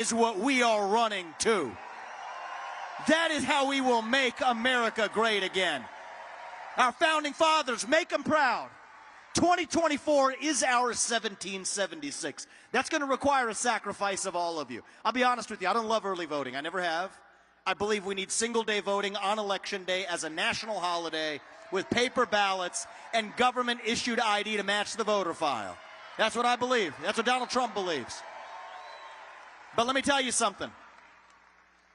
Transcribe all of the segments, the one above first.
is what we are running to. That is how we will make America great again. Our founding fathers, make them proud. 2024 is our 1776. That's going to require a sacrifice of all of you. I'll be honest with you, I don't love early voting. I never have. I believe we need single-day voting on Election Day as a national holiday with paper ballots and government-issued ID to match the voter file. That's what I believe. That's what Donald Trump believes. But let me tell you something.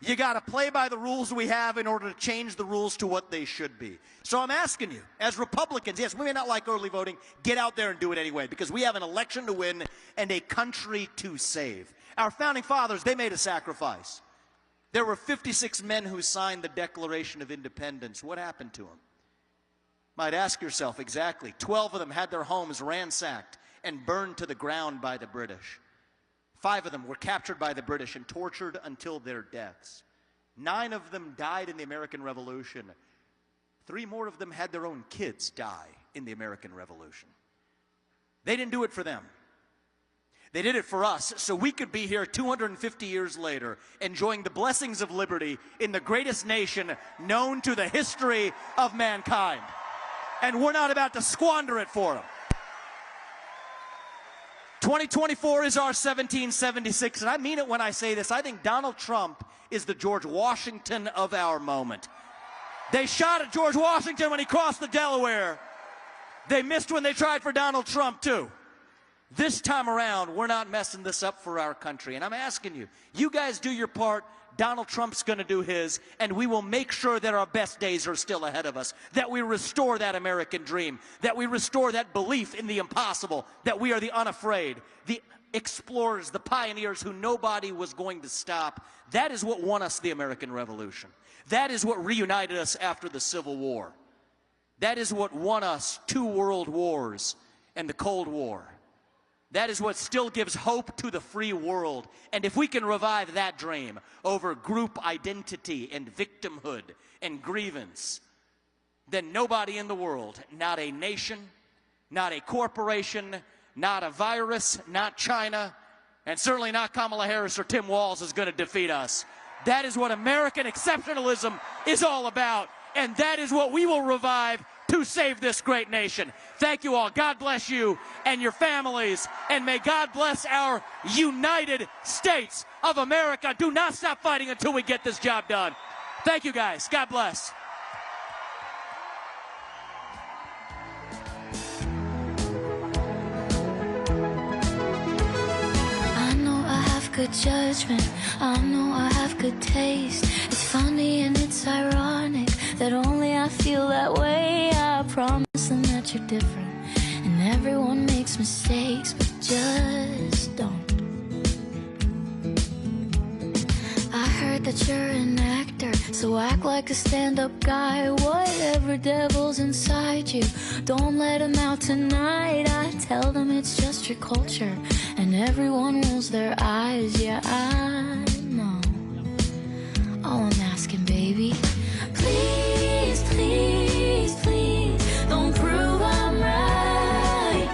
You got to play by the rules we have in order to change the rules to what they should be. So I'm asking you, as Republicans, yes, we may not like early voting, get out there and do it anyway, because we have an election to win and a country to save. Our founding fathers, they made a sacrifice. There were 56 men who signed the Declaration of Independence. What happened to them? Might ask yourself, exactly. 12 of them had their homes ransacked and burned to the ground by the British. 5 of them were captured by the British and tortured until their deaths. 9 of them died in the American Revolution. 3 more of them had their own kids die in the American Revolution. They didn't do it for them. They did it for us so we could be here 250 years later enjoying the blessings of liberty in the greatest nation known to the history of mankind. And we're not about to squander it for them. 2024 is our 1776, and I mean it when I say this. I think Donald Trump is the George Washington of our moment. They shot at George Washington when he crossed the Delaware. They missed when they tried for Donald Trump, too. This time around, we're not messing this up for our country. And I'm asking you, you guys do your part, Donald Trump's going to do his, and we will make sure that our best days are still ahead of us, that we restore that American dream, that we restore that belief in the impossible, that we are the unafraid, the explorers, the pioneers who nobody was going to stop. That is what won us the American Revolution. That is what reunited us after the Civil War. That is what won us 2 world wars and the Cold War. That is what still gives hope to the free world. And if we can revive that dream over group identity and victimhood and grievance, then nobody in the world, not a nation, not a corporation, not a virus, not China, and certainly not Kamala Harris or Tim Walz is going to defeat us. That is what American exceptionalism is all about, and that is what we will revive to save this great nation. Thank you all. God bless you and your families, and may God bless our United States of America. Do not stop fighting until we get this job done. Thank you, guys. God bless. I know I have good judgment. I know I have good taste. It's funny and it's ironic that only I feel that way. I promise them that you're different, and everyone makes mistakes, but just don't. I heard that you're an actor, so act like a stand-up guy. Whatever devil's inside you, don't let him out tonight. I tell them it's just your culture, and everyone rolls their eyes. Yeah, I know. All I'm asking, baby, please, please, please, don't prove I'm right.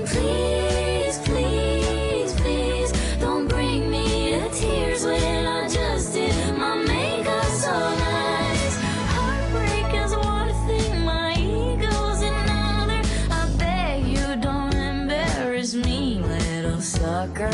Please, please, please, don't bring me to tears when I just did my makeup so nice. Heartbreak is one thing, my ego's another. I beg you don't embarrass me, little sucker.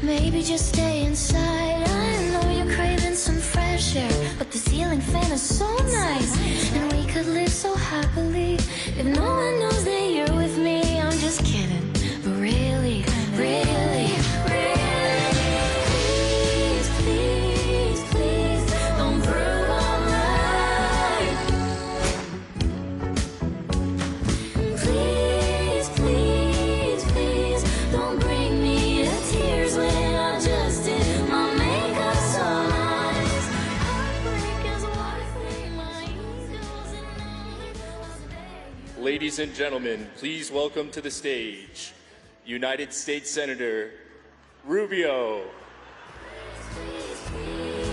Maybe just stay inside. I know you're craving some fresh air, but the ceiling fan is so nice, and we could live so happily if no one knows that you're with me. I'm just kidding, but really, really, really, please, please, please, don't prove I'm right. Please, please, please, don't bring me to tears when Ladies and gentlemen, please welcome to the stage United States Senator Rubio. Please, please.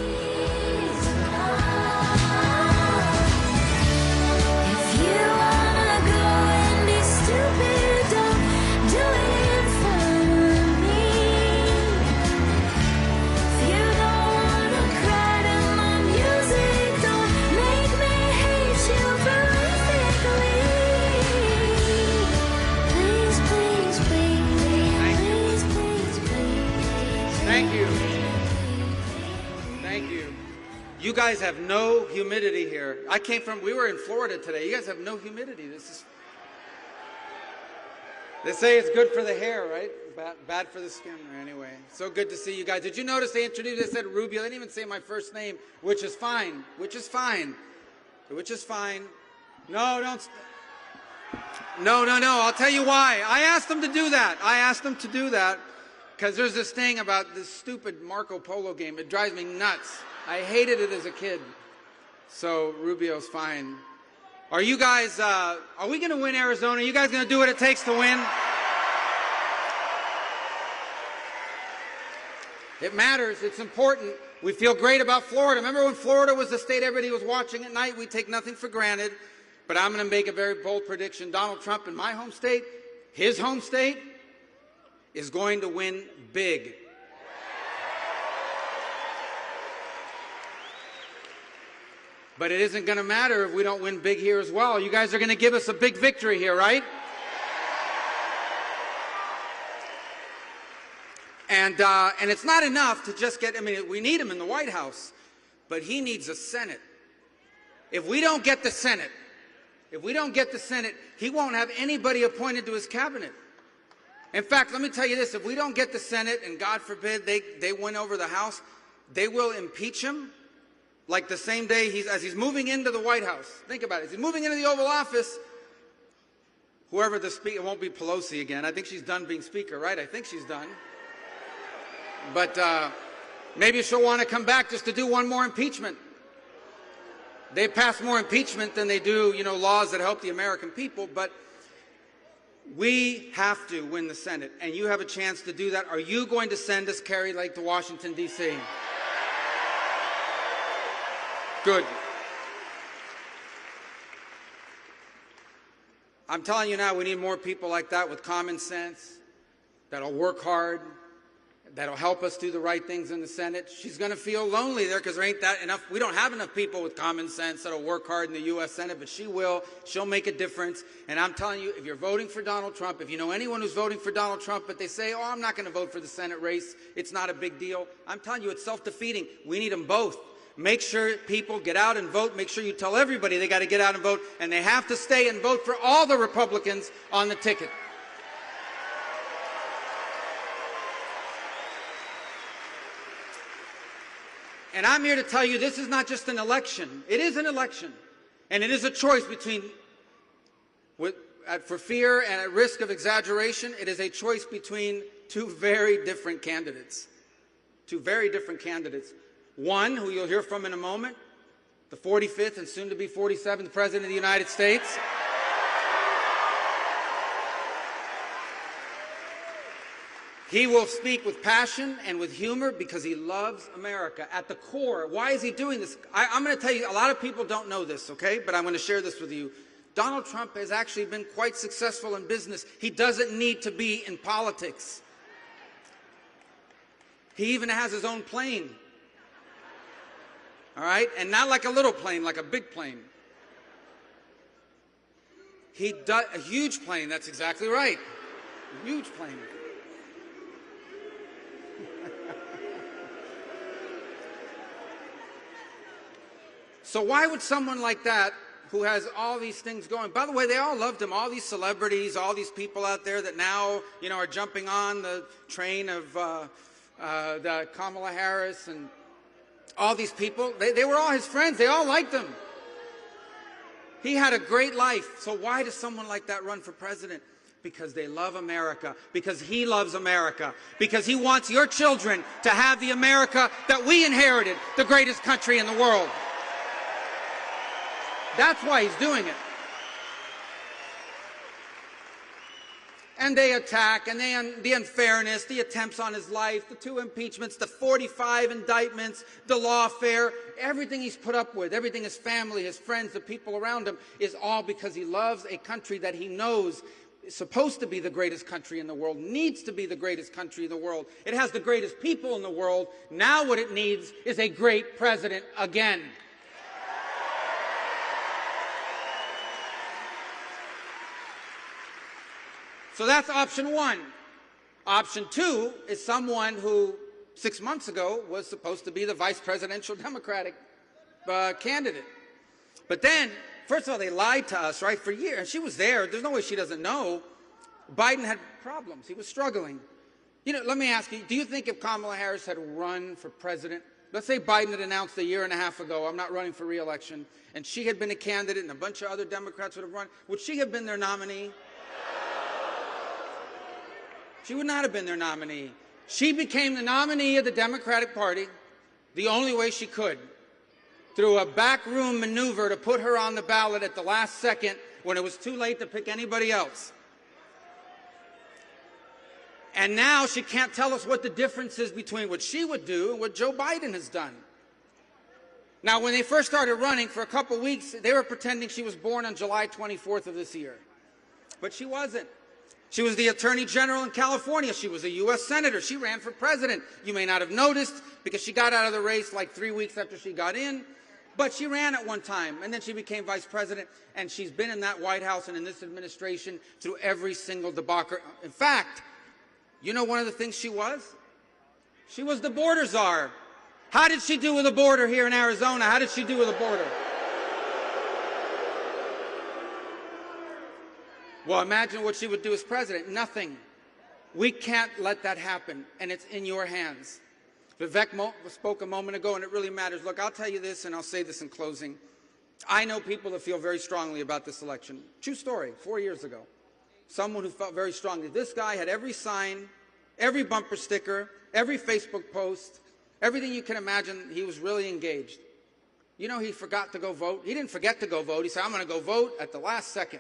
Thank you. You guys have no humidity here. We were in Florida today. You guys have no humidity. They say it's good for the hair, right? Bad for the skin, anyway. So good to see you guys. Did you notice they said Rubio? They didn't even say my first name, which is fine. Which is fine. No, don't. No. I'll tell you why. I asked them to do that. Because there's this thing about this stupid Marco Polo game. It drives me nuts. I hated it as a kid. So Rubio's fine. Are you guys, are we going to win Arizona? Are you guys going to do what it takes to win? It matters. It's important. We feel great about Florida. Remember when Florida was the state everybody was watching at night? We take nothing for granted. But I'm going to make a very bold prediction. Donald Trump in my home state, his home state, is going to win big. But it isn't going to matter if we don't win big here as well. You guys are going to give us a big victory here, right? And it's not enough to just get, we need him in the White House, but he needs a Senate. If we don't get the Senate, he won't have anybody appointed to his cabinet. In fact, let me tell you this, if we don't get the Senate, and God forbid they win over the House, they will impeach him like the same day as he's moving into the White House. Think about it. As he's moving into the Oval Office, whoever the speaker, it won't be Pelosi again. I think she's done being speaker, right? I think she's done. But maybe she'll want to come back just to do one more impeachment. They pass more impeachment than they do, laws that help the American people. But we have to win the Senate, and you have a chance to do that. Are you going to send us, Carrie Lake, to Washington, D.C.? Good. I'm telling you now, we need more people like that with common sense, that'll work hard, that'll help us do the right things in the Senate. She's going to feel lonely there because there ain't that enough. We don't have enough people with common sense that'll work hard in the U.S. Senate, but she will. She'll make a difference. And I'm telling you, if you're voting for Donald Trump, if you know anyone who's voting for Donald Trump, but they say, oh, I'm not going to vote for the Senate race, it's not a big deal. I'm telling you, it's self-defeating. We need them both. Make sure people get out and vote. Make sure you tell everybody they got to get out and vote, and they have to stay and vote for all the Republicans on the ticket. And I'm here to tell you this is not just an election. It is an election. And it is a choice between, for fear and at risk of exaggeration, it is a choice between two very different candidates. Two very different candidates. One, who you'll hear from in a moment, the 45th and soon to be 47th President of the United States. He will speak with passion and with humor because he loves America at the core. Why is he doing this? I'm going to tell you, a lot of people don't know this, okay? But I'm going to share this with you. Donald Trump has actually been quite successful in business. He doesn't need to be in politics. He even has his own plane. All right? And not like a little plane, like a big plane. He does a huge plane, that's exactly right. A huge plane. So why would someone like that, who has all these things going, by the way, they all loved him, all these celebrities, all these people out there that now, are jumping on the train of the Kamala Harris and all these people, they were all his friends, they all liked him. He had a great life. So why does someone like that run for president? Because they love America, because he loves America, because he wants your children to have the America that we inherited, the greatest country in the world. That's why he's doing it. And they attack, and the unfairness, the attempts on his life, the 2 impeachments, the 45 indictments, the lawfare, everything he's put up with, everything his family, his friends, the people around him, is all because he loves a country that he knows is supposed to be the greatest country in the world, needs to be the greatest country in the world. It has the greatest people in the world. Now what it needs is a great president again. So that's option one. Option two is someone who 6 months ago, was supposed to be the vice presidential Democratic candidate. But then, first of all, they lied to us, right, for years. And she was there. There's no way she doesn't know. Biden had problems. He was struggling. You know, let me ask you, do you think if Kamala Harris had run for president, let's say Biden had announced a year and a half ago, I'm not running for re-election, and she had been a candidate and a bunch of other Democrats would have run, would she have been their nominee? She would not have been their nominee. She became the nominee of the Democratic Party the only way she could, through a backroom maneuver to put her on the ballot at the last second when it was too late to pick anybody else. And now she can't tell us what the difference is between what she would do and what Joe Biden has done. Now, when they first started running, for a couple weeks, they were pretending she was born on July 24th of this year. But she wasn't. She was the Attorney General in California. She was a U.S. Senator. She ran for president. You may not have noticed because she got out of the race like 3 weeks after she got in. But she ran at one time, and then she became vice president, and she's been in that White House and in this administration through every single debacle. In fact, you know one of the things she was? She was the border czar. How did she do with the border here in Arizona? How did she do with the border? Well, imagine what she would do as president. Nothing. We can't let that happen, and it's in your hands. Vivek spoke a moment ago, and it really matters. Look, I'll tell you this, and I'll say this in closing. I know people that feel very strongly about this election. True story, 4 years ago. Someone who felt very strongly. This guy had every sign, every bumper sticker, every Facebook post, everything you can imagine. He was really engaged. You know, he forgot to go vote. He didn't forget to go vote. He said, I'm going to go vote at the last second.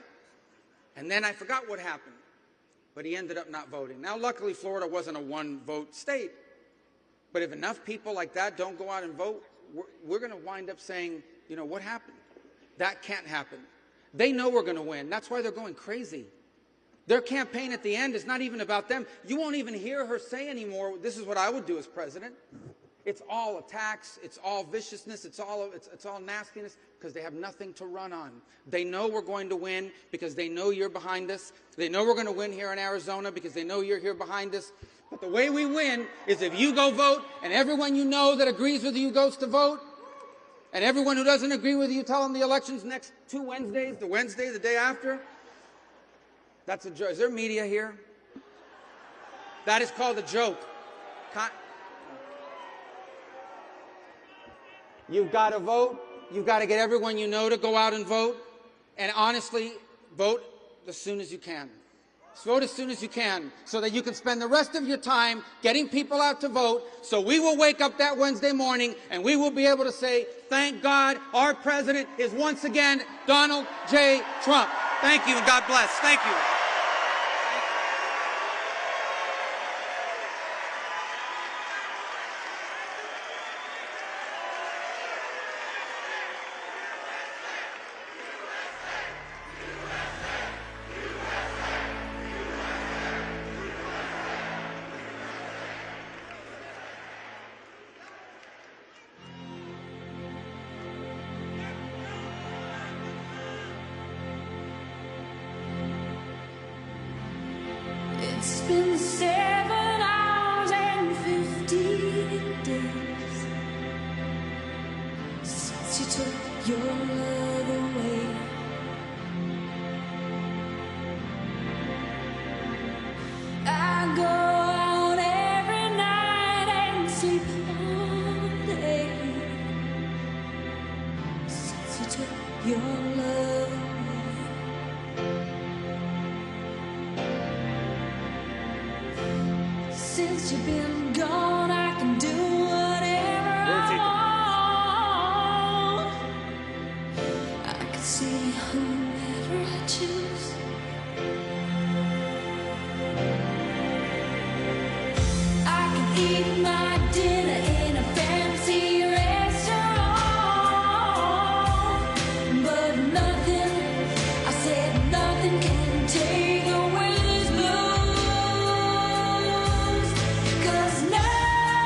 And then I forgot what happened. But he ended up not voting. Now, luckily, Florida wasn't a one-vote state. But if enough people like that don't go out and vote, we're going to wind up saying, you know, what happened? That can't happen. They know we're going to win. That's why they're going crazy. Their campaign at the end is not even about them. You won't even hear her say anymore, this is what I would do as president. It's all attacks. It's all viciousness. It's all nastiness because they have nothing to run on. They know we're going to win because they know you're behind us. They know we're going to win here in Arizona because they know you're here behind us. But the way we win is if you go vote and everyone you know that agrees with you goes to vote, and everyone who doesn't agree with you tell them the election's next 2 Wednesdays, the Wednesday, the day after. That's a joke. Is there media here? That is called a joke. You've got to vote. You've got to get everyone you know to go out and vote. And honestly, vote as soon as you can. Vote as soon as you can so that you can spend the rest of your time getting people out to vote so we will wake up that Wednesday morning and we will be able to say, thank God our president is once again Donald J. Trump. Thank you and God bless. Thank you. It's been 7 hours and 15 days since you took your love away. I go out every night and sleep all day since you took your love away. Since you've been gone, I can do whatever I want. I can see whomever I choose. I can eat my dinner in a fancy restaurant, but nothing, I said nothing can take away this blues. 'Cause now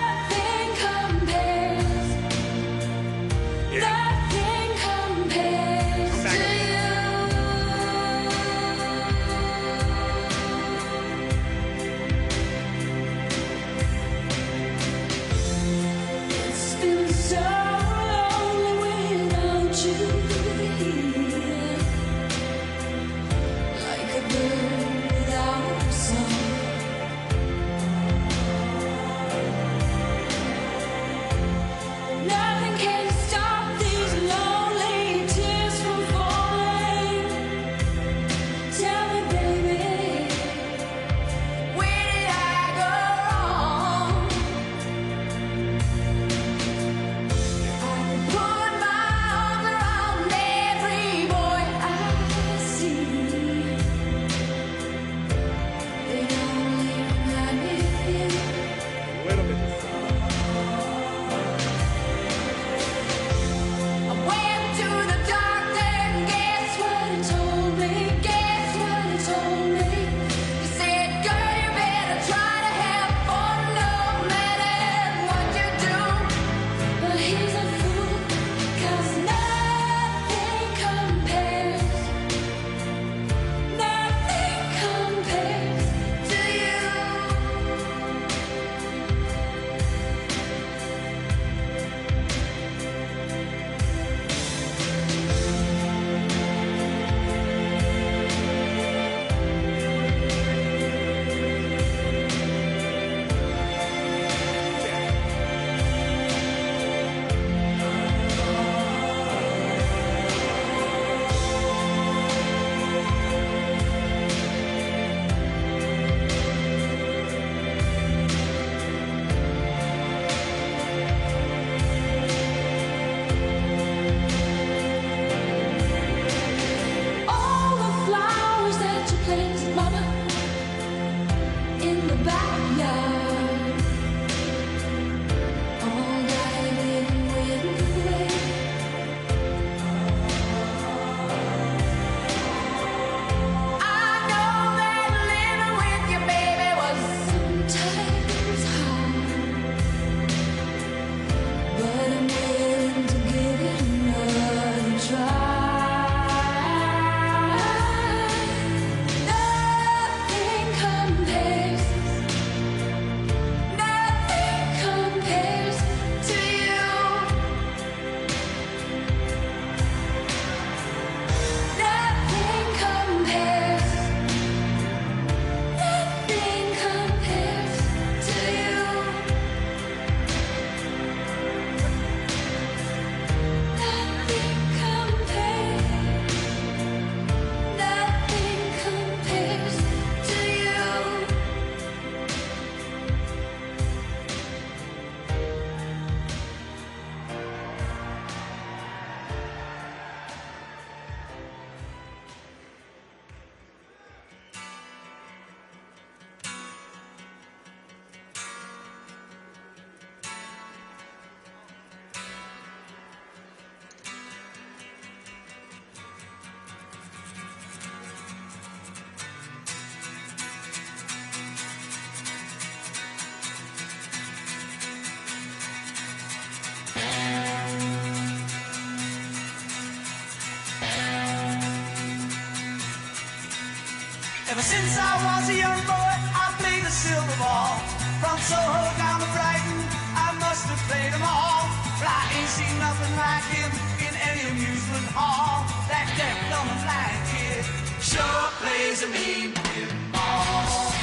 Since I was a young boy, I played the silver ball. From Soho down to Brighton, I must have played them all. But I ain't seen nothing like him in any amusement hall. That deaf, dumb, and blind kid sure plays a mean pinball.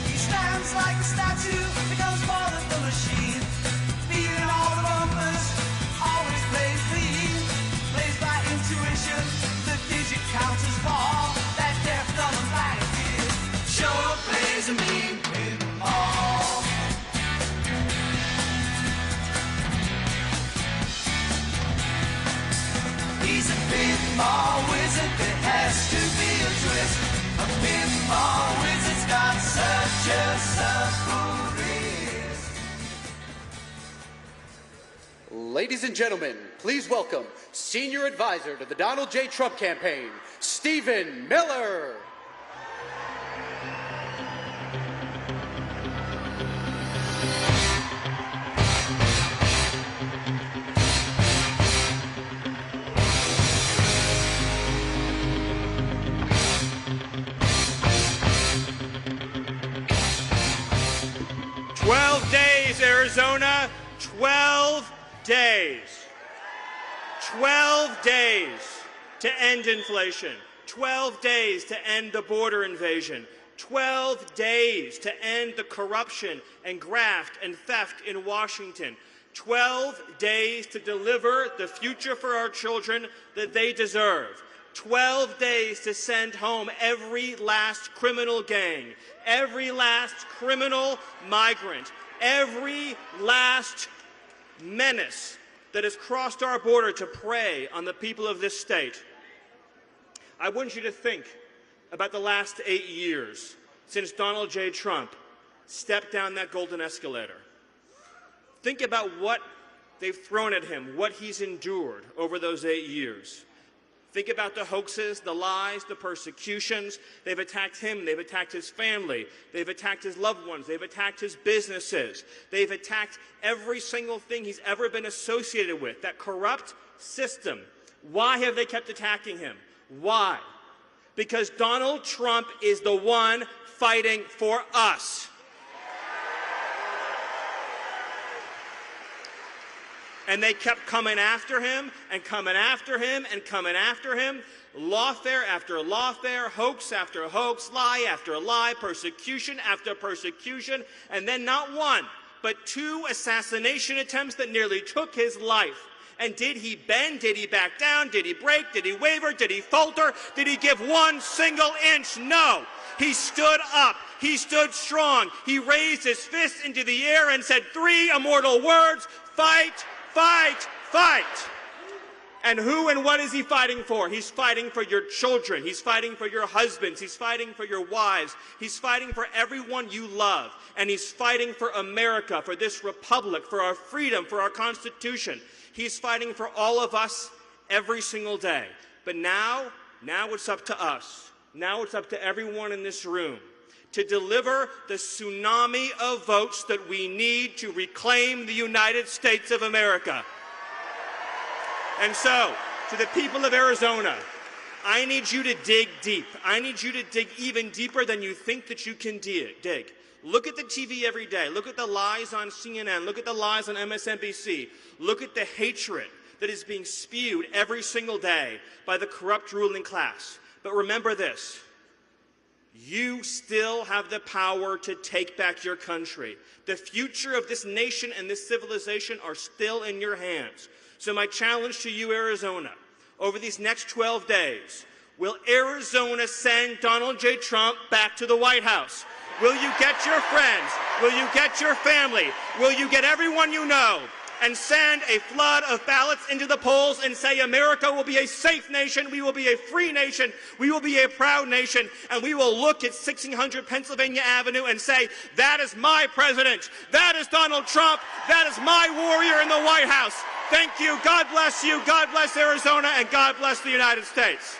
He stands like a statue, becomes more than the machine. Feeling all the bumpers, always plays clean. Plays by intuition, the digit counters fall. That deaf, dumb, and blind kid sure plays a mean pinball. He's a pinball wizard, there has to be a twist. A pinball wizard's got such a supple wrist. Ladies and gentlemen, please welcome Senior Advisor to the Donald J. Trump campaign, Stephen Miller. 12 days, Arizona. 12 days. 12 days to end inflation. 12 days to end the border invasion. 12 days to end the corruption and graft and theft in Washington. 12 days to deliver the future for our children that they deserve. 12 days to send home every last criminal gang, every last criminal migrant, every last menace that has crossed our border to prey on the people of this state. I want you to think about the last 8 years since Donald J. Trump stepped down that golden escalator. Think about what they've thrown at him, what he's endured over those 8 years. Think about the hoaxes, the lies, the persecutions. They've attacked him. They've attacked his family. They've attacked his loved ones. They've attacked his businesses. They've attacked every single thing he's ever been associated with, that corrupt system. Why have they kept attacking him? Why? Because Donald Trump is the one fighting for us. And they kept coming after him and coming after him and coming after him. Lawfare after lawfare, hoax after hoax, lie after lie, persecution after persecution, and then not one, but 2 assassination attempts that nearly took his life. And did he bend? Did he back down? Did he break? Did he waver? Did he falter? Did he give one single inch? No. He stood up. He stood strong. He raised his fist into the air and said 3 immortal words: fight, fight, fight. And who and what is he fighting for? He's fighting for your children. He's fighting for your husbands. He's fighting for your wives. He's fighting for everyone you love. And he's fighting for America, for this republic, for our freedom, for our Constitution. He's fighting for all of us every single day. But now it's up to us. Now it's up to everyone in this room to deliver the tsunami of votes that we need to reclaim the United States of America. And so, to the people of Arizona, I need you to dig deep. I need you to dig even deeper than you think that you can dig. Look at the TV every day. Look at the lies on CNN. Look at the lies on MSNBC. Look at the hatred that is being spewed every single day by the corrupt ruling class. But remember this. You still have the power to take back your country. The future of this nation and this civilization are still in your hands. So my challenge to you, Arizona, over these next 12 days, will Arizona send Donald J. Trump back to the White House? Will you get your friends? Will you get your family? Will you get everyone you know and send a flood of ballots into the polls and say America will be a safe nation, we will be a free nation, we will be a proud nation, and we will look at 1600 Pennsylvania Avenue and say, that is my president, that is Donald Trump, that is my warrior in the White House. Thank you, God bless you, God bless Arizona, and God bless the United States.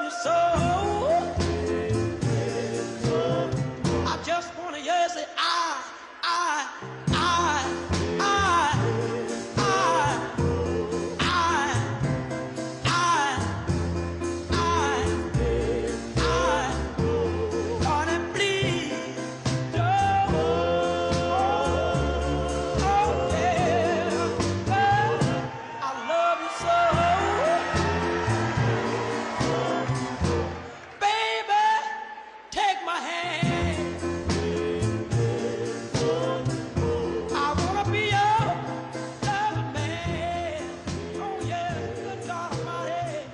you so. I just wanna hear you say I, I, I, I, darling, please don't. Oh yeah, I love you so. Baby, take my hand. I wanna be your loving man. Oh yeah, good God Almighty.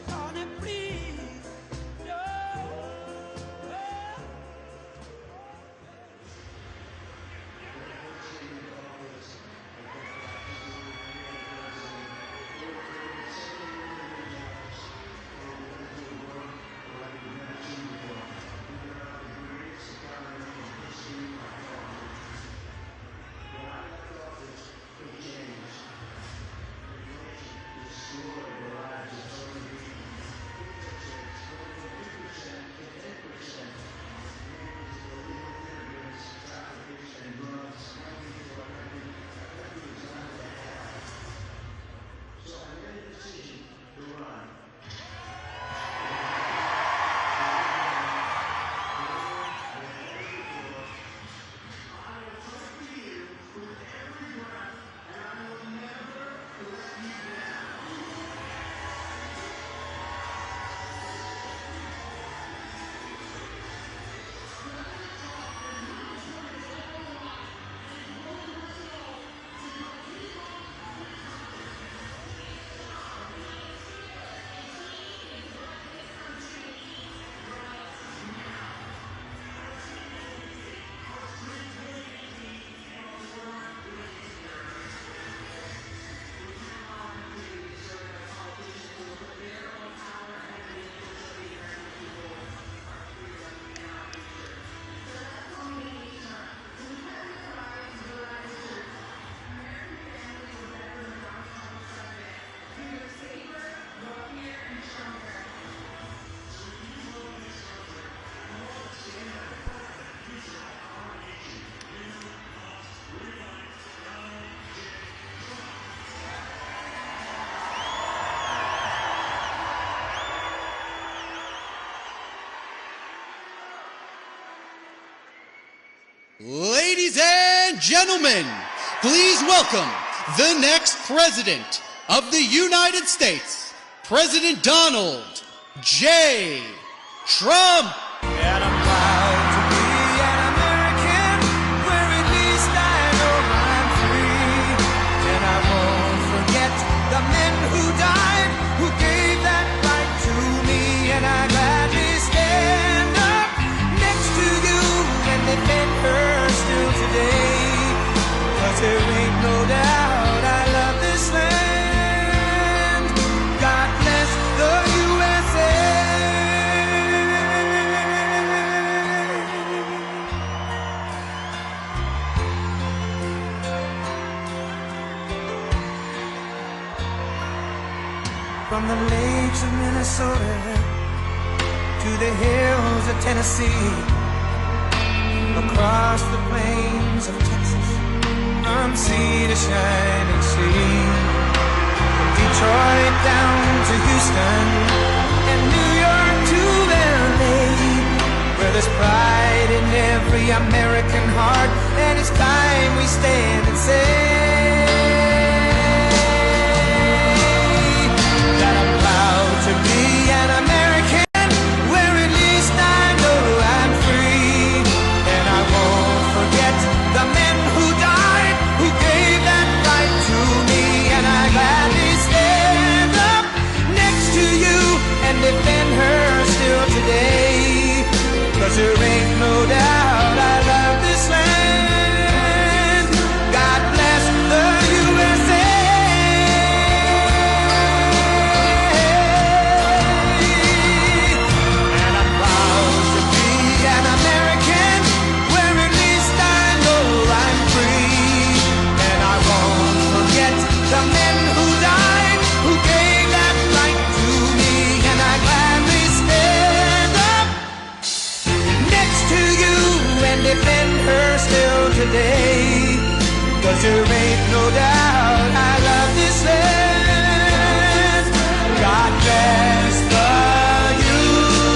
Darling, please don't. Ladies and gentlemen, please welcome the next president of the United States, President Donald J. Trump. And I'm proud to be an American, where at least I know I'm free. And I won't forget the men who died, who gave that right to me. And I gladly stand up next to you and defend her still today. 'Cause there ain't no doubt I love this land. God bless the USA. From the lakes of Minnesota to the hills of Tennessee, across the plains of Texas, from sea to shining sea, from Detroit down to Houston and New York to LA, where there's pride in every American heart, and it's time we stand and say that I'm proud to be an American, where at least I know I'm free. And I won't forget the men who died, who gave that right to me. And I gladly stand up next to you and defend her still today. 'Cause there ain't no doubt I love this land. God bless every day. 'Cause there ain't no doubt I love this land. God bless the USA.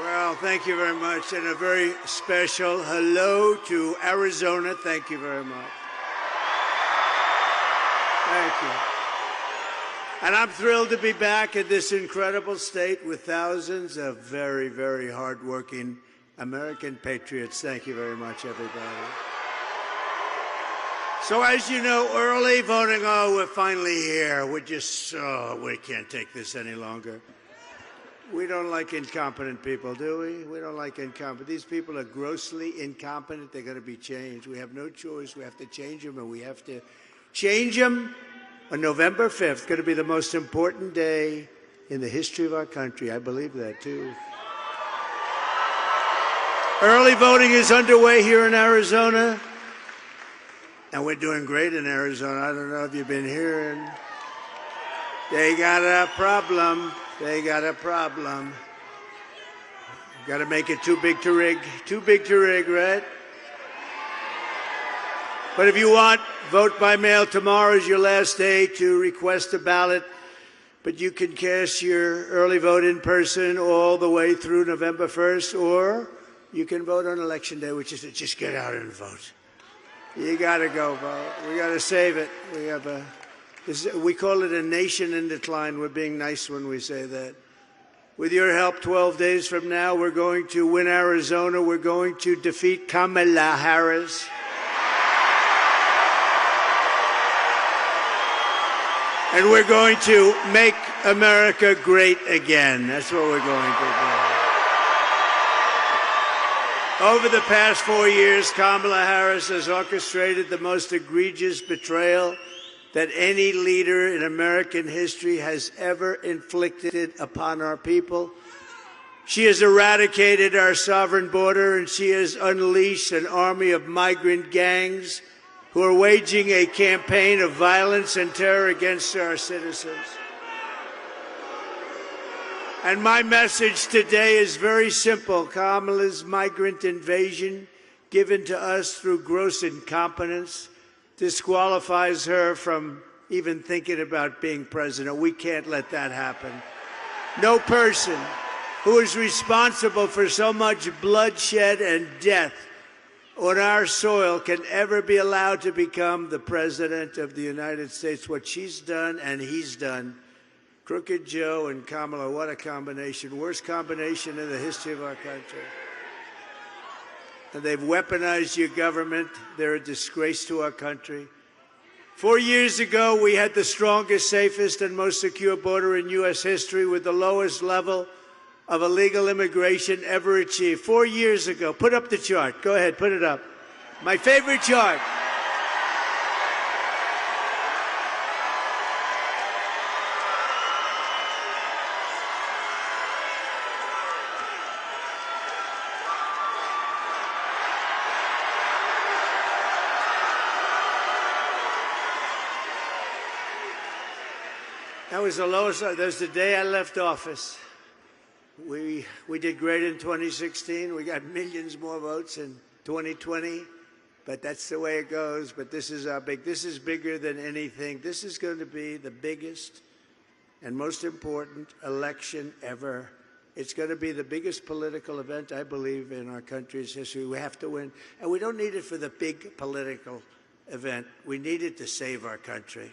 Well, thank you very much, and a very special hello to Arizona. Thank you very much. Thank you. And I'm thrilled to be back in this incredible state with thousands of very, very hardworking American patriots. Thank you very much, everybody. So as you know, early voting, oh, we're finally here. We're just, we can't take this any longer. We don't like incompetent people, do we? We don't like incompetent. These people are grossly incompetent. They're going to be changed. We have no choice. We have to change them, and we have to change them on November 5th. It's going to be the most important day in the history of our country. I believe that, too. Early voting is underway here in Arizona, and we're doing great in Arizona. I don't know if you've been hearing. They got a problem. They got a problem. Got to make it too big to rig. Too big to rig, right? But if you want, vote by mail. Tomorrow is your last day to request a ballot. But you can cast your early vote in person all the way through November 1st, or you can vote on Election Day, which is to just get out and vote. You got to go vote. We got to save it. We call it a nation in decline. We're being nice when we say that. With your help, 12 days from now, we're going to win Arizona. We're going to defeat Kamala Harris. And we're going to make America great again. That's what we're going to do. Over the past 4 years, Kamala Harris has orchestrated the most egregious betrayal that any leader in American history has ever inflicted upon our people. She has eradicated our sovereign border, and she has unleashed an army of migrant gangs who are waging a campaign of violence and terror against our citizens. And my message today is very simple. Kamala's migrant invasion, given to us through gross incompetence, disqualifies her from even thinking about being president. We can't let that happen. No person who is responsible for so much bloodshed and death on our soil can ever be allowed to become the president of the United States. What she's done and he's done. Crooked Joe and Kamala, what a combination. Worst combination in the history of our country. And they've weaponized your government. They're a disgrace to our country. 4 years ago, we had the strongest, safest, and most secure border in U.S. history with the lowest level of illegal immigration ever achieved. 4 years ago. Put up the chart. Go ahead, put it up. My favorite chart. That was the lowest. That was the day I left office. We did great in 2016. We got millions more votes in 2020, but that's the way it goes. But this is this is bigger than anything. This is going to be the biggest and most important election ever. It's going to be the biggest political event, I believe, in our country's history. We have to win. And we don't need it for the big political event. We need it to save our country.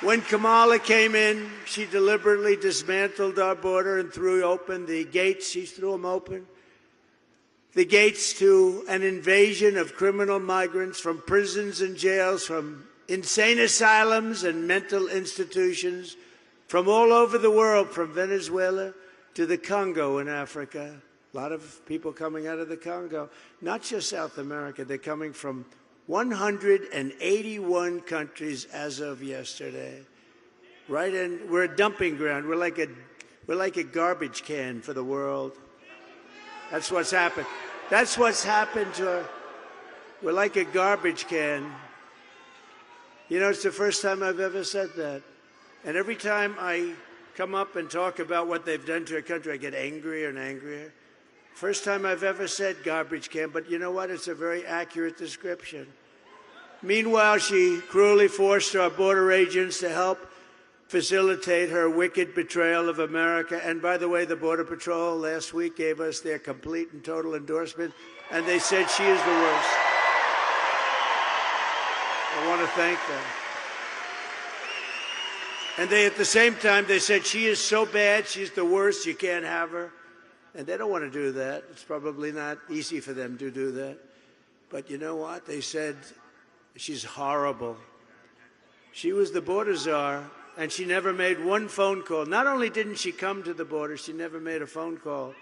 When Kamala came in, she deliberately dismantled our border and threw open the gates. She threw them open. The gates to an invasion of criminal migrants from prisons and jails, from insane asylums and mental institutions, from all over the world, from Venezuela to the Congo in Africa. A lot of people coming out of the Congo, not just South America. They're coming from 181 countries as of yesterday. Right in, we're a dumping ground. We're like a garbage can for the world. That's what's happened. That's what's happened to. We're like a garbage can. You know, it's the first time I've ever said that. And every time I come up and talk about what they've done to a country, I get angrier and angrier. First time I've ever said garbage can, but you know what? It's a very accurate description. Meanwhile, she cruelly forced our border agents to help facilitate her wicked betrayal of America. And by the way, the Border Patrol last week gave us their complete and total endorsement, and they said she is the worst. I want to thank them. And they, at the same time, they said she is so bad, she's the worst, you can't have her. And they don't want to do that. It's probably not easy for them to do that. But you know what? They said she's horrible. She was the border czar, and she never made one phone call. Not only didn't she come to the border, she never made a phone call.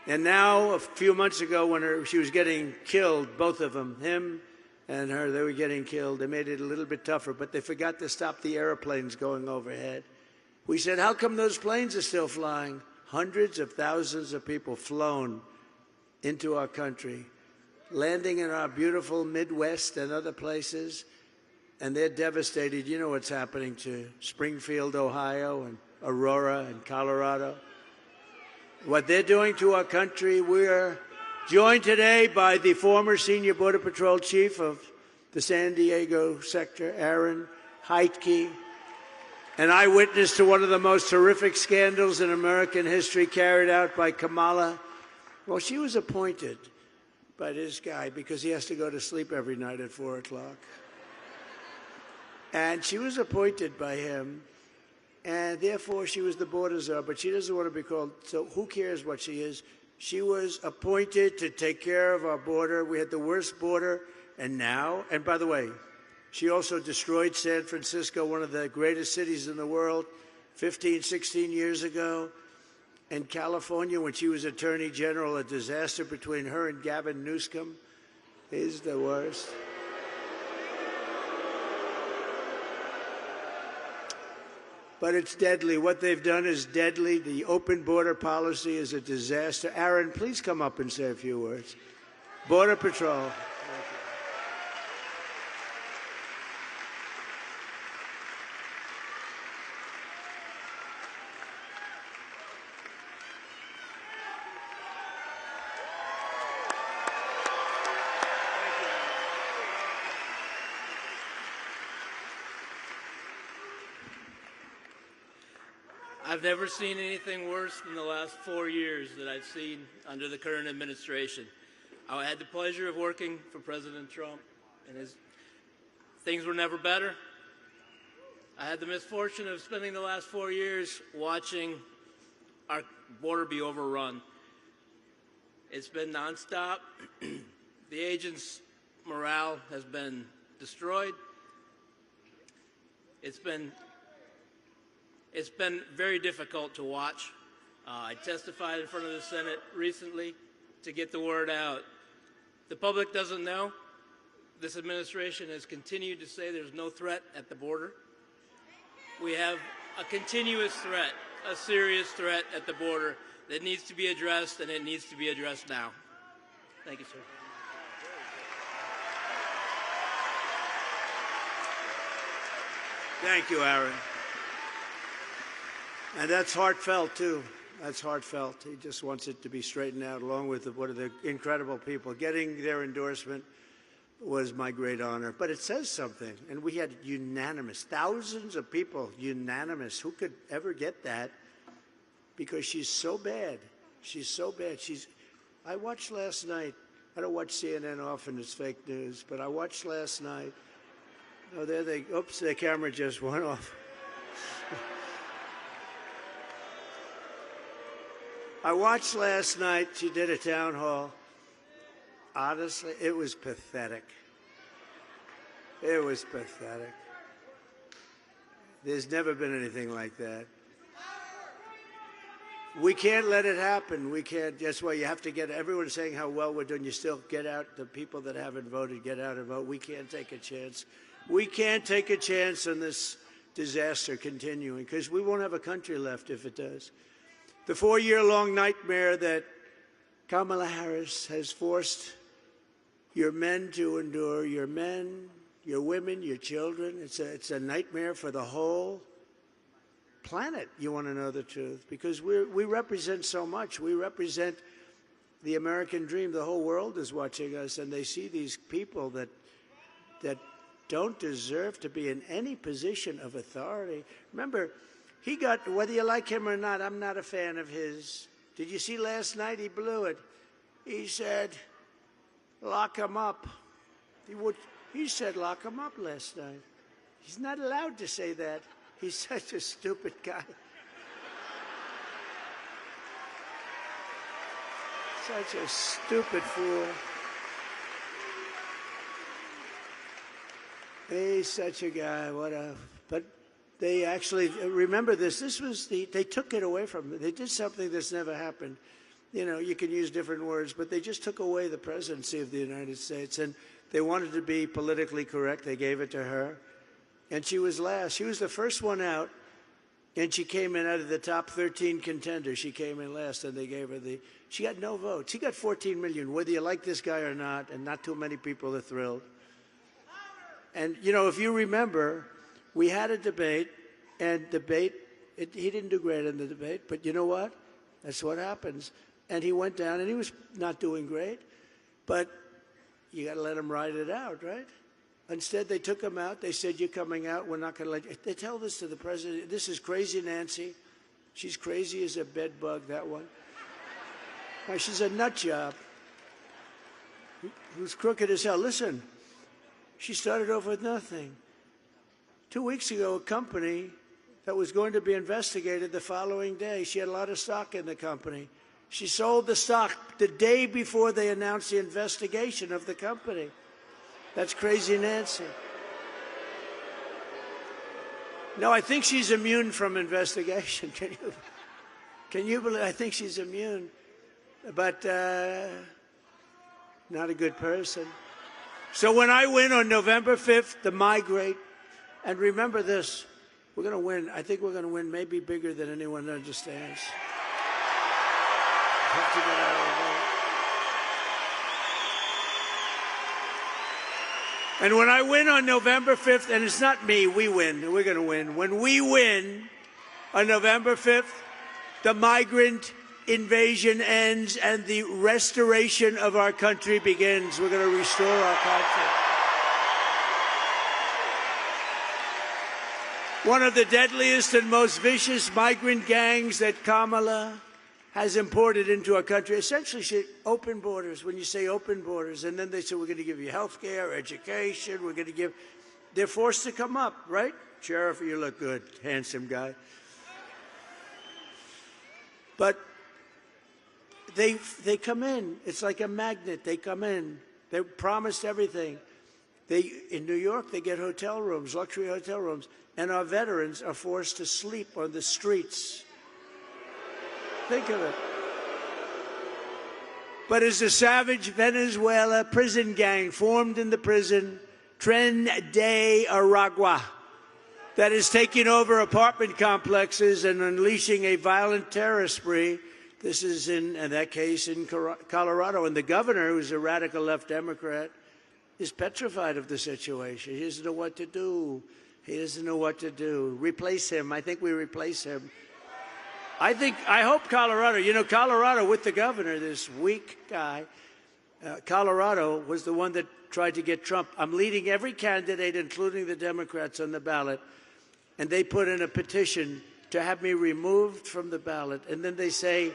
And now, a few months ago, when she was getting killed, both of them, him and her, they were getting killed. They made it a little bit tougher, but they forgot to stop the airplanes going overhead. We said, how come those planes are still flying? Hundreds of thousands of people flown into our country, landing in our beautiful Midwest and other places, and they're devastated. You know what's happening to Springfield, Ohio, and Aurora and Colorado. What they're doing to our country. We're joined today by the former senior Border Patrol chief of the San Diego sector, Aaron Heitke, an eyewitness to one of the most horrific scandals in American history carried out by Kamala. Well, she was appointed by this guy because he has to go to sleep every night at 4 o'clock. And she was appointed by him, and therefore she was the border czar, but she doesn't want to be called, so who cares what she is? She was appointed to take care of our border. We had the worst border, and now, and by the way, she also destroyed San Francisco, one of the greatest cities in the world, 15, 16 years ago. And California, when she was Attorney General, a disaster between her and Gavin Newsom is the worst. But it's deadly. What they've done is deadly. The open border policy is a disaster. Aaron, please come up and say a few words. Border Patrol. I've never seen anything worse than the last 4 years that I've seen under the current administration. I had the pleasure of working for President Trump, and things were never better. I had the misfortune of spending the last 4 years watching our border be overrun. It's been nonstop. The agents' morale has been destroyed. It's been very difficult to watch. I testified in front of the Senate recently to get the word out. The public doesn't know. This administration has continued to say there's no threat at the border. We have a continuous threat, a serious threat at the border that needs to be addressed, and it needs to be addressed now. Thank you, sir. Thank you, Aaron. And that's heartfelt, too. That's heartfelt. He just wants it to be straightened out, along with one of the incredible people. Getting their endorsement was my great honor. But it says something. And we had unanimous, thousands of people, unanimous. Who could ever get that? Because she's so bad. She's so bad. I watched last night. I don't watch CNN often. It's fake news. But I watched last night. Oh, there they, oops, their camera just went off. I watched last night, she did a town hall. Honestly, it was pathetic. It was pathetic. There's never been anything like that. We can't let it happen. We can't. That's why you have to get everyone saying how well we're doing. You still get out. The people that haven't voted, get out and vote. We can't take a chance. We can't take a chance on this disaster continuing because we won't have a country left if it does. The 4-year-long nightmare that Kamala Harris has forced your men to endure, your men, your women, your children, it's a nightmare for the whole planet. You want to know the truth because we represent so much. We represent the American dream. The whole world is watching us, and they see these people that don't deserve to be in any position of authority. Remember, he got, whether you like him or not, I'm not a fan of his. Did you see last night? He blew it. He said, lock him up. He said, lock him up last night. He's not allowed to say that. He's such a stupid guy. Such a stupid fool. He's such a guy. But they actually, remember this. They took it away from them. They did something that's never happened. You know, you can use different words, but they just took away the presidency of the United States. And they wanted to be politically correct. They gave it to her. And she was last. She was the first one out, and she came in out of the top 13 contenders. She came in last, and they gave her she got no votes. She got 14 million, whether you like this guy or not, and not too many people are thrilled. And, you know, if you remember, we had a debate, and he didn't do great in the debate, but you know what? That's what happens. And he went down, and he was not doing great, but you got to let him ride it out, right? Instead, they took him out. They said, you're coming out. We're not going to let you. They tell this to the president. This is crazy Nancy. She's crazy as a bed bug, that one. She's a nut job who's crooked as hell. Listen, she started over with nothing. 2 weeks ago, a company that was going to be investigated the following day, she had a lot of stock in the company. She sold the stock the day before they announced the investigation of the company. That's crazy Nancy. No, I think she's immune from investigation. Can you believe? I think she's immune, but not a good person. So when I win on November 5th, the migrate, and remember this, we're going to win. I think we're going to win maybe bigger than anyone understands. Have to get out of the vote. And when I win on November 5th, and it's not me, we win. We're going to win. When we win on November 5th, the migrant invasion ends and the restoration of our country begins. We're going to restore our country. One of the deadliest and most vicious migrant gangs that Kamala has imported into our country. Essentially, she open borders. When you say open borders, and then they say, we're going to give you health care, education, we're going to give... They're forced to come up, right? Sheriff, you look good, handsome guy. But they come in. It's like a magnet. They come in. They're promised everything. In New York, they get hotel rooms, luxury hotel rooms, and our veterans are forced to sleep on the streets. Think of it. But it's a savage Venezuela prison gang formed in the prison, Tren de Aragua, that is taking over apartment complexes and unleashing a violent terror spree. This is in that case in Colorado. And the governor, who's a radical left Democrat, is petrified of the situation. He doesn't know what to do. He doesn't know what to do. Replace him. I think we replace him. I hope Colorado, you know, Colorado with the governor, this weak guy, Colorado was the one that tried to get Trump. I'm leading every candidate, including the Democrats, on the ballot, and they put in a petition to have me removed from the ballot. And then they say,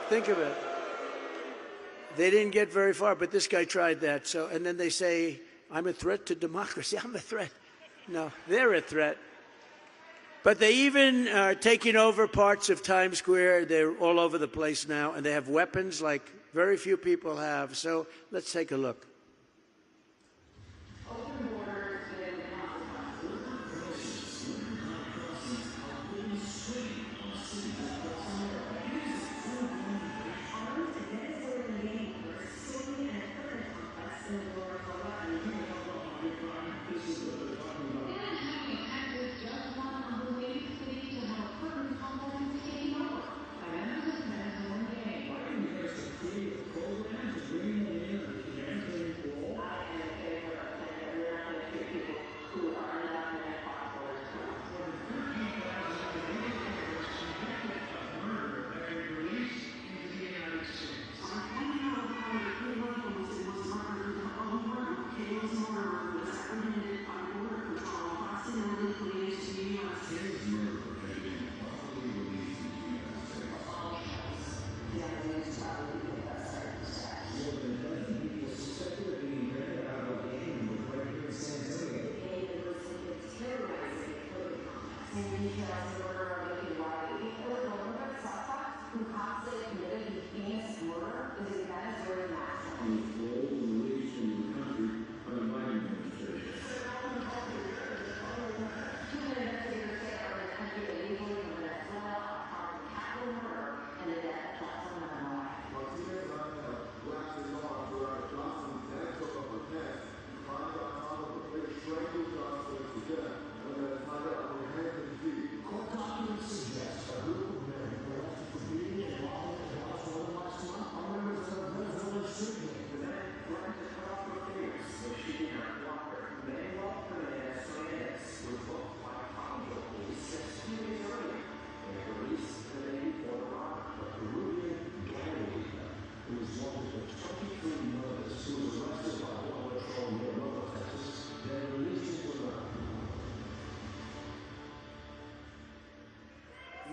think of it, they didn't get very far, but this guy tried that. So, and then they say, I'm a threat to democracy. I'm a threat. No, they're a threat. But they even are taking over parts of Times Square. They're all over the place now, and they have weapons like very few people have. So let's take a look.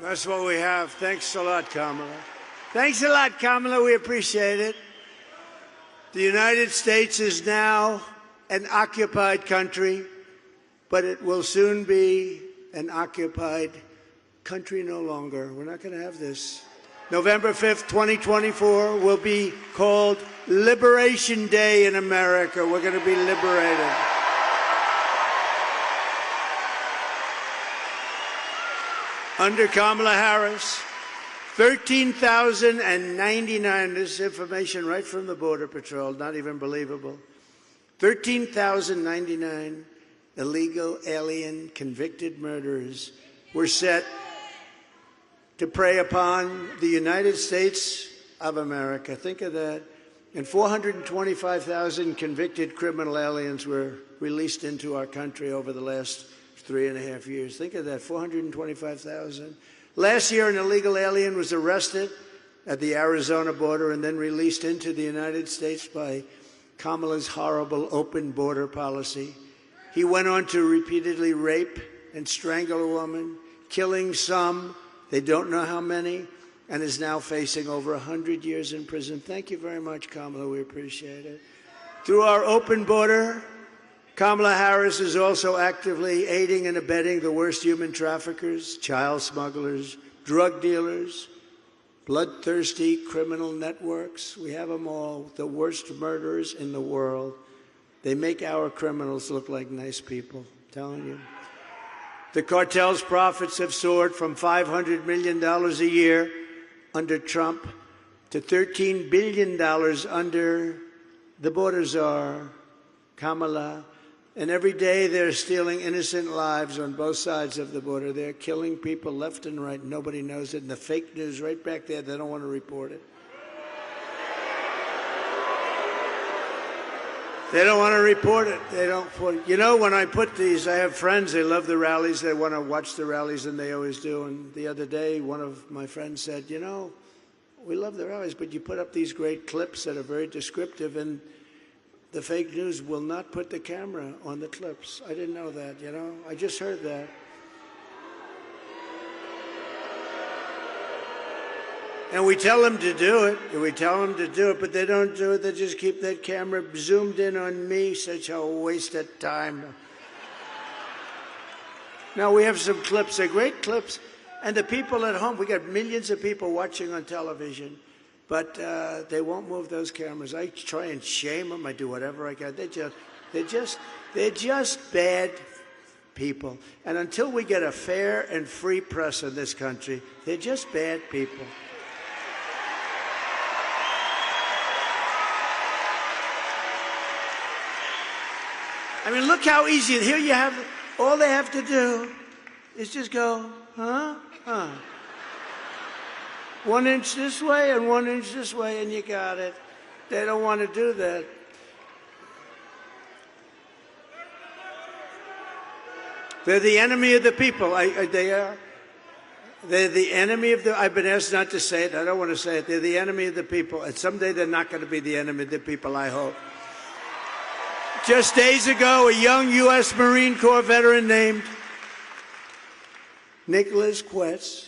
That's what we have. Thanks a lot, Kamala. Thanks a lot, Kamala. We appreciate it. The United States is now an occupied country, but it will soon be an occupied country no longer. We're not going to have this. November 5th, 2024 will be called Liberation Day in America. We're going to be liberated. Under Kamala Harris, 13,099, this is information right from the Border Patrol, not even believable, 13,099 illegal alien convicted murderers were set to prey upon the United States of America. Think of that. And 425,000 convicted criminal aliens were released into our country over the last 3.5 years. Think of that, 425,000. Last year, an illegal alien was arrested at the Arizona border and then released into the United States by Kamala's horrible open border policy. He went on to repeatedly rape and strangle a woman, killing some, they don't know how many, and is now facing over 100 years in prison. Thank you very much, Kamala. We appreciate it. Through our open border, Kamala Harris is also actively aiding and abetting the worst human traffickers, child smugglers, drug dealers, bloodthirsty criminal networks. We have them all, the worst murderers in the world. They make our criminals look like nice people, I'm telling you. The cartel's profits have soared from $500 million a year under Trump to $13 billion under the border czar, Kamala. And every day they're stealing innocent lives on both sides of the border. They're killing people left and right. Nobody knows it. And the fake news right back there, they don't want to report it. They don't want to report it. They don't put it. You know, when I put these, I have friends, they love the rallies. They want to watch the rallies, and they always do. And the other day, one of my friends said, you know, we love the rallies, but you put up these great clips that are very descriptive, and the fake news will not put the camera on the clips. I didn't know that, you know. I just heard that. And we tell them to do it. We tell them to do it, but they don't do it. They just keep that camera zoomed in on me. Such a waste of time. Now, we have some clips. They're great clips. And the people at home, we got millions of people watching on television. But they won't move those cameras. I try and shame them. I do whatever I can. They're just bad people. And until we get a fair and free press in this country, they're just bad people. I mean, look how easy. Here you have, all they have to do is just go, huh? 1 inch this way and 1 inch this way, and you got it. They don't want to do that. They're the enemy of the people. They are. They're the enemy of the, I've been asked not to say it. I don't want to say it. They're the enemy of the people. And someday they're not going to be the enemy of the people, I hope. Just days ago, a young U.S. Marine Corps veteran named Nicholas Quetz,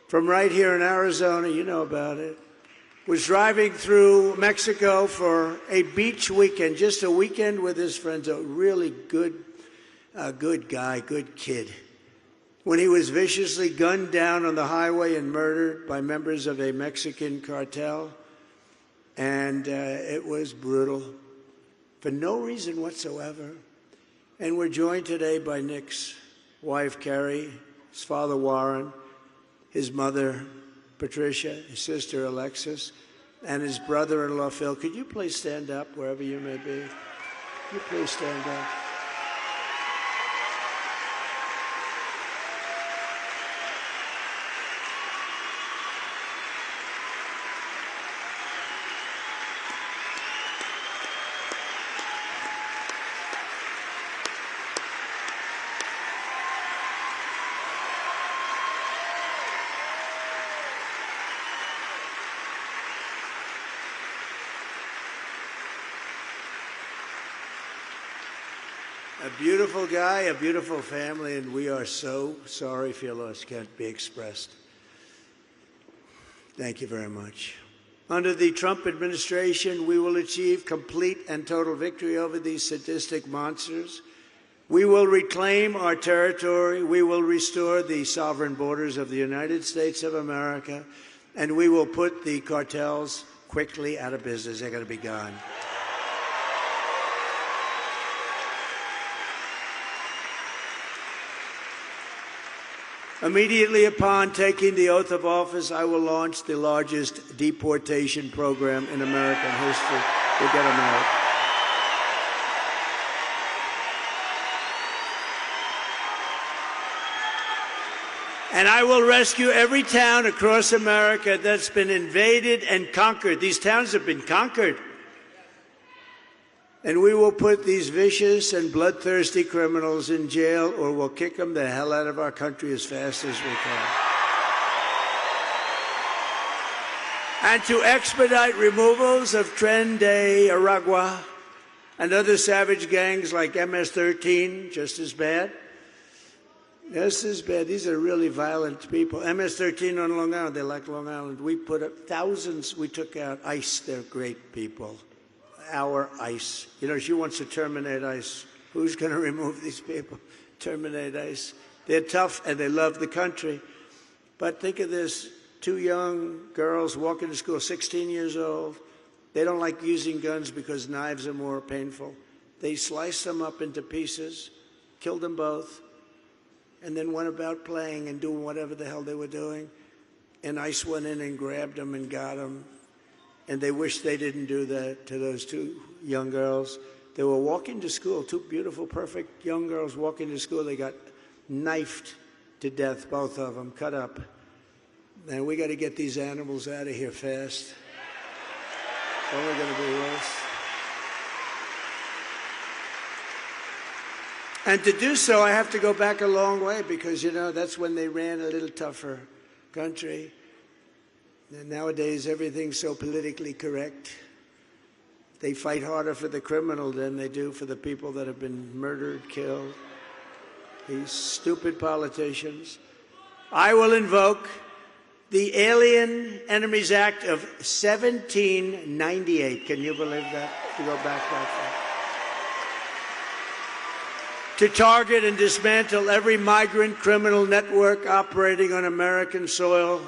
from right here in Arizona, you know about it, was driving through Mexico for a beach weekend, just a weekend with his friends, a really good guy, good kid. when he was viciously gunned down on the highway and murdered by members of a Mexican cartel. And it was brutal for no reason whatsoever. And we're joined today by Nick's wife, Carrie, his father, Warren, his mother, Patricia, his sister, Alexis, and his brother-in-law, Phil. Could you please stand up wherever you may be? Could you please stand up? A beautiful guy, a beautiful family, and we are so sorry for your loss. Can't be expressed. Thank you very much. Under the Trump administration, we will achieve complete and total victory over these sadistic monsters. We will reclaim our territory. We will restore the sovereign borders of the United States of America, and we will put the cartels quickly out of business. They're going to be gone. Immediately upon taking the oath of office, I will launch the largest deportation program in American history. We'll get them out. And I will rescue every town across America that's been invaded and conquered. These towns have been conquered. And we will put these vicious and bloodthirsty criminals in jail, or we'll kick them the hell out of our country as fast as we can. And to expedite removals of Tren de Aragua and other savage gangs like MS-13, just as bad. Just as bad. These are really violent people. MS-13 on Long Island, they like Long Island. We put up thousands, we took out ICE, they're great people. Our ICE. You know, she wants to terminate ICE. Who's going to remove these people? Terminate ICE. They're tough and they love the country. But think of this. 2 young girls walking to school, 16 years old. They don't like using guns because knives are more painful. They sliced them up into pieces, killed them both, and then went about playing and doing whatever the hell they were doing. And ICE went in and grabbed them and got them. And they wish they didn't do that to those 2 young girls. They were walking to school, 2 beautiful, perfect young girls walking to school. They got knifed to death, both of them, cut up. And we got to get these animals out of here fast. It's only going to be worse. And to do so, I have to go back a long way because, you know, that's when they ran a little tougher country. And nowadays, everything's so politically correct. They fight harder for the criminal than they do for the people that have been murdered, killed. These stupid politicians. I will invoke the Alien Enemies Act of 1798. Can you believe that? To go back that far. To target and dismantle every migrant criminal network operating on American soil.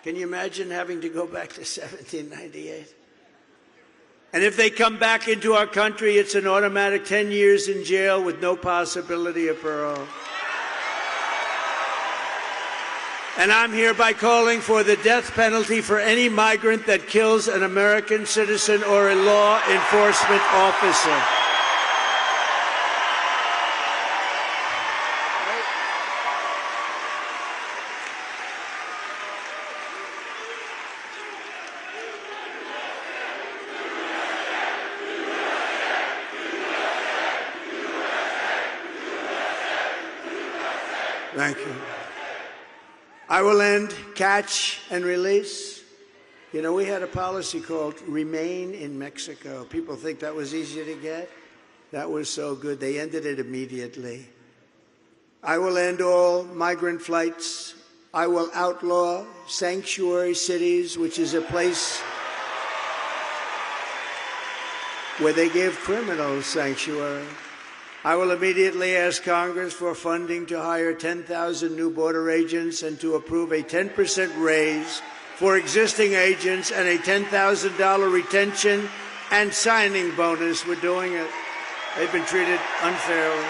Can you imagine having to go back to 1798? And if they come back into our country, it's an automatic 10 years in jail with no possibility of parole. And I'm hereby calling for the death penalty for any migrant that kills an American citizen or a law enforcement officer. Thank you. I will end catch and release. You know, we had a policy called Remain in Mexico. People think that was easy to get. That was so good. They ended it immediately. I will end all migrant flights. I will outlaw sanctuary cities, which is a place where they give criminals sanctuary. I will immediately ask Congress for funding to hire 10,000 new border agents and to approve a 10% raise for existing agents and a $10,000 retention and signing bonus. We're doing it. They've been treated unfairly.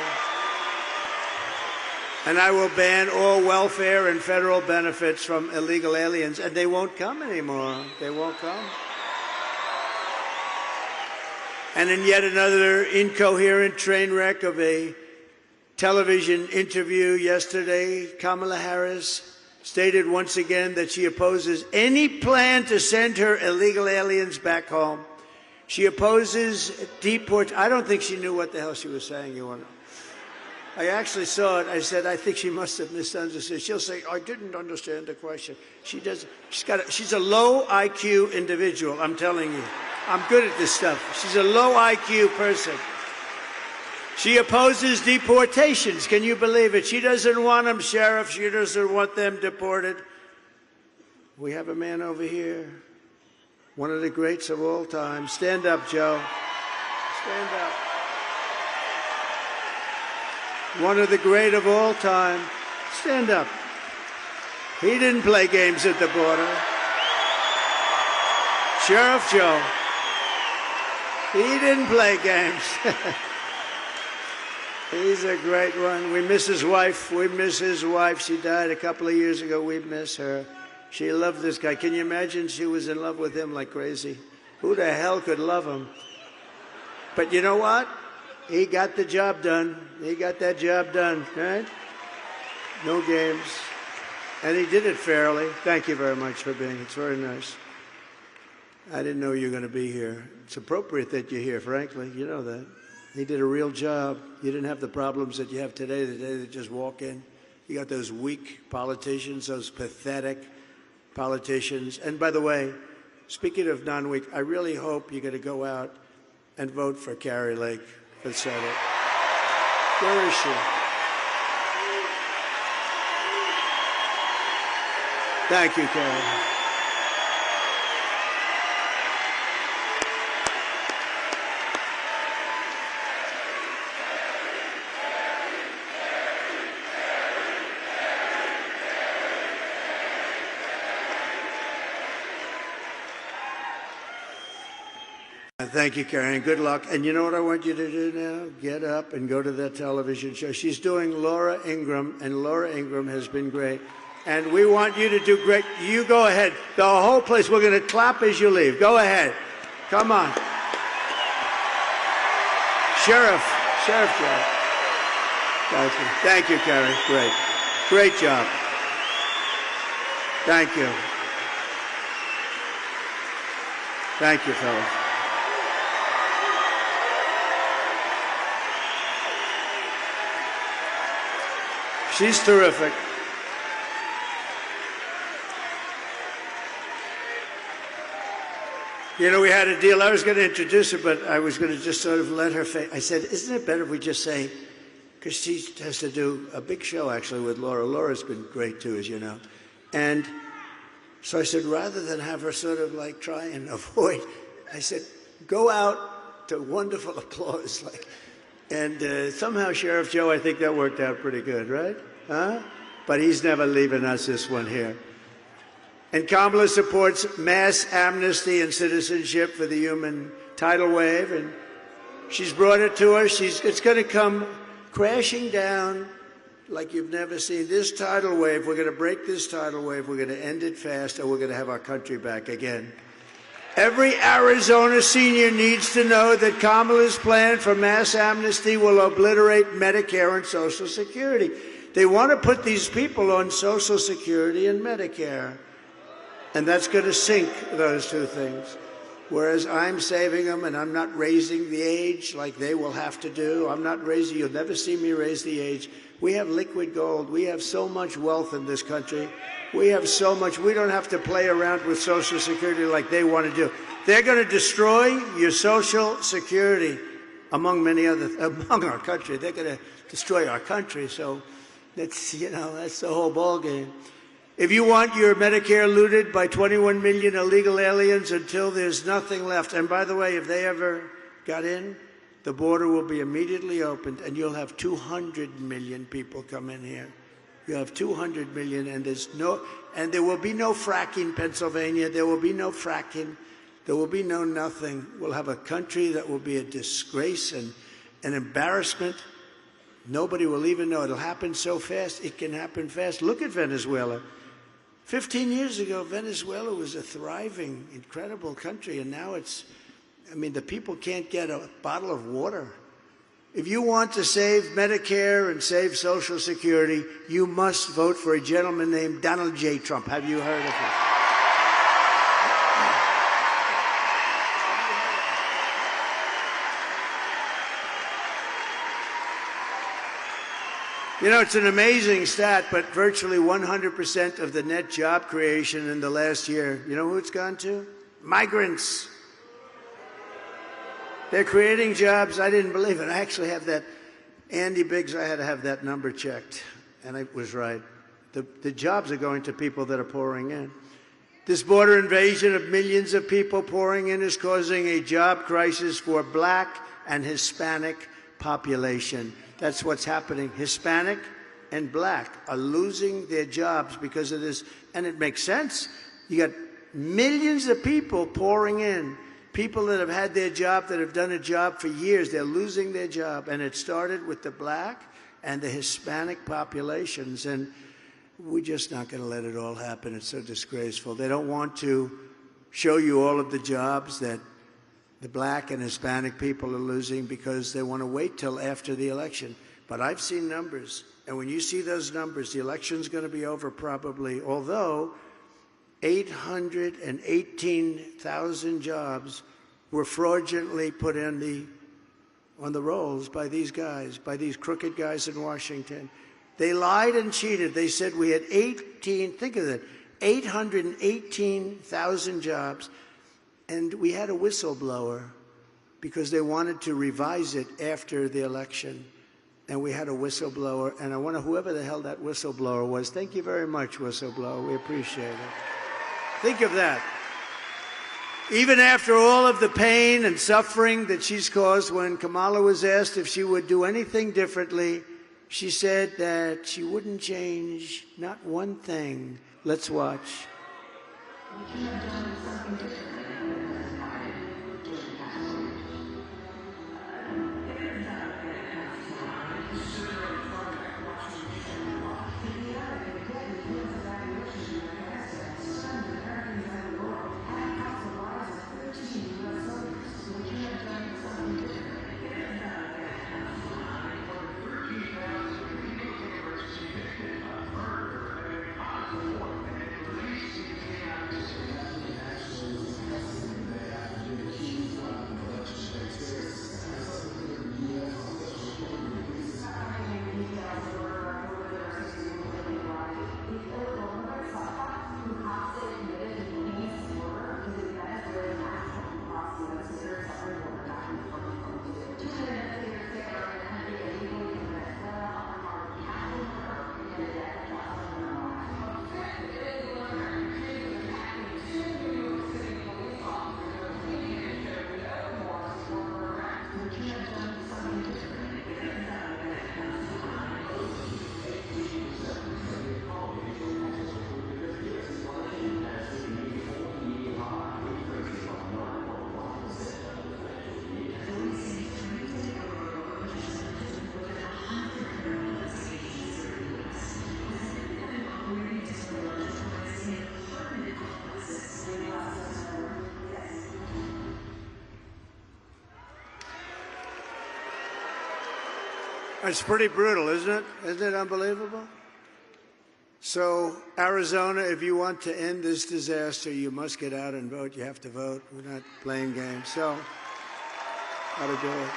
And I will ban all welfare and federal benefits from illegal aliens, and they won't come anymore. They won't come. And in yet another incoherent train wreck of a television interview yesterday, Kamala Harris stated once again that she opposes any plan to send her illegal aliens back home. She opposes deportation. I don't think she knew what the hell she was saying, you want to know. I actually saw it. I said, I think she must have misunderstood. She'll say, I didn't understand the question. She does. She's a low IQ individual, I'm telling you. I'm good at this stuff. She's a low IQ person. She opposes deportations. Can you believe it? She doesn't want them, Sheriff. She doesn't want them deported. We have a man over here, one of the greats of all time. Stand up, Joe. Stand up. One of the great of all time. Stand up. He didn't play games at the border. Sheriff Joe. He didn't play games. He's a great one. We miss his wife. We miss his wife. She died a couple of years ago. We miss her. She loved this guy. Can you imagine she was in love with him like crazy? Who the hell could love him? But you know what? He got the job done. He got that job done, right? No games. And he did it fairly. Thank you very much for being here. It's very nice. I didn't know you were going to be here. It's appropriate that you're here, frankly. You know that. He did a real job. You didn't have the problems that you have today, the day that just walk in. You got those weak politicians, those pathetic politicians. And by the way, speaking of non-weak, I really hope you're going to go out and vote for Carrie Lake for Senate. Where is she? Thank you, Carrie. Thank you, Karen. Good luck. And you know what I want you to do now? Get up and go to that television show. She's doing Laura Ingraham, and Laura Ingraham has been great. And we want you to do great. You go ahead. The whole place, we're going to clap as you leave. Go ahead. Come on. Sheriff Joe. Thank you. Thank you, Karen. Great. Great job. Thank you. Thank you, fellas. She's terrific. You know, we had a deal. I was going to introduce her, but I was going to just sort of let her face. I said, isn't it better if we just say, because she has to do a big show, actually, with Laura. Laura's been great, too, as you know. And so I said, rather than have her sort of like try and avoid, I said, go out to wonderful applause. And somehow, Sheriff Joe, I think that worked out pretty good, right? Huh? But he's never leaving us this one here. And Kamala supports mass amnesty and citizenship for the human tidal wave. And she's brought it to us. It's going to come crashing down like you've never seen. This tidal wave, we're going to break this tidal wave. We're going to end it fast, and we're going to have our country back again. Every Arizona senior needs to know that Kamala's plan for mass amnesty will obliterate Medicare and Social Security. They want to put these people on Social Security and Medicare, and that's going to sink those two things. Whereas I'm saving them, and I'm not raising the age like they will have to do. I'm not raising, you'll never see me raise the age. We have liquid gold. We have so much wealth in this country. We have so much. We don't have to play around with Social Security like they want to do. They're going to destroy your Social Security among our country. They're going to destroy our country. So that's, that's the whole ballgame. If you want your Medicare looted by 21 million illegal aliens until there's nothing left, and by the way, if they ever got in, the border will be immediately opened, and you'll have 200 million people come in here. You'll have 200 million, and there will be no fracking, Pennsylvania. There will be no fracking. There will be no nothing. We'll have a country that will be a disgrace and an embarrassment. Nobody will even know. It'll happen so fast. It can happen fast. Look at Venezuela. 15 years ago, Venezuela was a thriving, incredible country, and now it's, I mean, the people can't get a bottle of water. If you want to save Medicare and save Social Security, you must vote for a gentleman named Donald J. Trump. Have you heard of him? You know, it's an amazing stat, but virtually 100% of the net job creation in the last year, you know who it's gone to? Migrants. They're creating jobs. I didn't believe it. I actually have that. Andy Biggs, I had to have that number checked, and I was right. The jobs are going to people that are pouring in. This border invasion of millions of people pouring in is causing a job crisis for Black and Hispanic population. That's what's happening. Hispanic and Black are losing their jobs because of this, and it makes sense. You got millions of people pouring in. People that have had their job, that have done a job for years, they're losing their job. And it started with the Black and the Hispanic populations. And we're just not going to let it all happen. It's so disgraceful. They don't want to show you all of the jobs that the Black and Hispanic people are losing because they want to wait till after the election. But I've seen numbers. And when you see those numbers, the election's going to be over probably, although 818,000 jobs were fraudulently put on the rolls by these guys, by these crooked guys in Washington. They lied and cheated. They said we had 818,000 jobs, and we had a whistleblower because they wanted to revise it after the election. And we had a whistleblower, and I wonder whoever the hell that whistleblower was. Thank you very much, whistleblower. We appreciate it. Think of that. Even after all of the pain and suffering that she's caused, when Kamala was asked if she would do anything differently, she said that she wouldn't change not one thing. Let's watch. It's pretty brutal, isn't it? Isn't it unbelievable? So, Arizona, if you want to end this disaster, you must get out and vote. You have to vote. We're not playing games. So, how to do it.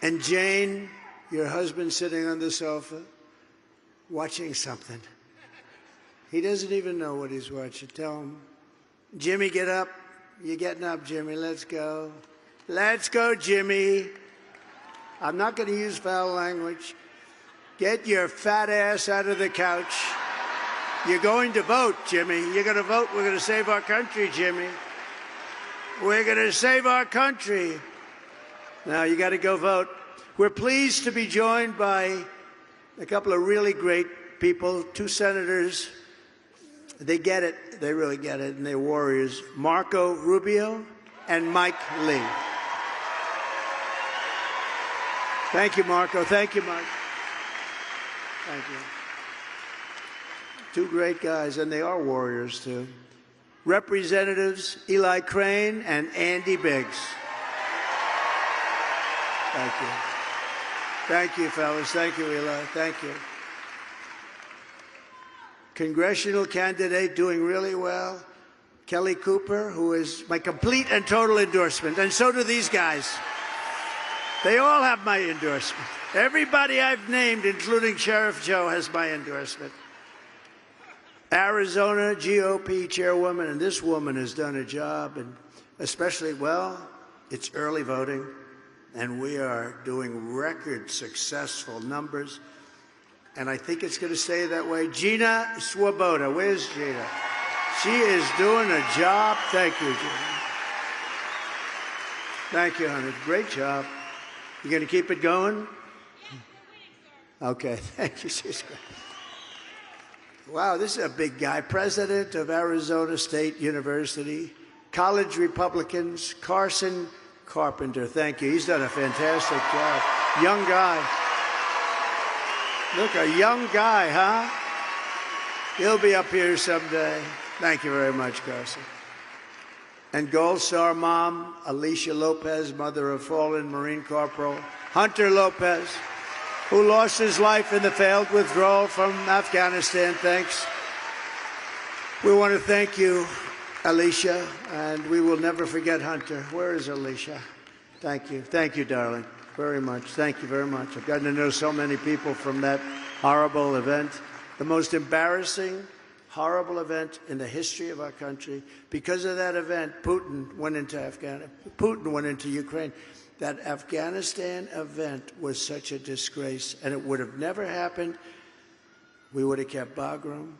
And Jane, your husband sitting on the sofa, watching something. He doesn't even know what he's watching. Tell him, Jimmy, get up. You're getting up, Jimmy. Let's go. Let's go, Jimmy. I'm not going to use foul language. Get your fat ass out of the couch. You're going to vote, Jimmy. You're going to vote. We're going to save our country, Jimmy. We're going to save our country. Now, you got to go vote. We're pleased to be joined by a couple of really great people, 2 senators. They get it. They really get it, and they're warriors. Marco Rubio and Mike Lee. Thank you, Marco. Thank you, Mike. Thank you. 2 great guys, and they are warriors, too. Representatives Eli Crane and Andy Biggs. Thank you. Thank you, fellas. Thank you, Eli. Thank you. Congressional candidate doing really well, Kelly Cooper, who is my complete and total endorsement, and so do these guys. They all have my endorsement. Everybody I've named, including Sheriff Joe, has my endorsement. Arizona GOP chairwoman, and this woman has done a job, and especially, well, it's early voting, and we are doing record successful numbers, and I think it's going to stay that way. Gina Swoboda, where's Gina? She is doing a job. Thank you, Gina. Thank you, honey. Great job. You going to keep it going? Okay, thank you. She's great. Wow, this is a big guy. President of Arizona State University, college Republicans, Carson Carpenter. Thank you. He's done a fantastic job. Young guy. Look, a young guy, huh? He'll be up here someday. Thank you very much, Carson. And Gold Star mom, Alicia Lopez, mother of fallen Marine Corporal Hunter Lopez, who lost his life in the failed withdrawal from Afghanistan. Thanks. We want to thank you, Alicia, and we will never forget Hunter. Where is Alicia? Thank you. Thank you, darling, very much. Thank you very much. I've gotten to know so many people from that horrible event, the most embarrassing, horrible event in the history of our country. Because of that event, Putin went into Ukraine. That Afghanistan event was such a disgrace, and it would have never happened. We would have kept Bagram.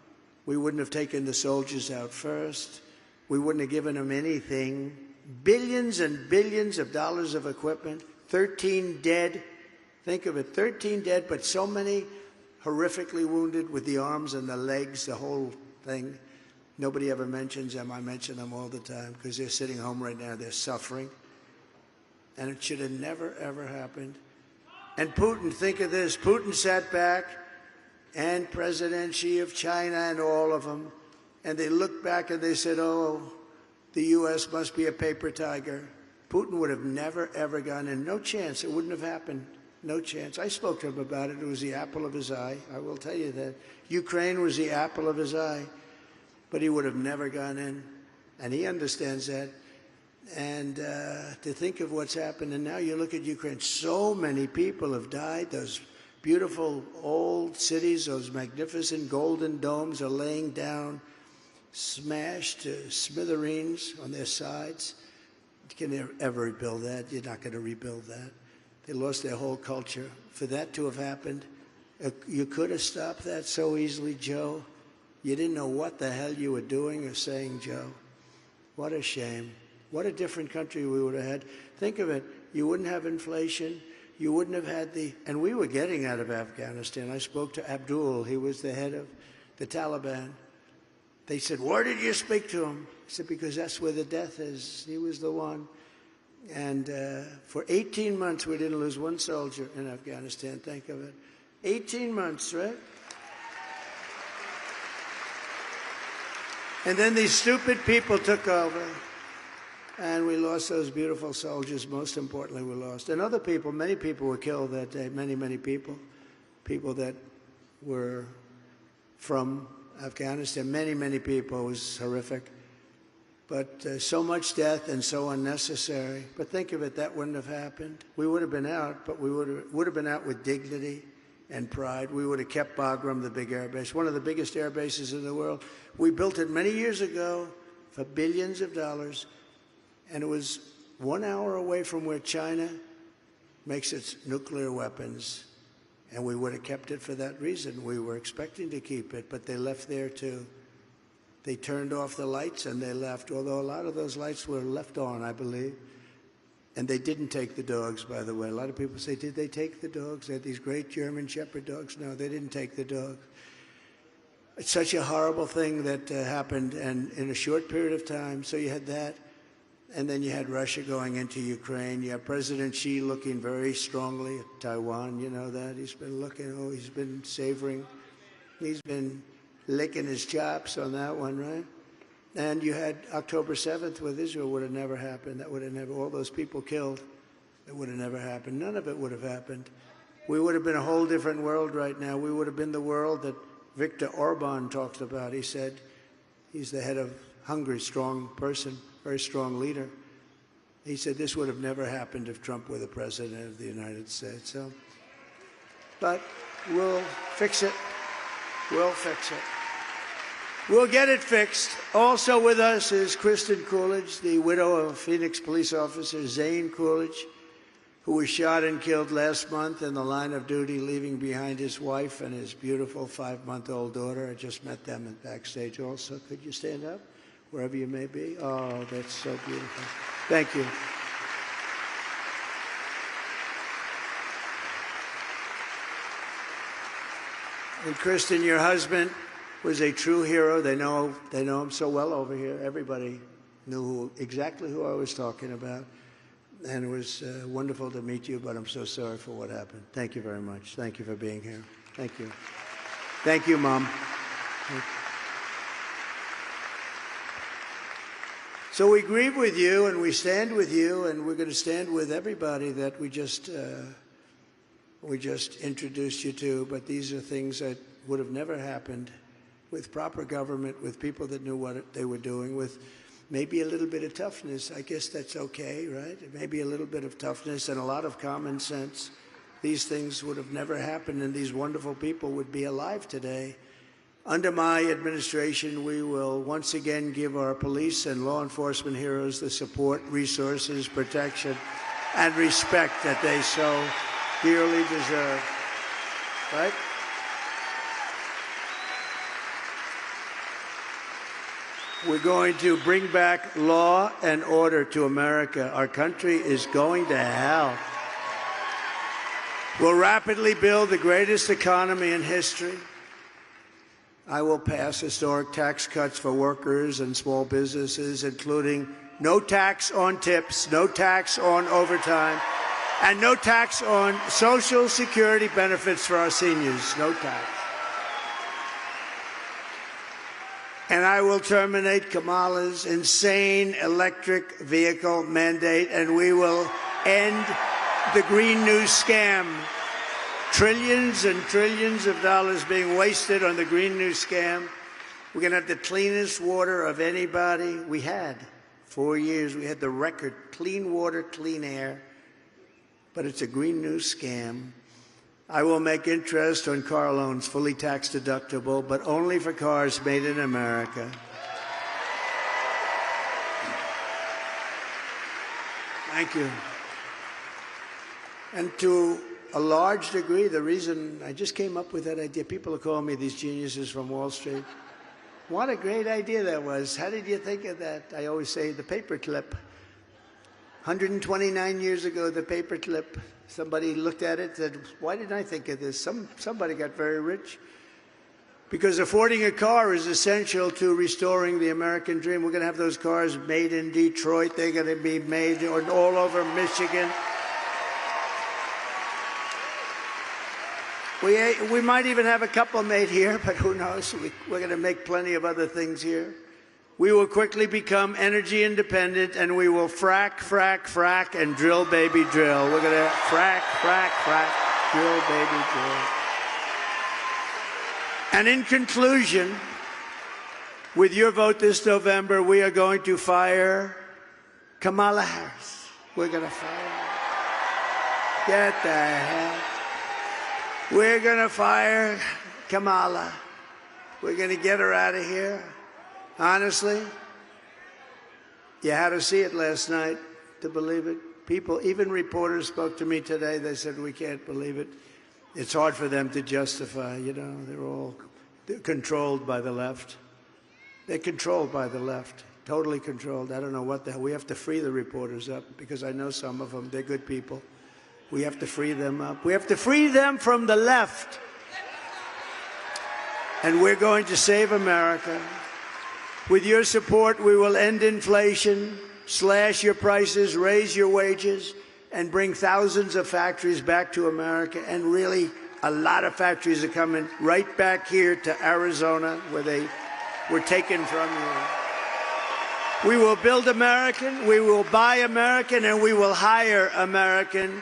We wouldn't have taken the soldiers out first. We wouldn't have given them anything. Billions and billions of dollars of equipment, 13 dead. Think of it, 13 dead, but so many horrifically wounded with the arms and the legs, the whole thing. Nobody ever mentions them. I mention them all the time because they're sitting home right now. They're suffering. And it should have never, ever happened. And Putin, think of this. Putin sat back, and President Xi of China and all of them, and they looked back and they said, oh, the U.S. must be a paper tiger. Putin would have never, ever gone in. No chance. It wouldn't have happened. No chance. I spoke to him about it. It was the apple of his eye. I will tell you that. Ukraine was the apple of his eye. But he would have never gone in. And he understands that. And to think of what's happened, and now you look at Ukraine, so many people have died. Those beautiful old cities, those magnificent golden domes are laying down, smashed to smithereens on their sides. Can they ever rebuild that? You're not going to rebuild that. They lost their whole culture. For that to have happened, you could have stopped that so easily, Joe. You didn't know what the hell you were doing or saying, Joe. What a shame. What a different country we would have had. Think of it. You wouldn't have inflation. You wouldn't have had and we were getting out of Afghanistan. I spoke to Abdul. He was the head of the Taliban. They said, where did you speak to him? I said, because that's where the death is. He was the one. And for 18 months, we didn't lose one soldier in Afghanistan. Think of it. 18 months, right? And then these stupid people took over. And we lost those beautiful soldiers. Most importantly, we lost. And other people, many people were killed that day. Many, many people. People that were from Afghanistan. Many, many people. It was horrific. But so much death and so unnecessary. But think of it, that wouldn't have happened. We would have been out, but we would have been out with dignity and pride. We would have kept Bagram, the big air base, one of the biggest air bases in the world. We built it many years ago for billions of dollars. And it was 1 hour away from where China makes its nuclear weapons. And we would have kept it for that reason. We were expecting to keep it, but they left there too. They turned off the lights and they left, although a lot of those lights were left on, I believe. And they didn't take the dogs, by the way. A lot of people say, did they take the dogs? They had these great German Shepherd dogs. No, they didn't take the dogs. It's such a horrible thing that happened, and in a short period of time. So you had that, and then you had Russia going into Ukraine. You have President Xi looking very strongly at Taiwan. You know that. He's been looking, he's been savoring. He's been licking his chops on that one, right? And you had October 7th with Israel. Would have never happened. That would have never, all those people killed, it would have never happened. None of it would have happened. We would have been a whole different world right now. We would have been the world that Viktor Orban talked about. He said he's the head of Hungary, strong person, very strong leader. He said this would have never happened if Trump were the president of the United States. So, but we'll fix it. We'll fix it. We'll get it fixed. Also with us is Kristen Coolidge, the widow of Phoenix police officer Zane Coolidge, who was shot and killed last month in the line of duty, leaving behind his wife and his beautiful 5-month-old daughter. I just met them at backstage also. Could you stand up, wherever you may be? Oh, that's so beautiful. Thank you. And Kristen, your husband was a true hero. They know him so well over here. Everybody knew exactly who I was talking about. And it was wonderful to meet you, but I'm so sorry for what happened. Thank you very much. Thank you for being here. Thank you. Thank you, Mom. Thank you. So we grieve with you, and we stand with you, and we're going to stand with everybody that we just introduced you to. But these are things that would have never happened with proper government, with people that knew what they were doing, with maybe a little bit of toughness. I guess that's okay, right? Maybe a little bit of toughness and a lot of common sense. These things would have never happened, and these wonderful people would be alive today. Under my administration, we will once again give our police and law enforcement heroes the support, resources, protection, and respect that they so dearly deserve, right? We're going to bring back law and order to America. Our country is going to hell. We'll rapidly build the greatest economy in history. I will pass historic tax cuts for workers and small businesses, including no tax on tips, no tax on overtime, and no tax on Social Security benefits for our seniors. No tax. And I will terminate Kamala's insane electric vehicle mandate, and we will end the Green New Scam. Trillions and trillions of dollars being wasted on the Green New Scam. We're going to have the cleanest water of anybody. We had 4 years. We had the record, clean water, clean air. But it's a Green New Scam. I will make interest on car loans fully tax deductible, but only for cars made in America. Thank you. And to a large degree, the reason I just came up with that idea, people are calling me these geniuses from Wall Street. What a great idea that was. How did you think of that? I always say the paperclip. 129 years ago, the paperclip. Somebody looked at it and said, why didn't I think of this? Somebody got very rich. Because affording a car is essential to restoring the American dream. We're going to have those cars made in Detroit. They're going to be made all over Michigan. We might even have a couple made here, but who knows? We're going to make plenty of other things here. We will quickly become energy independent, and we will frack, frack, frack, and drill, baby, drill. We're going to frack, frack, frack, drill, baby, drill. And in conclusion, with your vote this November, we are going to fire Kamala Harris. We're going to fire her. Get the hell. We're going to fire Kamala. We're going to get her out of here. Honestly, you had to see it last night to believe it. People, even reporters spoke to me today. They said, we can't believe it. It's hard for them to justify, you know. They're all controlled by the left. They're controlled by the left, totally controlled. I don't know what the hell. We have to free the reporters up because I know some of them. They're good people. We have to free them up. We have to free them from the left. And we're going to save America. With your support, we will end inflation, slash your prices, raise your wages, and bring thousands of factories back to America. And really, a lot of factories are coming right back here to Arizona, where they were taken from you. We will build American, we will buy American, and we will hire American.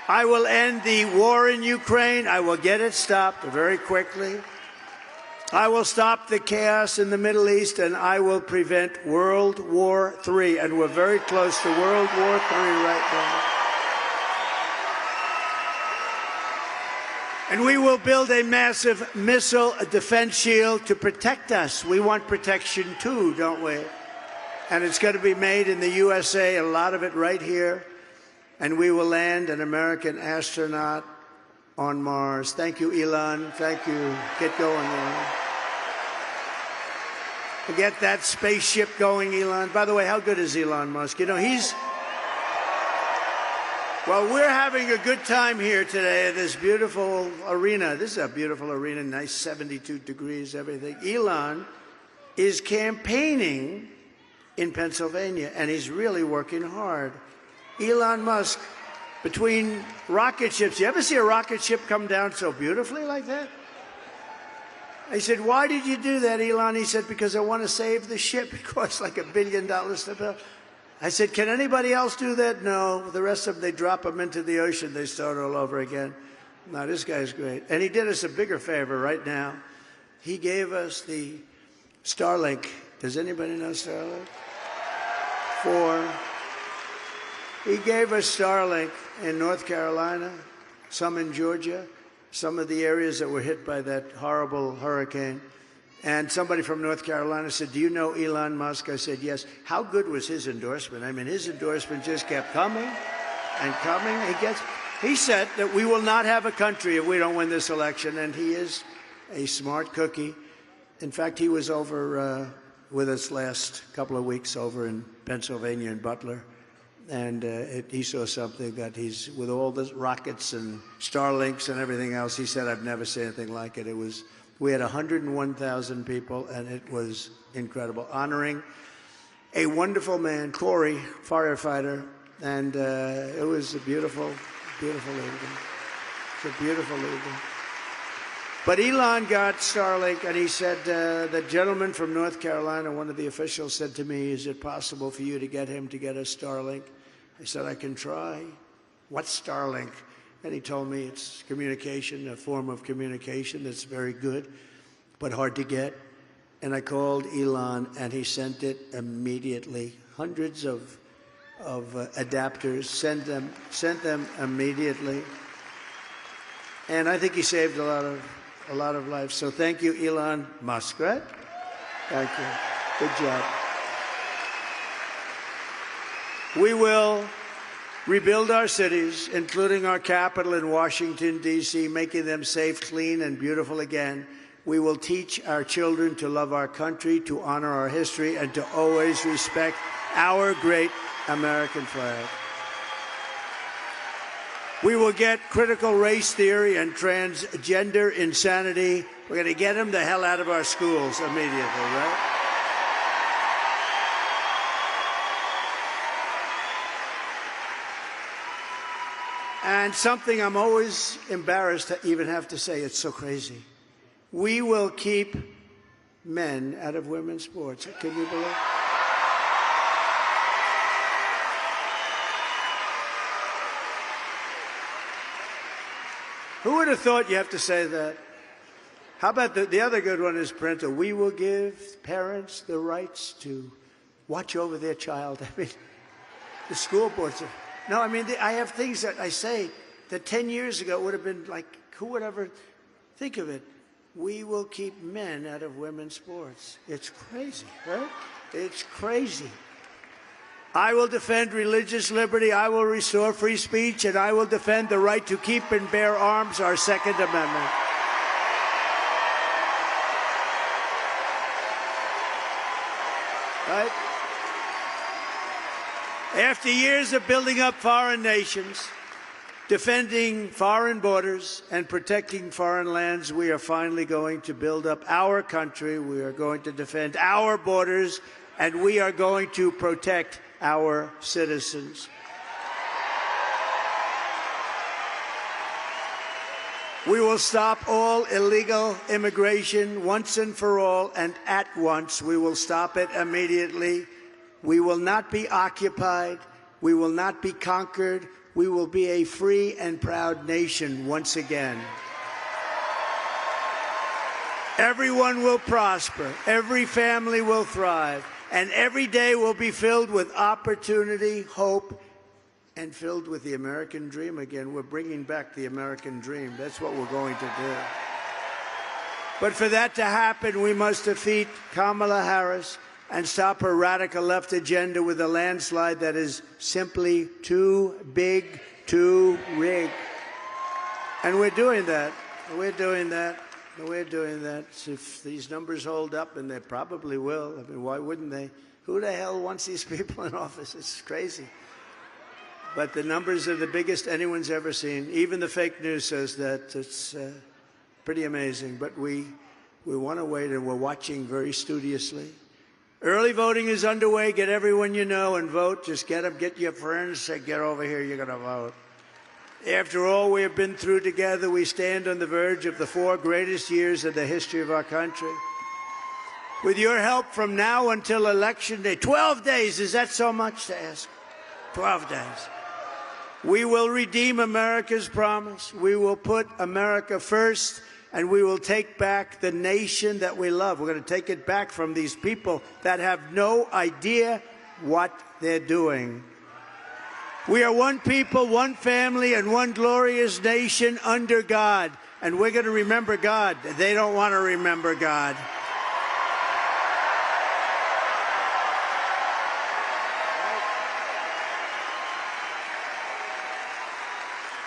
I will end the war in Ukraine. I will get it stopped very quickly. I will stop the chaos in the Middle East, and I will prevent World War III. And we're very close to World War III right now. And we will build a massive missile defense shield to protect us. We want protection too, don't we? And it's going to be made in the USA, a lot of it right here. And we will land an American astronaut on Mars. Thank you, Elon. Thank you. Get going, Elon. Get that spaceship going, Elon. By the way, how good is Elon Musk? You know, well, we're having a good time here today at this beautiful arena. This is a beautiful arena, nice 72 degrees, everything. Elon is campaigning in Pennsylvania, and he's really working hard. Elon Musk, between rocket ships, you ever see a rocket ship come down so beautifully like that? I said, why did you do that, Elon? He said, because I want to save the ship. It costs like $1 billion to build. I said, can anybody else do that? No. The rest of them, they drop them into the ocean. They start all over again. No, this guy's great. And he did us a bigger favor right now. He gave us the Starlink. Does anybody know Starlink? He gave us Starlink in North Carolina, some in Georgia, some of the areas that were hit by that horrible hurricane. And somebody from North Carolina said, do you know Elon Musk? I said, yes. How good was his endorsement? I mean, his endorsement just kept coming and coming. He said that we will not have a country if we don't win this election, and he is a smart cookie. In fact, he was over with us last couple of weeks over in Pennsylvania in Butler. And he saw something that he's, with all the rockets and Starlinks and everything else, he said, I've never seen anything like it. We had 101,000 people, and it was incredible. Honoring a wonderful man, Corey, firefighter, and it was a beautiful, beautiful evening. It's a beautiful evening. But Elon got Starlink, and he said, the gentleman from North Carolina, one of the officials, said to me, is it possible for you to get him to get us Starlink? I said, I can try. What's Starlink? And he told me it's communication, a form of communication that's very good, but hard to get. And I called Elon, and he sent it immediately. Hundreds of adapters, sent them immediately. And I think he saved a lot of lives. So thank you, Elon Musk, right? Thank you. Good job. We will rebuild our cities, including our capital in Washington, D.C., making them safe, clean, and beautiful again. We will teach our children to love our country, to honor our history, and to always respect our great American flag. We will get critical race theory and transgender insanity. We're going to get them the hell out of our schools immediately, right? And something I'm always embarrassed to even have to say, it's so crazy. We will keep men out of women's sports. Can you believe it? Who would have thought you have to say that? How about the other good one is parental? We will give parents the rights to watch over their child. I mean, the school boards are... No, I mean, I have things that I say that 10 years ago would have been like, who would ever think of it? We will keep men out of women's sports. It's crazy, right? It's crazy. I will defend religious liberty, I will restore free speech, and I will defend the right to keep and bear arms, our Second Amendment. Right? After years of building up foreign nations, defending foreign borders, and protecting foreign lands, we are finally going to build up our country. We are going to defend our borders, and we are going to protect our citizens. We will stop all illegal immigration once and for all and at once. We will stop it immediately. We will not be occupied. We will not be conquered. We will be a free and proud nation once again. Everyone will prosper. Every family will thrive. And every day will be filled with opportunity, hope, and filled with the American dream again. We're bringing back the American dream. That's what we're going to do. But for that to happen, we must defeat Kamala Harris and stop her radical left agenda with a landslide that is simply too big to rig. And we're doing that. We're doing that. We're doing that. If these numbers hold up, and they probably will, I mean, why wouldn't they? Who the hell wants these people in office? It's crazy. But the numbers are the biggest anyone's ever seen. Even the fake news says that. It's pretty amazing. But we want to wait, and we're watching very studiously. Early voting is underway. Get everyone you know and vote. Just get them. Get your friends. Say, get over here. You're going to vote. After all we have been through together, we stand on the verge of the 4 greatest years in the history of our country. With your help from now until Election Day, 12 days, is that so much to ask? 12 days. We will redeem America's promise. We will put America first, and we will take back the nation that we love. We're going to take it back from these people that have no idea what they're doing. We are one people, one family, and one glorious nation under God. And we're going to remember God. They don't want to remember God.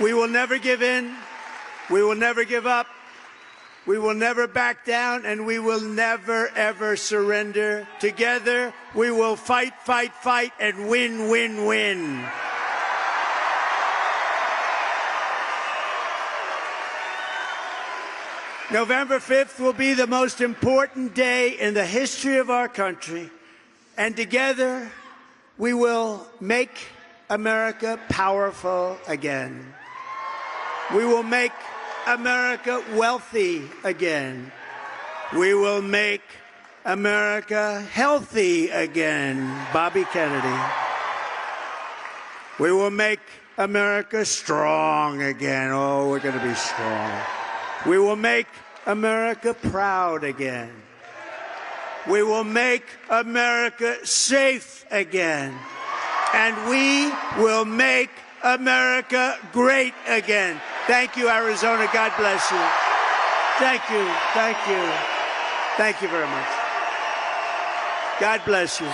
We will never give in. We will never give up. We will never back down, and we will never, ever surrender. Together, we will fight, fight, fight, and win, win, win. November 5th will be the most important day in the history of our country, and together we will make America powerful again. We will make America wealthy again. We will make America healthy again. Bobby Kennedy. We will make America strong again. Oh, we're going to be strong. We will make America proud again. We will make America safe again. And we will make America great again. Thank you, Arizona. God bless you. Thank you. Thank you. Thank you very much. God bless you.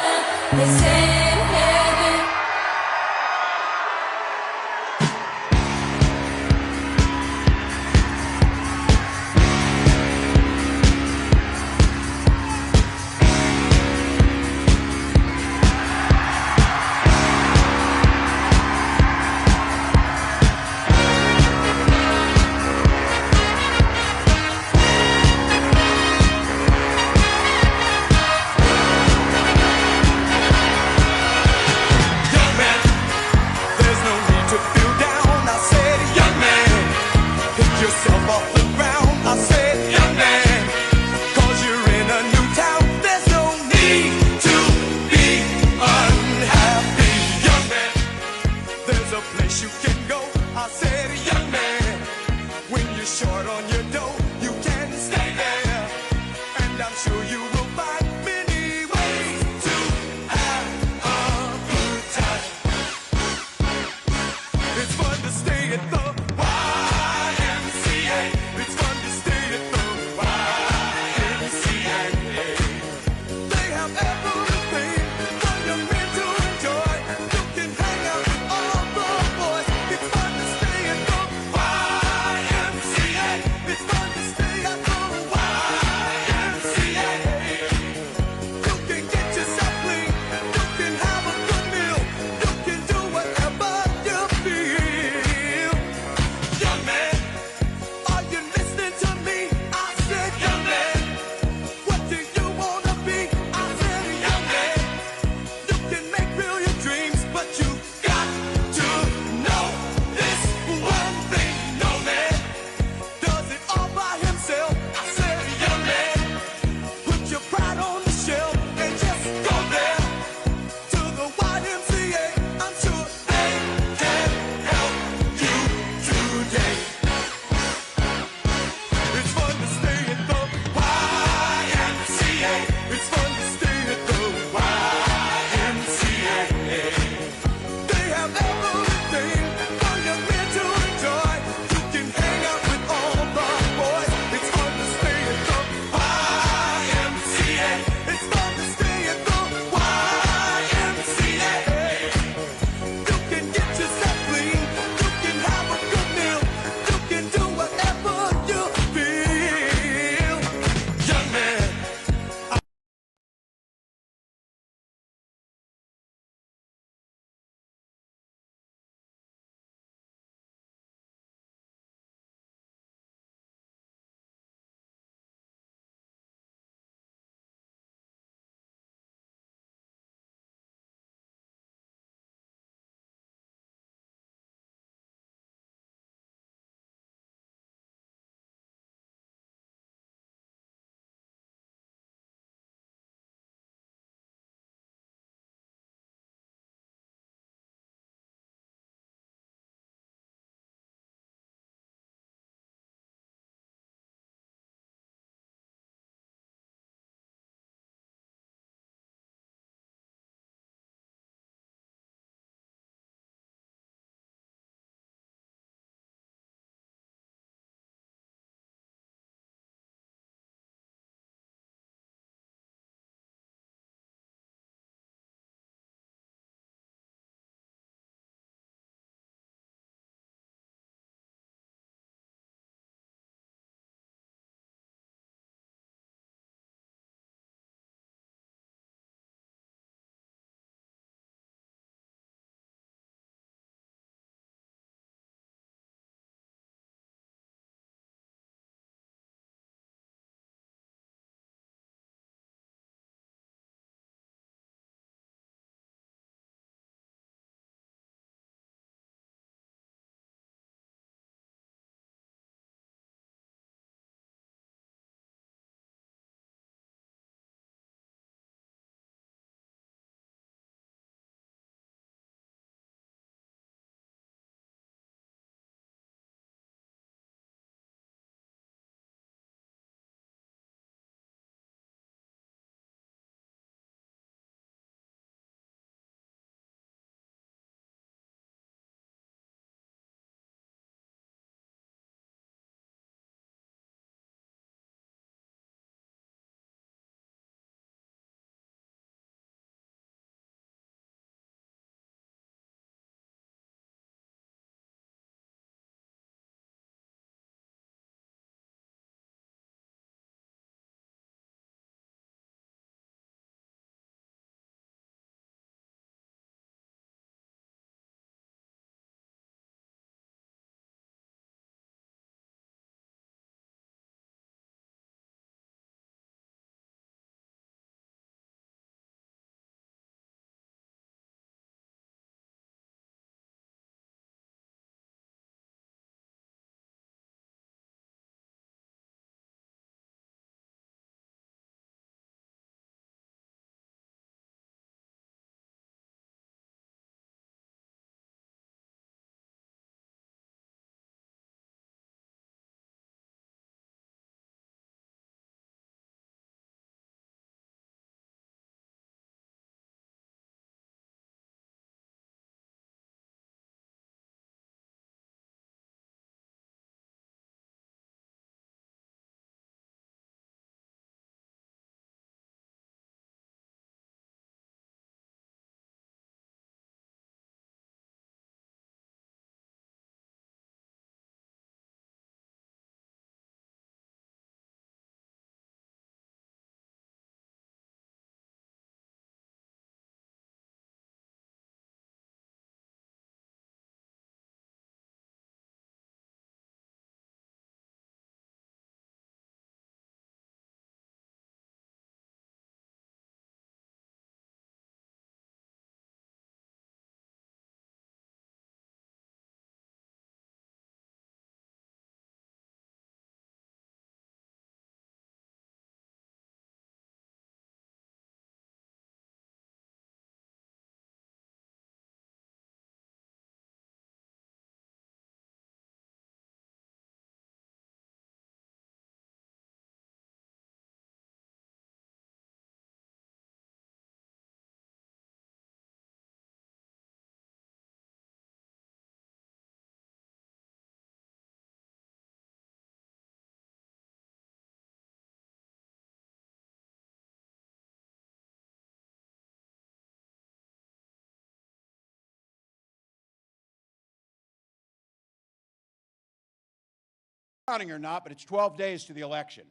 counting or not, but it's 12 days to the election.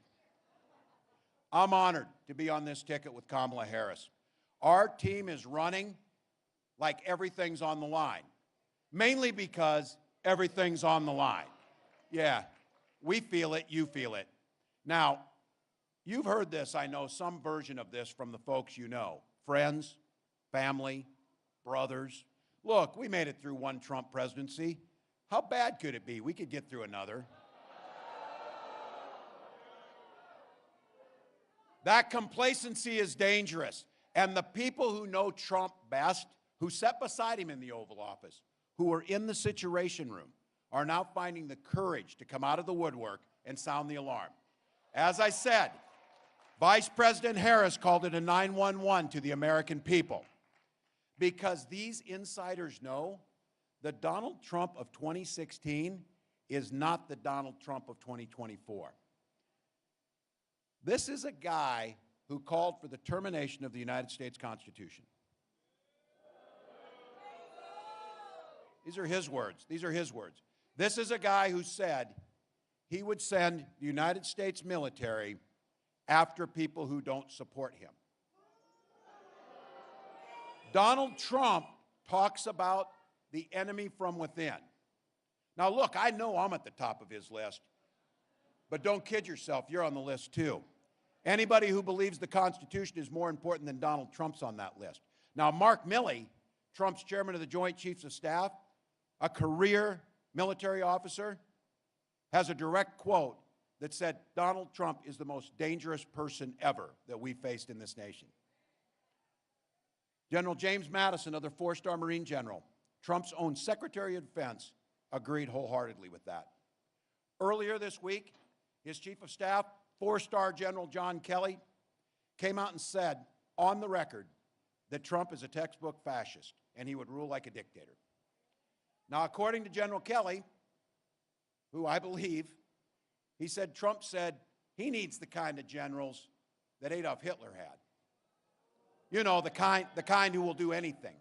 I'm honored to be on this ticket with Kamala Harris. Our team is running like everything's on the line, mainly because everything's on the line. Yeah, we feel it, you feel it. Now, you've heard this, I know, some version of this from the folks you know, friends, family, brothers. Look, we made it through one Trump presidency. How bad could it be? We could get through another. That complacency is dangerous. And the people who know Trump best, who sat beside him in the Oval Office, who were in the Situation Room, are now finding the courage to come out of the woodwork and sound the alarm. As I said, Vice President Harris called it a 911 to the American people, because these insiders know the Donald Trump of 2016 is not the Donald Trump of 2024. This is a guy who called for the termination of the United States Constitution. These are his words. These are his words. This is a guy who said he would send the United States military after people who don't support him. Donald Trump talks about the enemy from within. Now, look, I know I'm at the top of his list, but don't kid yourself, you're on the list too. Anybody who believes the Constitution is more important than Donald Trump's on that list. Now, Mark Milley, Trump's chairman of the Joint Chiefs of Staff, a career military officer, has a direct quote that said Donald Trump is the most dangerous person ever that we've faced in this nation. General James Mattis, another four-star Marine general, Trump's own Secretary of Defense, agreed wholeheartedly with that. Earlier this week, his Chief of Staff, four-star General John Kelly, came out and said on the record that Trump is a textbook fascist and he would rule like a dictator. Now, according to General Kelly, who I believe, he said Trump said he needs the kind of generals that Adolf Hitler had. You know, the kind who will do anything.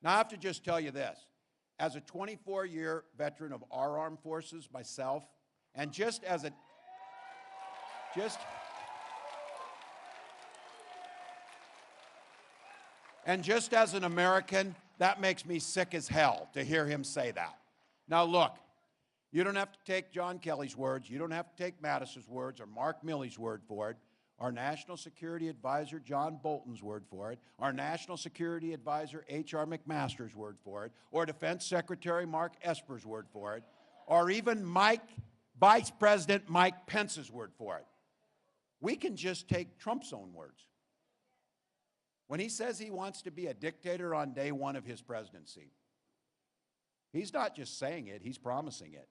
Now, I have to just tell you this. As a 24-year veteran of our armed forces myself, and just as an American, that makes me sick as hell to hear him say that. Now, look, you don't have to take John Kelly's words. You don't have to take Mattis's words or Mark Milley's word for it. Our National Security Advisor John Bolton's word for it, our National Security Advisor H.R. McMaster's word for it, or Defense Secretary Mark Esper's word for it, or even Vice President Mike Pence's word for it. We can just take Trump's own words. When he says he wants to be a dictator on day one of his presidency, he's not just saying it, he's promising it.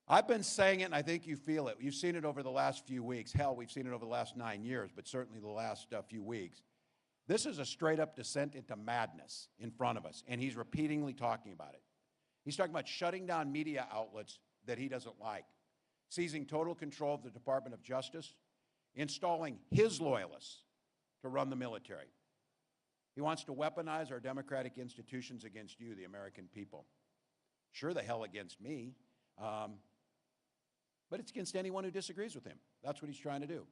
I've been saying it, and I think you feel it. You've seen it over the last few weeks. Hell, we've seen it over the last 9 years, but certainly the last few weeks. This is a straight-up descent into madness in front of us, and he's repeatedly talking about it. He's talking about shutting down media outlets that he doesn't like, seizing total control of the Department of Justice, installing his loyalists to run the military. He wants to weaponize our democratic institutions against you, the American people. Sure the hell against me. But it's against anyone who disagrees with him. That's what he's trying to do.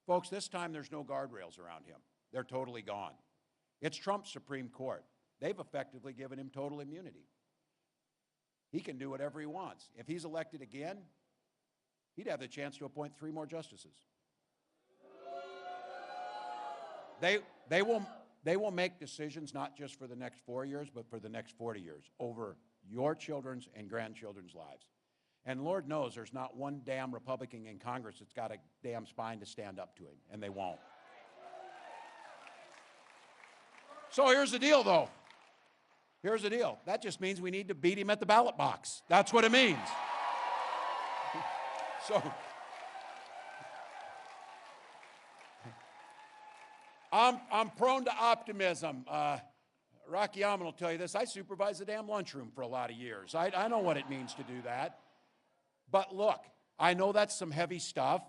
Folks, this time there's no guardrails around him. They're totally gone. It's Trump's Supreme Court. They've effectively given him total immunity. He can do whatever he wants. If he's elected again, he'd have the chance to appoint 3 more justices. They will make decisions not just for the next 4 years, but for the next 40 years over your children's and grandchildren's lives. And Lord knows there's not one damn Republican in Congress that's got a damn spine to stand up to him, and they won't. So here's the deal, though. Here's the deal. That just means we need to beat him at the ballot box. That's what it means. So I'm prone to optimism. Rocky Alman will tell you this. I supervised the damn lunchroom for a lot of years. I know what it means to do that. But look, I know that's some heavy stuff,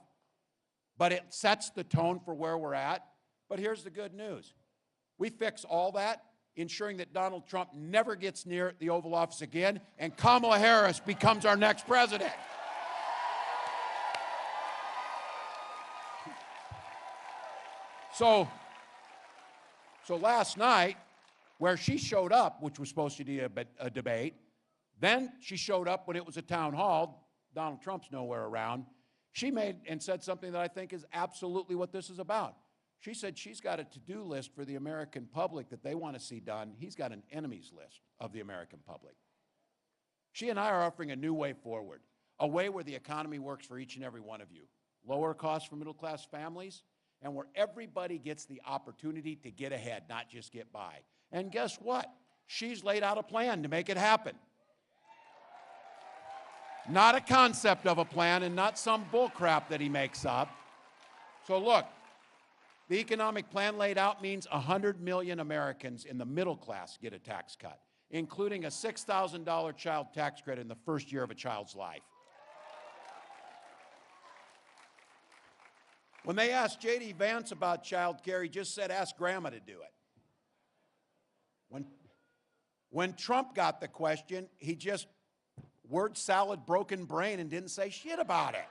but it sets the tone for where we're at. But here's the good news. We fix all that ensuring that Donald Trump never gets near the Oval Office again, and Kamala Harris becomes our next president. So last night, where she showed up, which was supposed to be a debate, then she showed up when it was a town hall. Donald Trump's nowhere around. She made and said something that I think is absolutely what this is about. She said she's got a to-do list for the American public that they want to see done. He's got an enemies list of the American public. She and I are offering a new way forward, a way where the economy works for each and every one of you. Lower costs for middle-class families, and where everybody gets the opportunity to get ahead, not just get by. And guess what? She's laid out a plan to make it happen. Not a concept of a plan and not some bull crap that he makes up. So look, the economic plan laid out means 100 million Americans in the middle class get a tax cut, including a $6,000 child tax credit in the first year of a child's life. When they asked J.D. Vance about child care, he just said, ask grandma to do it. When Trump got the question, he just word salad, broken brain, and didn't say shit about it.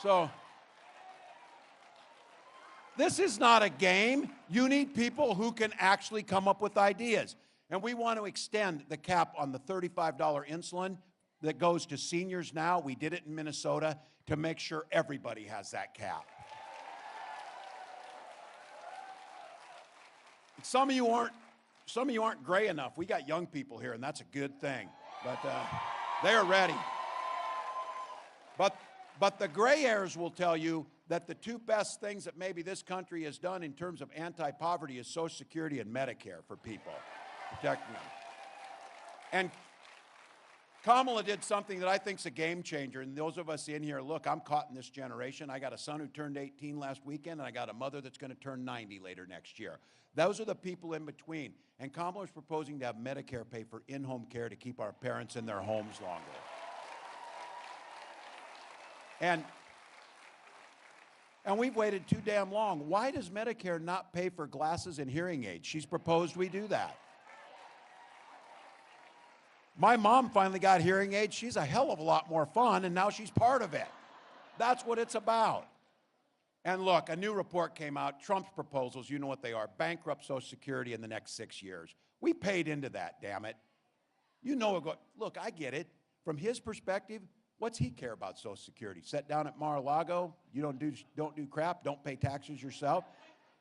So, this is not a game. You need people who can actually come up with ideas. And we want to extend the cap on the $35 insulin that goes to seniors now. We did it in Minnesota to make sure everybody has that cap. Some of you aren't gray enough. We got young people here, and that's a good thing. But they are ready. But the gray hairs will tell you that the two best things that maybe this country has done in terms of anti-poverty is Social Security and Medicare for people, protecting them. And Kamala did something that I think is a game changer, and those of us in here, look, I'm caught in this generation. I got a son who turned 18 last weekend, and I got a mother that's going to turn 90 later next year. Those are the people in between. And Kamala is proposing to have Medicare pay for in-home care to keep our parents in their homes longer. And we've waited too damn long. Why does Medicare not pay for glasses and hearing aids? She's proposed we do that. My mom finally got hearing aids. She's a hell of a lot more fun, and now she's part of it. That's what it's about. And look, a new report came out. Trump's proposals, you know what they are. Bankrupt Social Security in the next 6 years. We paid into that, damn it. You know, look, I get it. From his perspective, what's he care about Social Security? Sit down at Mar-a-Lago, you don't do crap, don't pay taxes yourself.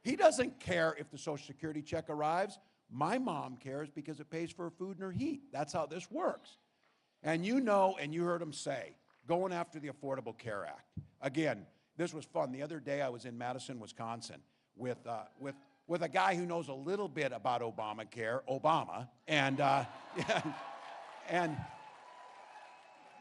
He doesn't care if the Social Security check arrives. My mom cares because it pays for her food and her heat. That's how this works. And you know, and you heard him say, going after the Affordable Care Act. Again, this was fun. The other day I was in Madison, Wisconsin, with a guy who knows a little bit about Obamacare, Obama, and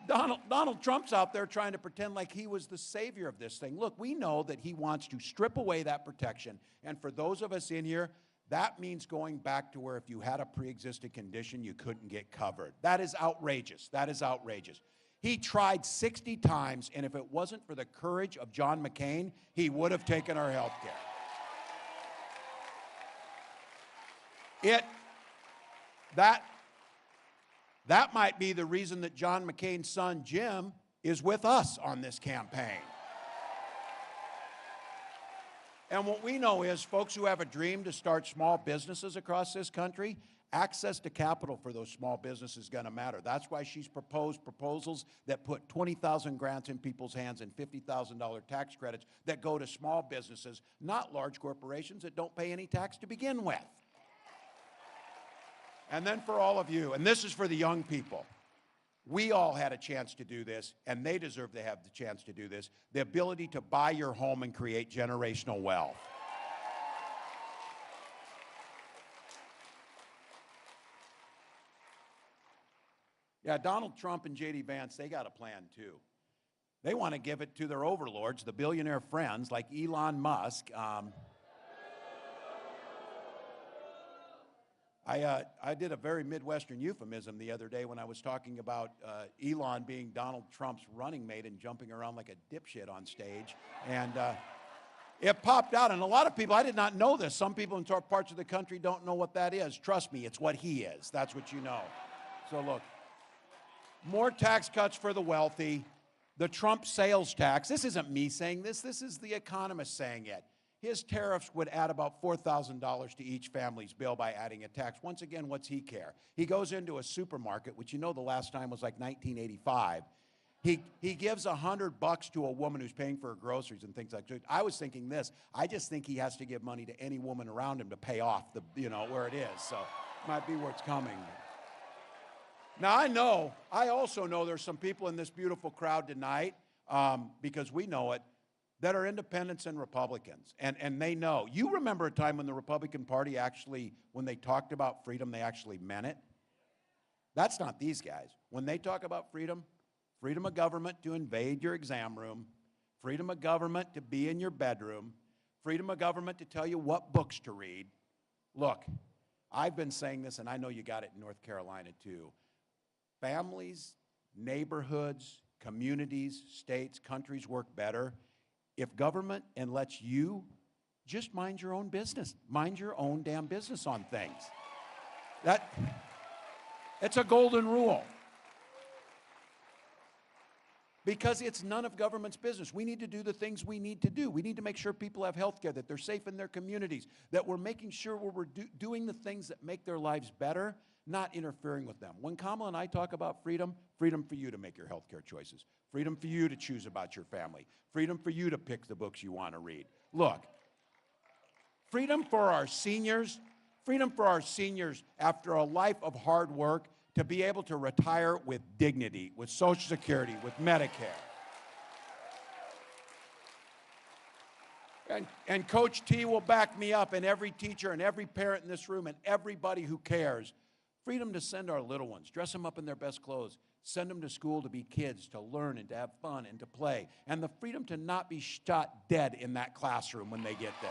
Donald Trump's out there trying to pretend like he was the savior of this thing. Look, we know that he wants to strip away that protection, and for those of us in here, that means going back to where if you had a pre-existing condition, you couldn't get covered. That is outrageous. That is outrageous. He tried 60 times, and if it wasn't for the courage of John McCain, he would have taken our health care. That might be the reason that John McCain's son, Jim, is with us on this campaign. And what we know is folks who have a dream to start small businesses across this country, access to capital for those small businesses is going to matter. That's why she's proposed proposals that put 20,000 grants in people's hands and $50,000 tax credits that go to small businesses, not large corporations that don't pay any tax to begin with. And then for all of you, and this is for the young people, we all had a chance to do this, and they deserve to have the chance to do this, the ability to buy your home and create generational wealth. Yeah, Donald Trump and J.D. Vance, they got a plan too. They want to give it to their overlords, the billionaire friends like Elon Musk. I did a very Midwestern euphemism the other day when I was talking about Elon being Donald Trump's running mate and jumping around like a dipshit on stage. And It popped out, and a lot of people, I did not know this. Some people in parts of the country don't know what that is. Trust me, it's what he is. That's what you know. So look, more tax cuts for the wealthy. The Trump sales tax, this isn't me saying this is the economist saying it. His tariffs would add about $4,000 to each family's bill by adding a tax. Once again, what's he care? He goes into a supermarket, which you know the last time was like 1985. He gives $100 to a woman who's paying for her groceries and things like that. I was thinking this. I just think he has to give money to any woman around him to pay off the, where it is. So it might be where it's coming. Now I also know there's some people in this beautiful crowd tonight, because we know it, that are independents and Republicans. And they know. You remember a time when the Republican Party actually, when they talked about freedom, they actually meant it? That's not these guys. When they talk about freedom of government to invade your exam room, freedom of government to be in your bedroom, freedom of government to tell you what books to read. Look, I've been saying this, and I know you got it in North Carolina too. Families, neighborhoods, communities, states, countries work better if government and lets you just mind your own business. Mind your own damn business on things. It's a golden rule. Because it's none of government's business. We need to do the things we need to do. We need to make sure people have health care, that they're safe in their communities, that we're making sure we're doing the things that make their lives better, not interfering with them. When Kamala and I talk about freedom, freedom for you to make your health care choices, freedom for you to choose about your family, freedom for you to pick the books you want to read. Look, freedom for our seniors after a life of hard work, to be able to retire with dignity, with Social Security, with Medicare. And Coach T will back me up, and every teacher and every parent in this room and everybody who cares. Freedom to send our little ones, dress them up in their best clothes, send them to school to be kids, to learn and to have fun and to play. And the freedom to not be shot dead in that classroom when they get there.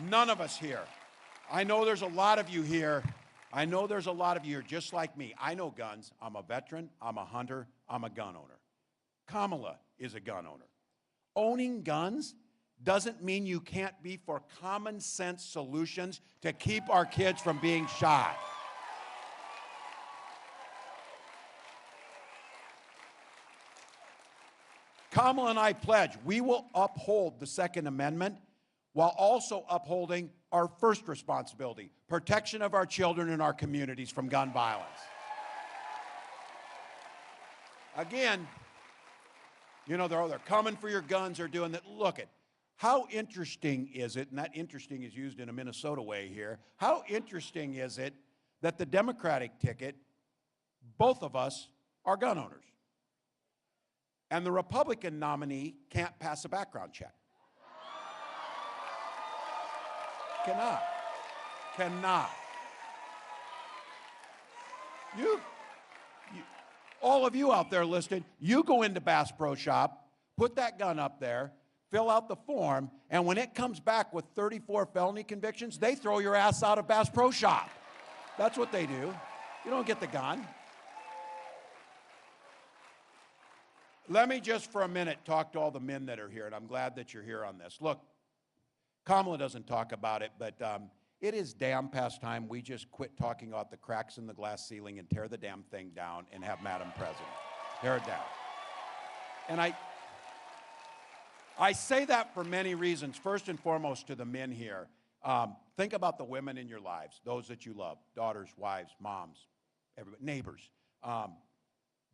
None of us here. I know there's a lot of you here. Just like me. I know guns. I'm a veteran. I'm a hunter. I'm a gun owner. Kamala is a gun owner. Owning guns doesn't mean you can't be for common sense solutions to keep our kids from being shot. Kamala and I pledge we will uphold the Second Amendment while also upholding our first responsibility, protection of our children and our communities from gun violence. Again, they're coming for your guns, they're doing that. Look at how interesting is it, and that interesting is used in a Minnesota way here, how interesting is it that the Democratic ticket, both of us are gun owners, and the Republican nominee can't pass a background check? Cannot. All of you out there listening, you go into Bass Pro Shop, put that gun up there, fill out the form, and when it comes back with 34 felony convictions, they throw your ass out of Bass Pro Shop. That's what they do. You don't get the gun. Let me just for a minute talk to all the men that are here, and I'm glad that you're here on this. Look, Kamala doesn't talk about it, but it is damn past time we just quit talking about the cracks in the glass ceiling and tear the damn thing down and have Madam President. Tear it down. And I say that for many reasons. First and foremost, to the men here, think about the women in your lives, those that you love, daughters, wives, moms, everybody, neighbors.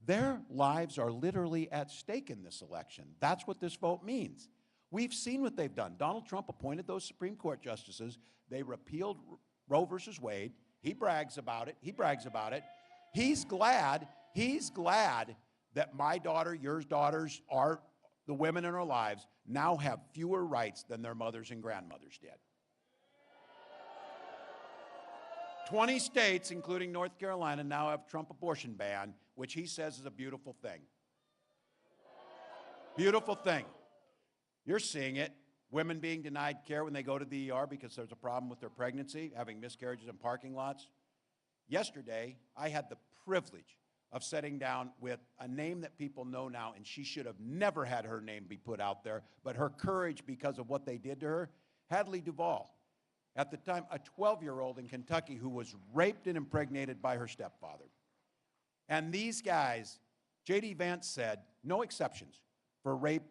Their lives are literally at stake in this election. That's what this vote means. We've seen what they've done. Donald Trump appointed those Supreme Court justices. They repealed Roe versus Wade. He brags about it. He's glad that my daughter, your daughters, the women in our lives now have fewer rights than their mothers and grandmothers did. 20 states, including North Carolina, now have Trump abortion ban, which he says is a beautiful thing. Beautiful thing. You're seeing it. Women being denied care when they go to the ER because there's a problem with their pregnancy, having miscarriages in parking lots. Yesterday, I had the privilege of sitting down with a name that people know now, and she should have never had her name be put out there, but her courage because of what they did to her, Hadley Duvall, at the time a 12-year-old in Kentucky who was raped and impregnated by her stepfather. And these guys, J.D. Vance said, no exceptions for rape,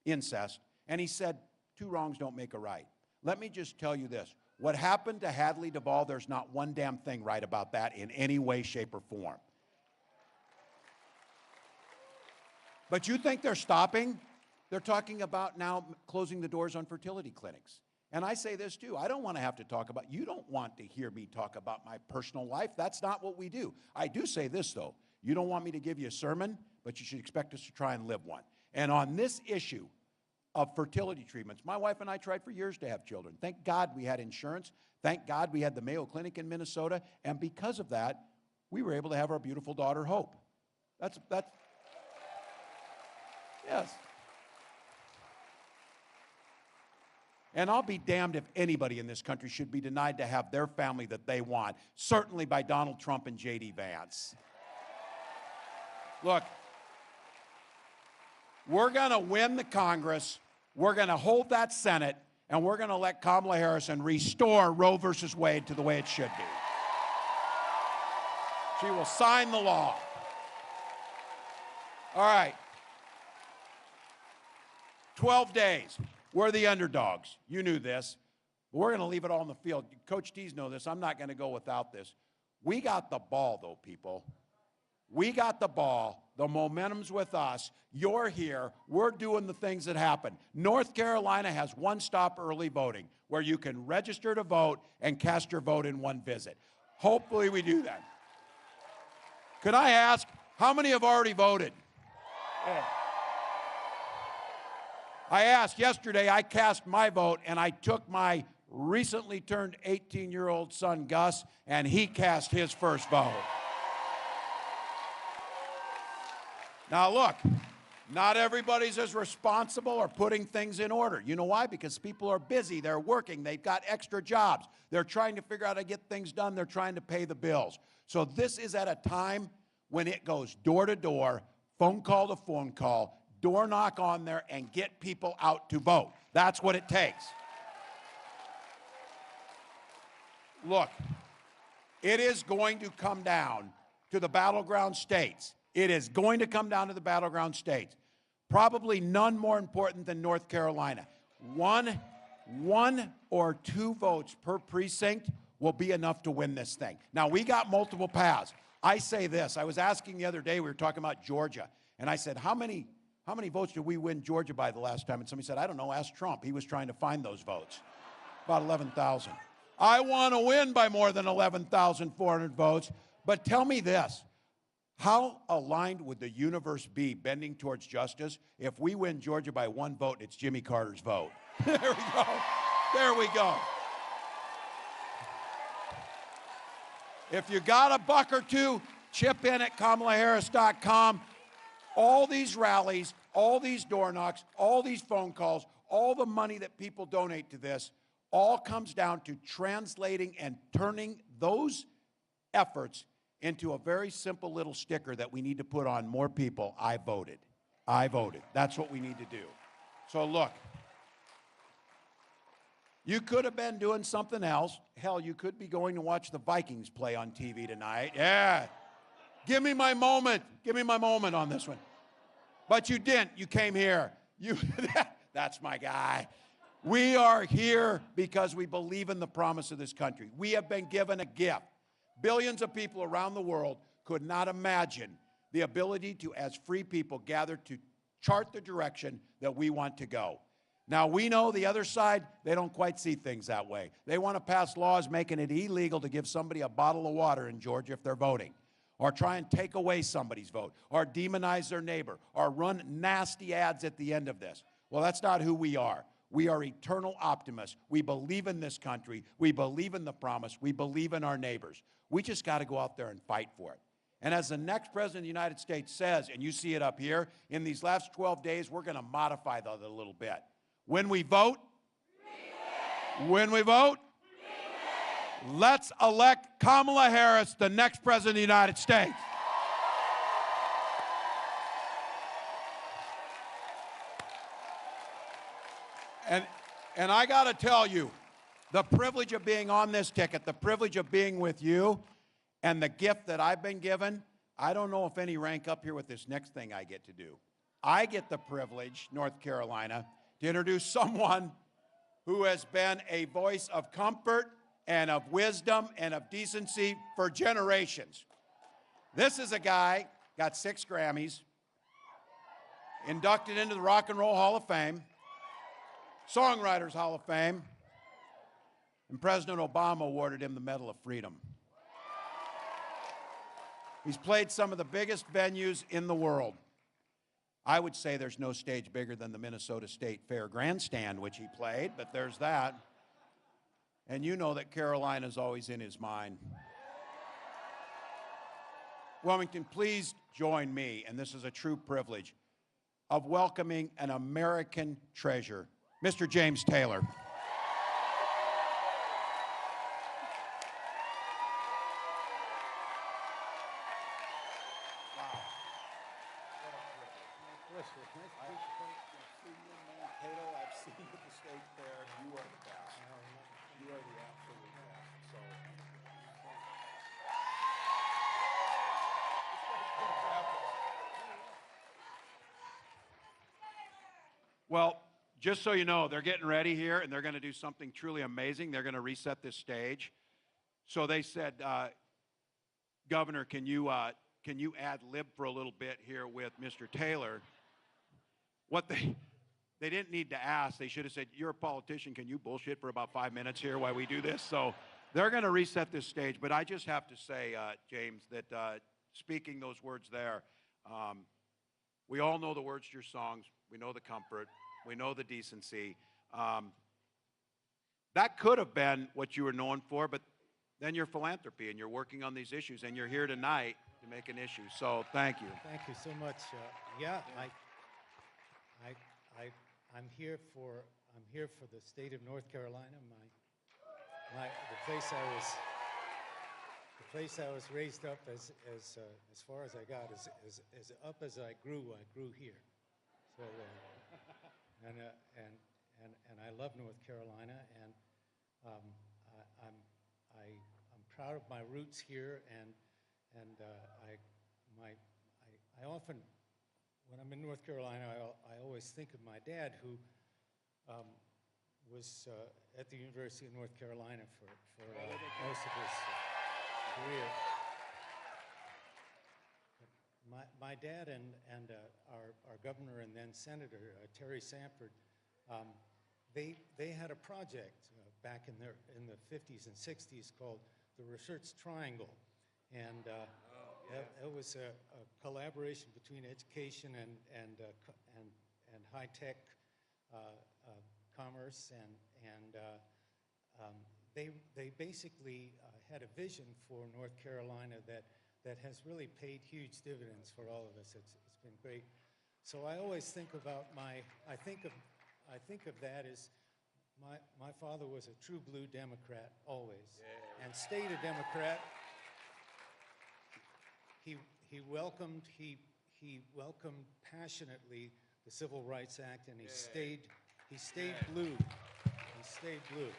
incest, and he said, 2 wrongs don't make a right. Let me just tell you this. What happened to Hadley Duvall, there's not one damn thing right about that in any way, shape, or form. But you think they're stopping? They're talking about now closing the doors on fertility clinics. And I say this too, I don't want to have to talk about, you don't want to hear me talk about my personal life. That's not what we do. I do say this though, you don't want me to give you a sermon, but you should expect us to try and live one. And on this issue of fertility treatments, my wife and I tried for years to have children. Thank God we had insurance. Thank God we had the Mayo Clinic in Minnesota. And because of that, we were able to have our beautiful daughter, Hope. That's yes. And I'll be damned if anybody in this country should be denied to have their family that they want, certainly by Donald Trump and J.D. Vance. Look, we're going to win the Congress, we're going to hold that Senate, and we're going to let Kamala Harris and restore Roe versus Wade to the way it should be. She will sign the law. All right. 12 days. We're the underdogs. You knew this. But we're going to leave it all in the field. Coach D's know this. I'm not going to go without this. We got the ball, though, people. We got the ball. The momentum's with us. You're here. We're doing the things that happen. North Carolina has one-stop early voting where you can register to vote and cast your vote in one visit. Hopefully we do that. Could I ask, how many have already voted? Yeah. I asked yesterday, I cast my vote, and I took my recently turned 18-year-old son, Gus, and he cast his first vote. Now look, not everybody's as responsible or putting things in order. You know why? Because people are busy, they're working, they've got extra jobs. They're trying to figure out how to get things done, they're trying to pay the bills. So this is at a time when it goes door to door, phone call to phone call, door knock on there, and get people out to vote. That's what it takes. Look, it is going to come down to the battleground states. It is going to come down to the battleground states. Probably none more important than North Carolina. One or two votes per precinct will be enough to win this thing. Now, we got multiple paths. I say this. I was asking the other day, we were talking about Georgia, and I said, how many votes did we win Georgia by the last time? And somebody said, I don't know, ask Trump. He was trying to find those votes. About 11,000. I want to win by more than 11,400 votes, but tell me this. How aligned would the universe be bending towards justice if we win Georgia by 1 vote, it's Jimmy Carter's vote? There we go. There we go. If you got a buck or two, chip in at KamalaHarris.com. All these rallies, all these door knocks, all these phone calls, all the money that people donate to this, all comes down to translating and turning those efforts into a very simple little sticker that we need to put on more people. I voted. I voted. That's what we need to do. So look, you could have been doing something else. Hell, you could be going to watch the Vikings play on TV tonight. Yeah. Give me my moment. Give me my moment on this one. But you didn't. You came here. That's my guy. We are here because we believe in the promise of this country. We have been given a gift. Billions of people around the world could not imagine the ability to, as free people, gather to chart the direction that we want to go. Now, we know the other side, they don't quite see things that way. They want to pass laws making it illegal to give somebody a bottle of water in Georgia if they're voting, or try and take away somebody's vote, or demonize their neighbor, or run nasty ads at the end of this. Well, that's not who we are. We are eternal optimists. We believe in this country. We believe in the promise. We believe in our neighbors. We just got to go out there and fight for it. And as the next president of the United States says, and you see it up here, in these last 12 days, we're going to modify that a little bit. When we vote, let's elect Kamala Harris, the next president of the United States. And I got to tell you, the privilege of being on this ticket, the privilege of being with you, and the gift that I've been given, I don't know if any rank up here with this next thing I get to do. I get the privilege, North Carolina, to introduce someone who has been a voice of comfort and of wisdom and of decency for generations. This is a guy, got 6 Grammys, inducted into the Rock and Roll Hall of Fame, Songwriters Hall of Fame, and President Obama awarded him the Medal of Freedom. He's played some of the biggest venues in the world. I would say there's no stage bigger than the Minnesota State Fair Grandstand, which he played, but there's that. And you know that Carolina's always in his mind. Wilmington, please join me, and this is a true privilege, of welcoming an American treasure, Mr. James Taylor. Well, just so you know, they're getting ready here, and they're going to do something truly amazing. They're going to reset this stage. So they said, Governor, can you ad lib for a little bit here with Mr. Taylor? What they didn't need to ask. They should have said, you're a politician. Can you bullshit for about 5 minutes here while we do this? So they're going to reset this stage. But I just have to say, James, that speaking those words there, we all know the words to your songs. We know the comfort. We know the decency. That could have been what you were known for, but then your philanthropy, and you're working on these issues, and you're here tonight to make an issue. So thank you. Thank you so much. I'm here for the state of North Carolina. The place I was raised up as far as I got, as up as I grew here. So, and I love North Carolina, and I'm proud of my roots here, and I often, when I'm in North Carolina, I always think of my dad, who was at the University of North Carolina for most of his career. My dad and our governor and then senator, Terry Sanford, they had a project back in the 50s and 60s called the Research Triangle, and it was a collaboration between education and high-tech commerce, and they basically had a vision for North Carolina that has really paid huge dividends for all of us. It's been great. So I always think about I think of that as my father was a true blue Democrat always, and stayed a Democrat. He welcomed passionately the Civil Rights Act, and he stayed blue. He stayed blue.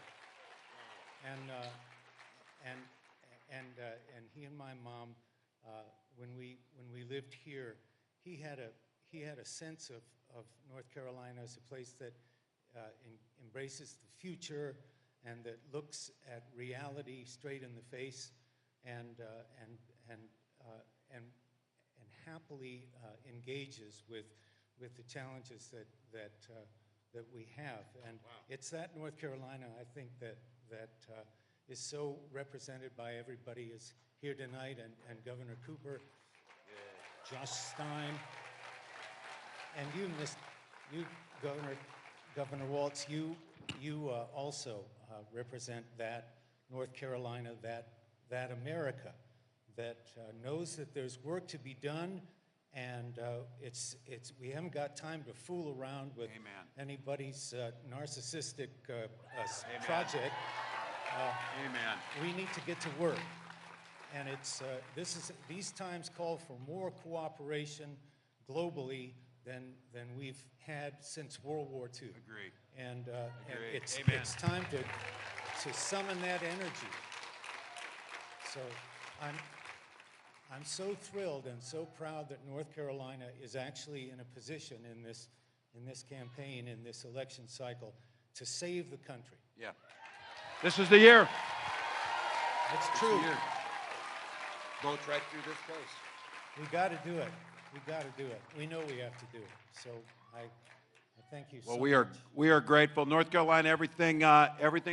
And he and my mom, when we lived here, he had a sense of North Carolina as a place that embraces the future and that looks at reality straight in the face, and happily engages with the challenges that we have. And it's that North Carolina, I think, that is so represented by everybody is here tonight, and Governor Cooper, Josh Stein, and you, Governor Waltz, you also represent that North Carolina, that America that knows that there's work to be done, and we haven't got time to fool around with anybody's narcissistic project. Amen. We need to get to work, and these times call for more cooperation globally than we've had since World War II. Agreed. And Agreed. it's Amen. it's time to summon that energy. So I'm so thrilled and so proud that North Carolina is actually in a position in this campaign, in this election cycle, to save the country. Yeah. This is the year. It's true. Votes right through this place. We got to do it. We got to do it. We know we have to do it. So I thank you so much. Well, we are grateful. North Carolina, everything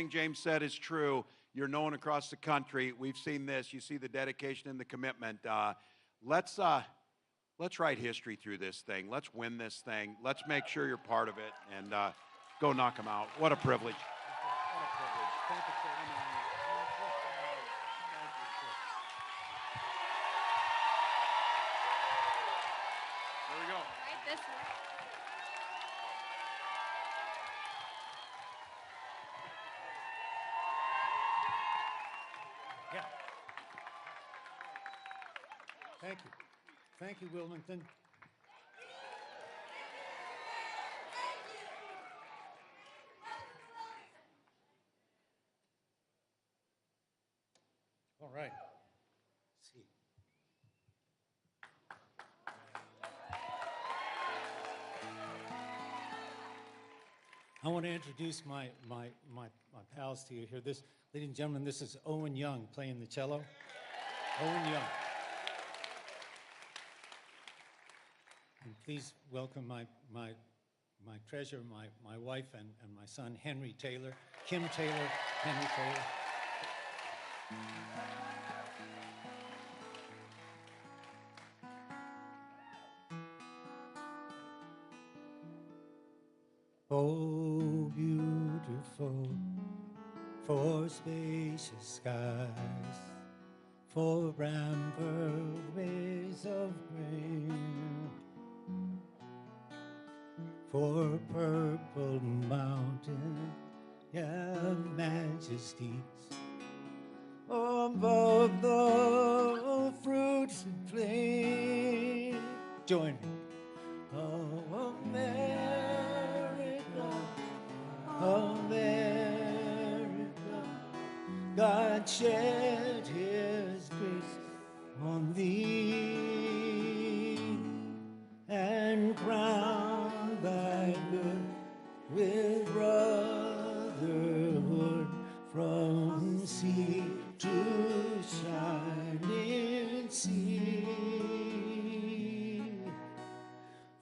James said is true. You're known across the country. We've seen this. You see the dedication and the commitment. Let's write history through this thing. Let's win this thing. Let's make sure you're part of it and go knock them out. What a privilege. What a privilege. Thank you for coming on. There we go. Right this way. Yeah. Thank you. Thank you, Wilmington. All right. Let's see. I want to introduce my pals to you here. Ladies and gentlemen, this is Owen Young playing the cello. Owen Young. And please welcome my treasure, my wife and my son, Henry Taylor. Kim Taylor, Henry Taylor. Oh, beautiful, for spacious skies, for amber ways of grain, for purple mountain and majesties, above the fruits and plain. Join me. Oh, America, America, God shed his grace on thee and crown thy good with brotherhood from sea to shining sea.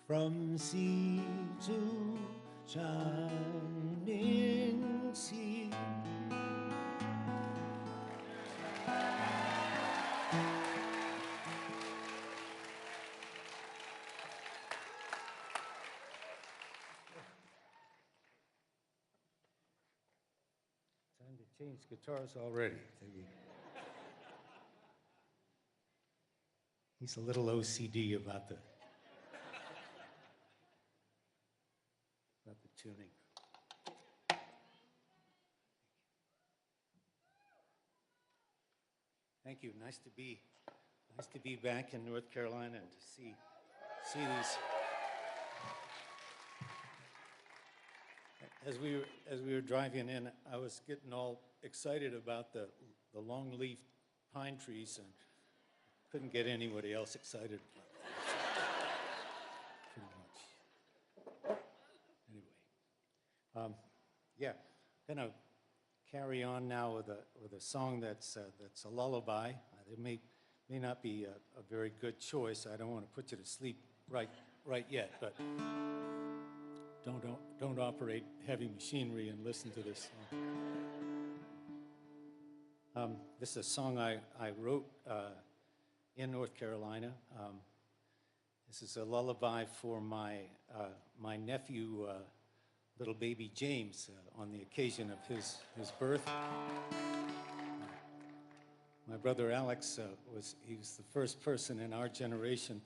From sea to shining sea. Time to change guitars already. He's a little OCD about the tuning. Thank you. Nice to be back in North Carolina and to see these. As we were driving in, I was getting all excited about the long-leaf pine trees and couldn't get anybody else excited about that. Pretty much. Anyway, yeah, gonna carry on now with a song that's a lullaby. It may not be a very good choice. I don't want to put you to sleep right yet, but don't operate heavy machinery and listen to this song. This is a song I wrote in North Carolina. This is a lullaby for my nephew, little baby James, on the occasion of his birth. My brother Alex was the first person in our generation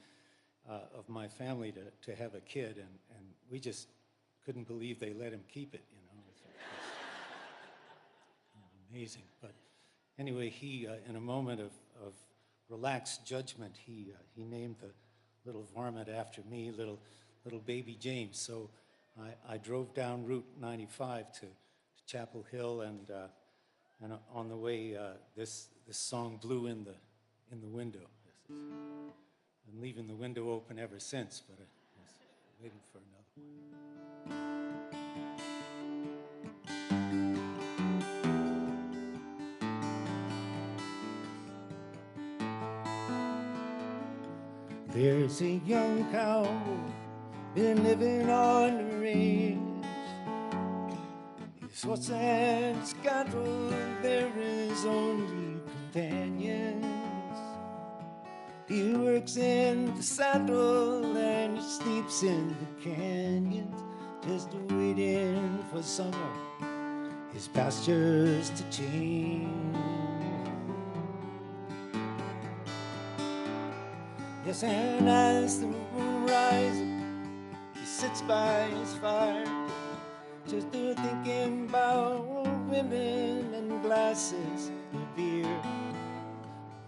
of my family to have a kid, and we just couldn't believe they let him keep it, you know. It's amazing. But anyway, he, in a moment of relaxed judgment, he named the little varmint after me, little little baby James. So I drove down Route 95 to Chapel Hill, and on the way, this song blew in the window. I'm leaving the window open ever since, but I was waiting for another one. There's a young cowboy been living on the range. His horse and his cattle, they're his only companions. He works in the saddle and he sleeps in the canyons, just waiting for summer, his pastures to change. Yes, and as the moon rises, he sits by his fire, just thinking about women and glasses of beer.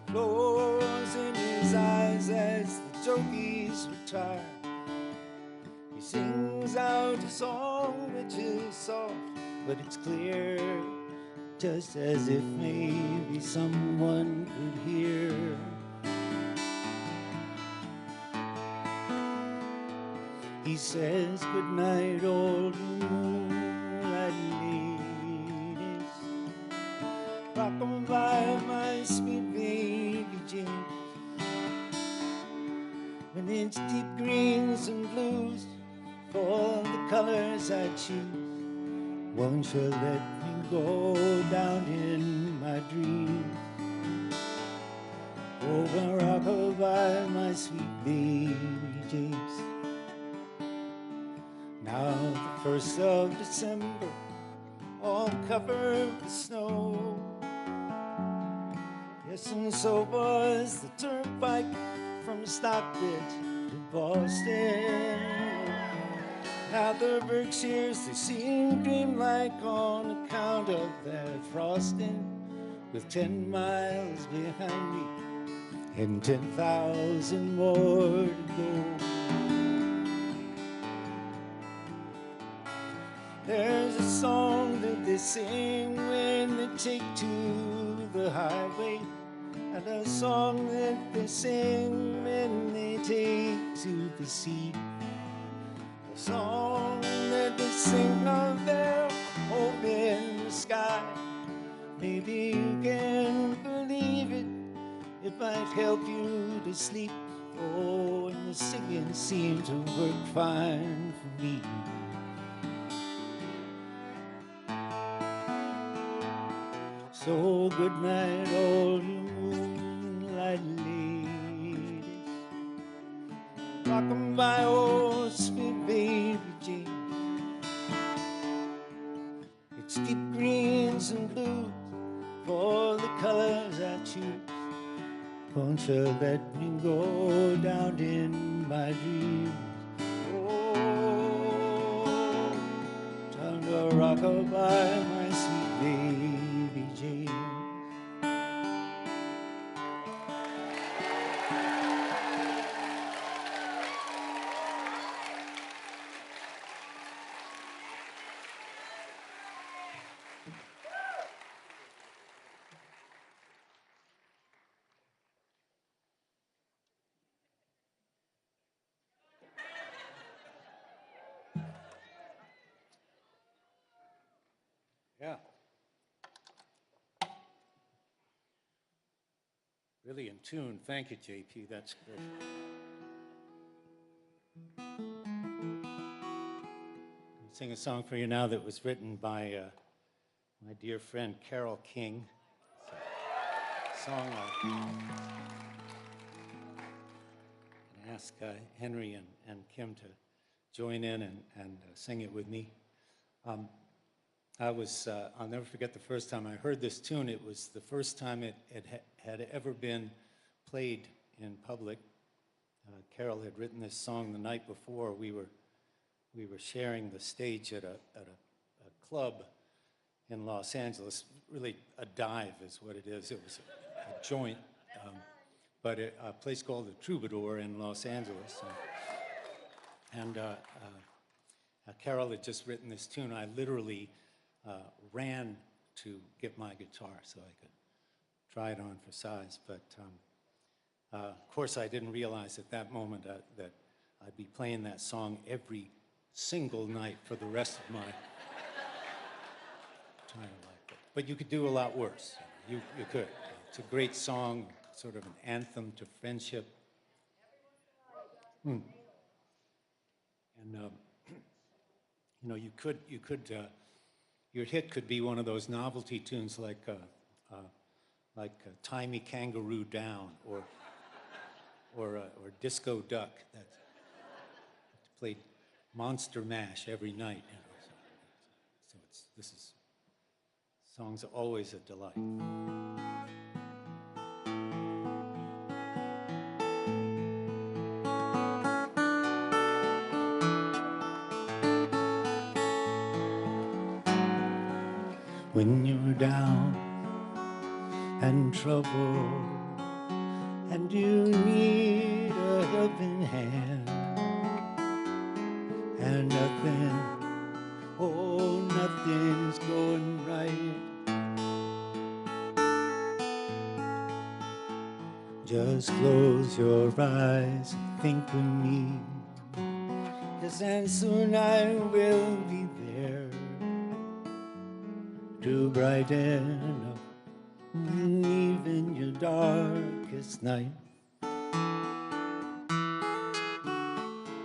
Flows in his eyes as the jockeys retire. He sings out a song which is soft, but it's clear, just as if maybe someone could hear. He says, good night, old moonlight ladies. Rock 'em by my sweet baby James. When it's deep greens and blues, for the colors I choose, won't you let me go down in my dreams? Oh, rock 'em by my sweet baby James. Now the 1st of December, all covered with snow. Yes, and so was the turnpike from Stockbridge to Boston. Now the Berkshires, they seem dreamlike on account of that frosting. With 10 miles behind me and 10,000 more to go. There's a song that they sing when they take to the highway, and a song that they sing when they take to the sea. A song that they sing of their hope in the sky. Maybe you can believe it, it might help you to sleep. Oh, and the singing seemed to work fine for me. So good night, all you moonlight ladies. Rock 'em by old sweet baby James. It's deep greens and blues for the colors I choose. Won't you let me go down in my dreams? Oh, time to rock 'em by my sweet baby James. Yeah. Really in tune. Thank you, JP. That's great. I'll sing a song for you now that was written by my dear friend Carole King. It's a song I ask Henry and Kim to join in and sing it with me. I'll never forget the first time I heard this tune. It was the first time it had ever been played in public. Carole had written this song the night before. We were sharing the stage at a club in Los Angeles. Really a dive is what it is. It was a joint, but a place called the Troubadour in Los Angeles. And Carol had just written this tune. I literally ran to get my guitar so I could try it on for size. But of course, I didn't realize at that moment that I'd be playing that song every single night for the rest of my entire life. But you could do a lot worse. You could. It's a great song, sort of an anthem to friendship. And you know, you could your hit could be one of those novelty tunes like "Tie Me Kangaroo Down" or "Disco Duck" that played Monster Mash every night. You know, so this songs are always a delight. When you're down and troubled and you need a helping hand and nothing's going right, just close your eyes and think with me, 'cause and soon I will be there to brighten up even your darkest night.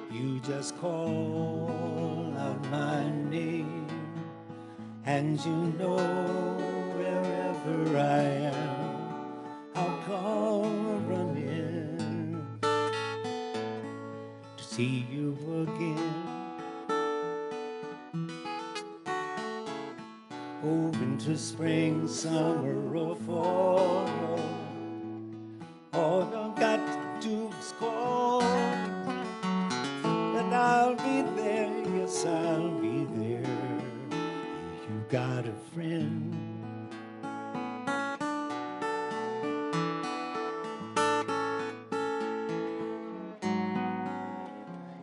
You just call out my name, and you know wherever I am, I'll come running to see you again. Oh, winter, spring, summer, or fall, all you got to do is call, and I'll be there, yes, I'll be there. You got a friend.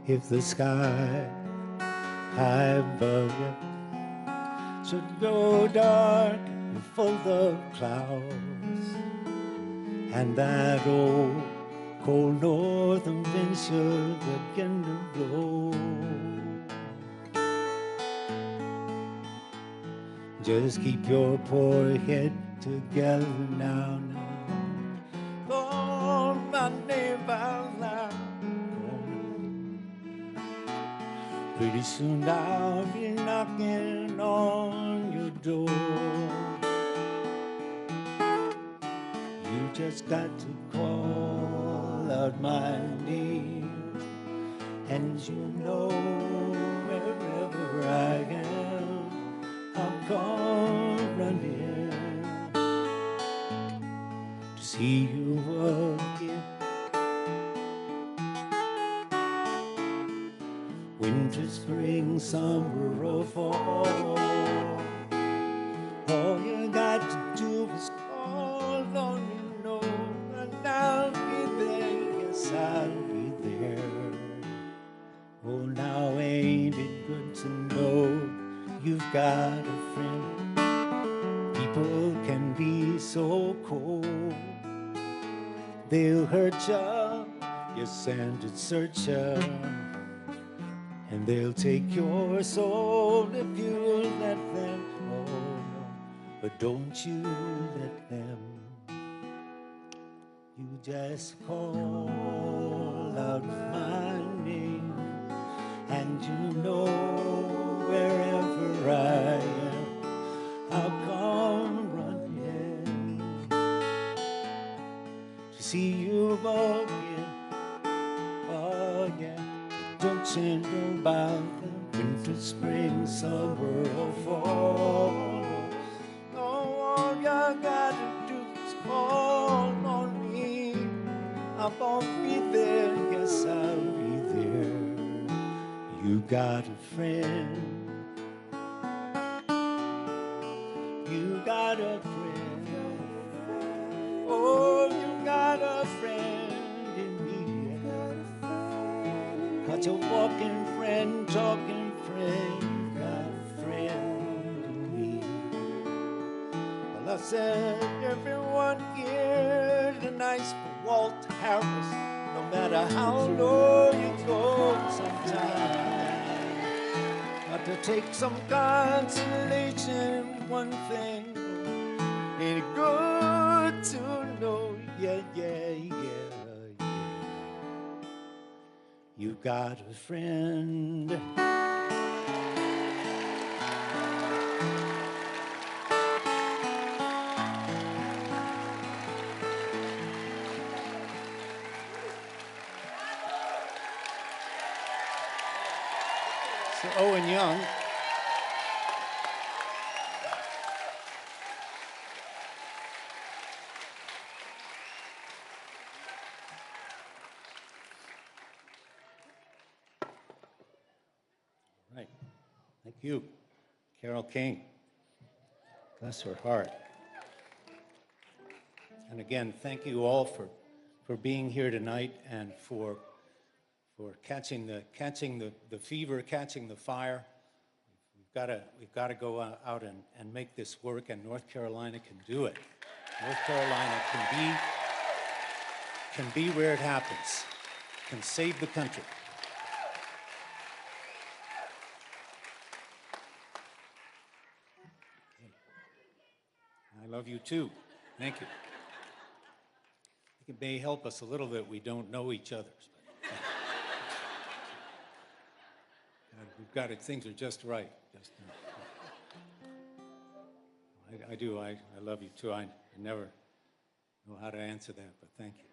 If the sky high above you should go dark and full of clouds, and that old cold northern wind should begin to blow, just keep your poor head together now. Call my name out loud. Pretty soon I'll be knocking on your door. You just got to call out my name, and you know wherever I am, I'll come running to see you again. Winter, spring, summer, or fall, all you got to do is call on you know, and I'll be there, yes, I'll be there. Oh, now ain't it good to know you've got a friend? People can be so cold, they'll hurt you, yes, and search you, and they'll take your soul if you let them. Oh no, but don't you let them. You just call out my name, and you know wherever I am, I'll come running to see you again. Oh yeah. Don't you know about the winter, spring, summer, or fall? No, all you gotta do is call on me. I'll be there, yes, I'll be there. You got a friend. You got a friend. Oh, you got a friend in me. got your walking friend, talking friend, you got a friend in me. Well, I said everyone here tonight's for Walt Harris. No matter how low you go, sometimes got to take some consolation in one thing. Ain't it good to know, yeah, yeah, yeah, yeah. You got a friend. So Owen Young. Right. Thank you. Carole King. Bless her heart. And again, thank you all for being here tonight and for catching the fever, catching the fire. We've got to go out and make this work, and North Carolina can do it. North Carolina can be where it happens, can save the country. I love you too. Thank you. I think it may help us a little that we don't know each other. We've got it. Things are just right. I do. I love you too. I never know how to answer that, but thank you.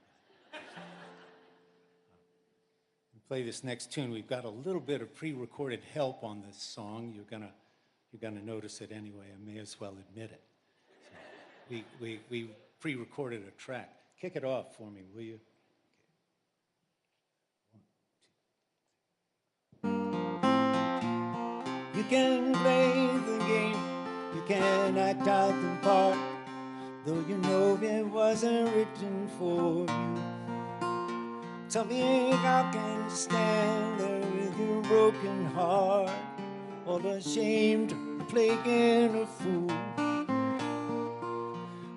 Play this next tune. We've got a little bit of pre-recorded help on this song. You're gonna notice it anyway. I may as well admit it. So we pre-recorded a track. Kick it off for me, will you? You can play the game, you can act out the part, though you know it wasn't written for you. Tell me how can you stand there with your broken heart, all ashamed, plaguing a fool,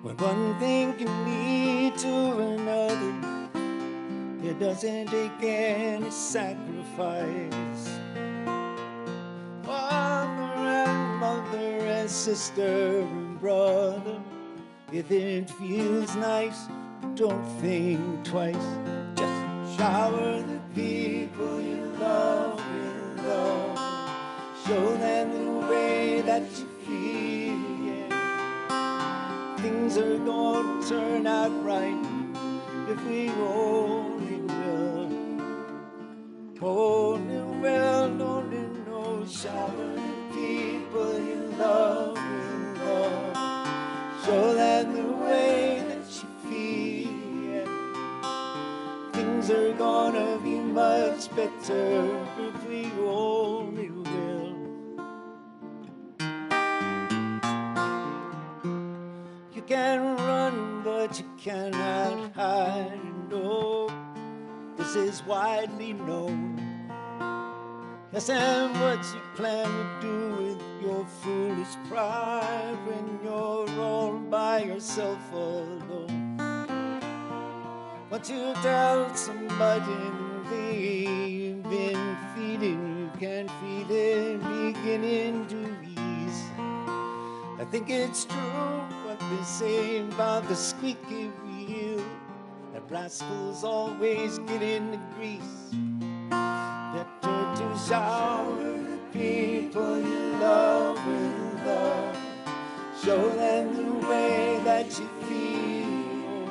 when one thing can lead to another, it doesn't take any sacrifice. Father and mother and sister and brother, if it feels nice, don't think twice. Just shower the people you love with love. Show them the way that you feel, yeah. Things are gonna turn out right if we only will. Only will, only know. Shower the people you love with love. Show them the way that you feel, yeah. Things are gonna be much better if we only will. You can run, but you cannot hide. No, this is widely known. Yes, and what you plan to do with your foolish pride when you're all by yourself alone. What you tell somebody they've been feeding, you can feel it beginning to ease. I think it's true what they say about the squeaky wheel, that rascals always get in the grease. Better to shower the people you love with love. Show them the way that you feel.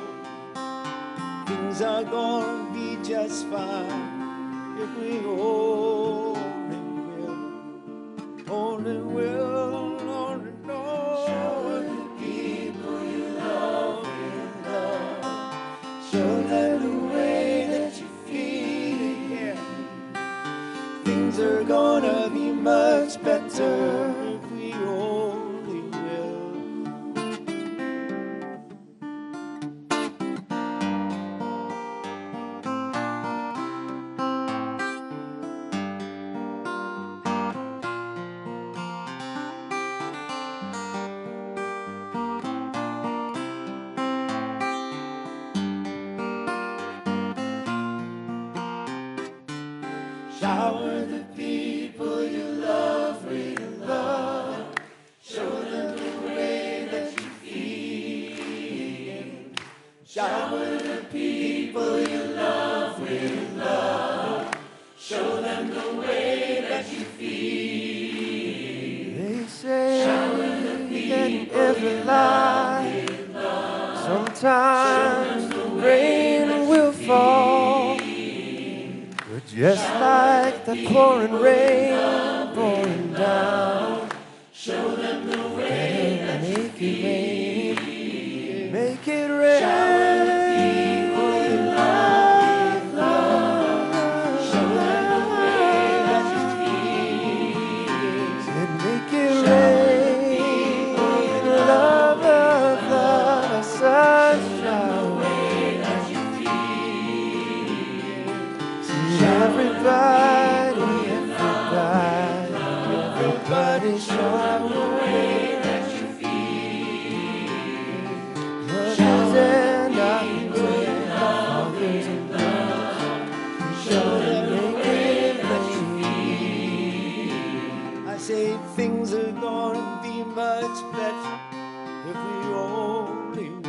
Things are gonna be just fine if we only will. Only will, only know. Shower the people you love with love. Show them the way that you feel, yeah. Things are gonna be much better if we only will. Shower the people you love with love. Show them the way that you feel. Shower the people you love with love. Show them the way that you feel. They say that every lie, sometimes the rain will fall. But just like the pouring rain pouring down, show them the way that make it rain. Make it rain. Shower the people you love, love. Show them the way that you feel. Said make it rain. Love, love, love, sunshine. Everybody, everybody, show the way that you feel. Mothers and fathers and mothers, show them make it rain. I say things are gonna be much better if we only will.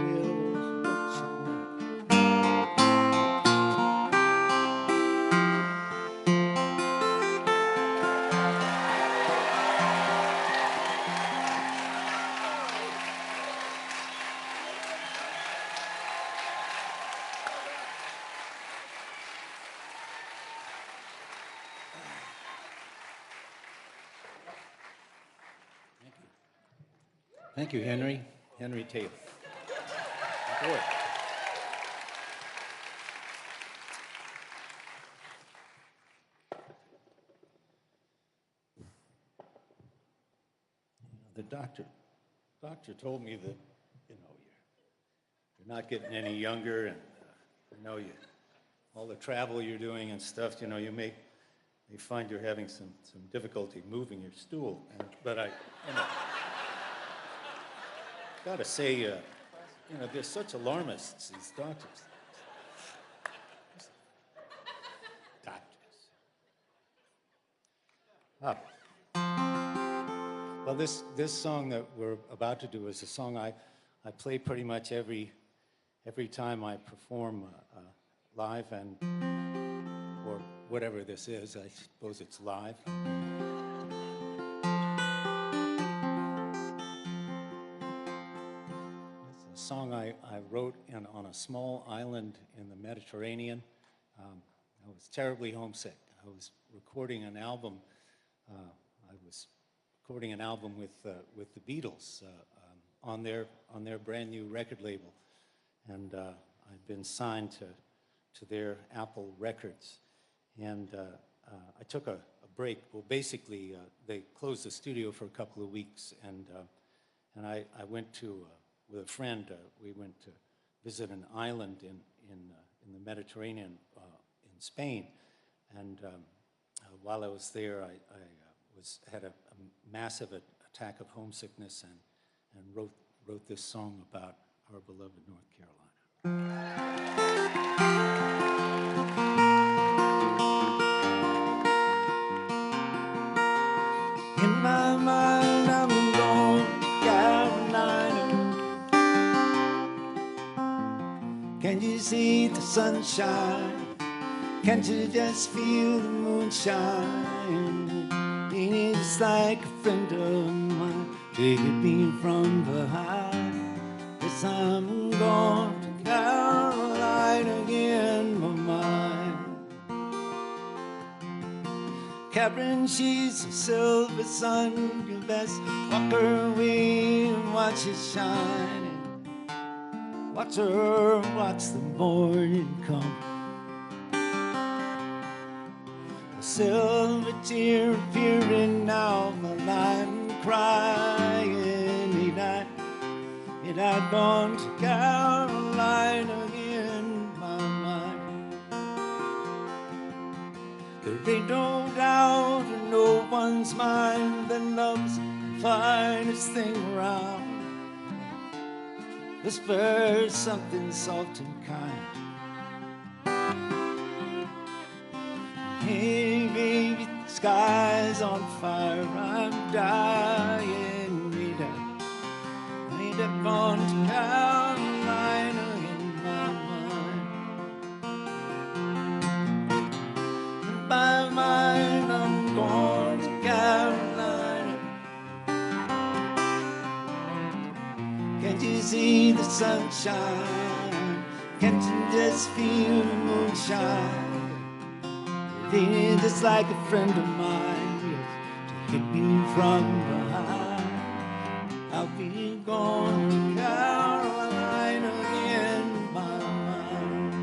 Thank you, Henry. Henry Taylor. Boy. The doctor told me that, you're not getting any younger, and I know all the travel you're doing and stuff, you may find you're having some difficulty moving your stool. But I gotta say, they're such alarmists, these doctors. Well, this song that we're about to do is a song I play pretty much every time I perform live, or whatever this is. I suppose it's live. It's a song I wrote on a small island in the Mediterranean. I was terribly homesick. I was recording an album. With the Beatles on their brand new record label, and I've been signed to their Apple Records, and I took a break. Well, basically, they closed the studio for a couple of weeks, and I went with a friend. We went to visit an island in the Mediterranean in Spain, and while I was there, I had a massive attack of homesickness, and wrote this song about our beloved North Carolina. In my mind, I'm going to Carolina. Can't you see the sunshine? Can't you just feel the moonshine? Ain't it just like a friend of mine, taking me from behind? Yes, I'm going to Carolina again, my mind. Catherine, she's a silver sun. You best walk her away and watch it shine. Watch her, watch the morning come. Silver tear appearing now, my line crying. Ain't I gone to Carolina in my mind? There ain't no doubt in no one's mind that love's the finest thing around. Whisper something soft and kind. Hey, baby, sky's on fire, I'm dying. Ain't I gone to Carolina in my mind? In my mind, I'm going to Carolina. Can't you see the sunshine? Can't you just feel the moonshine? Feeling just like a friend of mine, yes, to hit me from behind. I'll be gone to Carolina in my mind.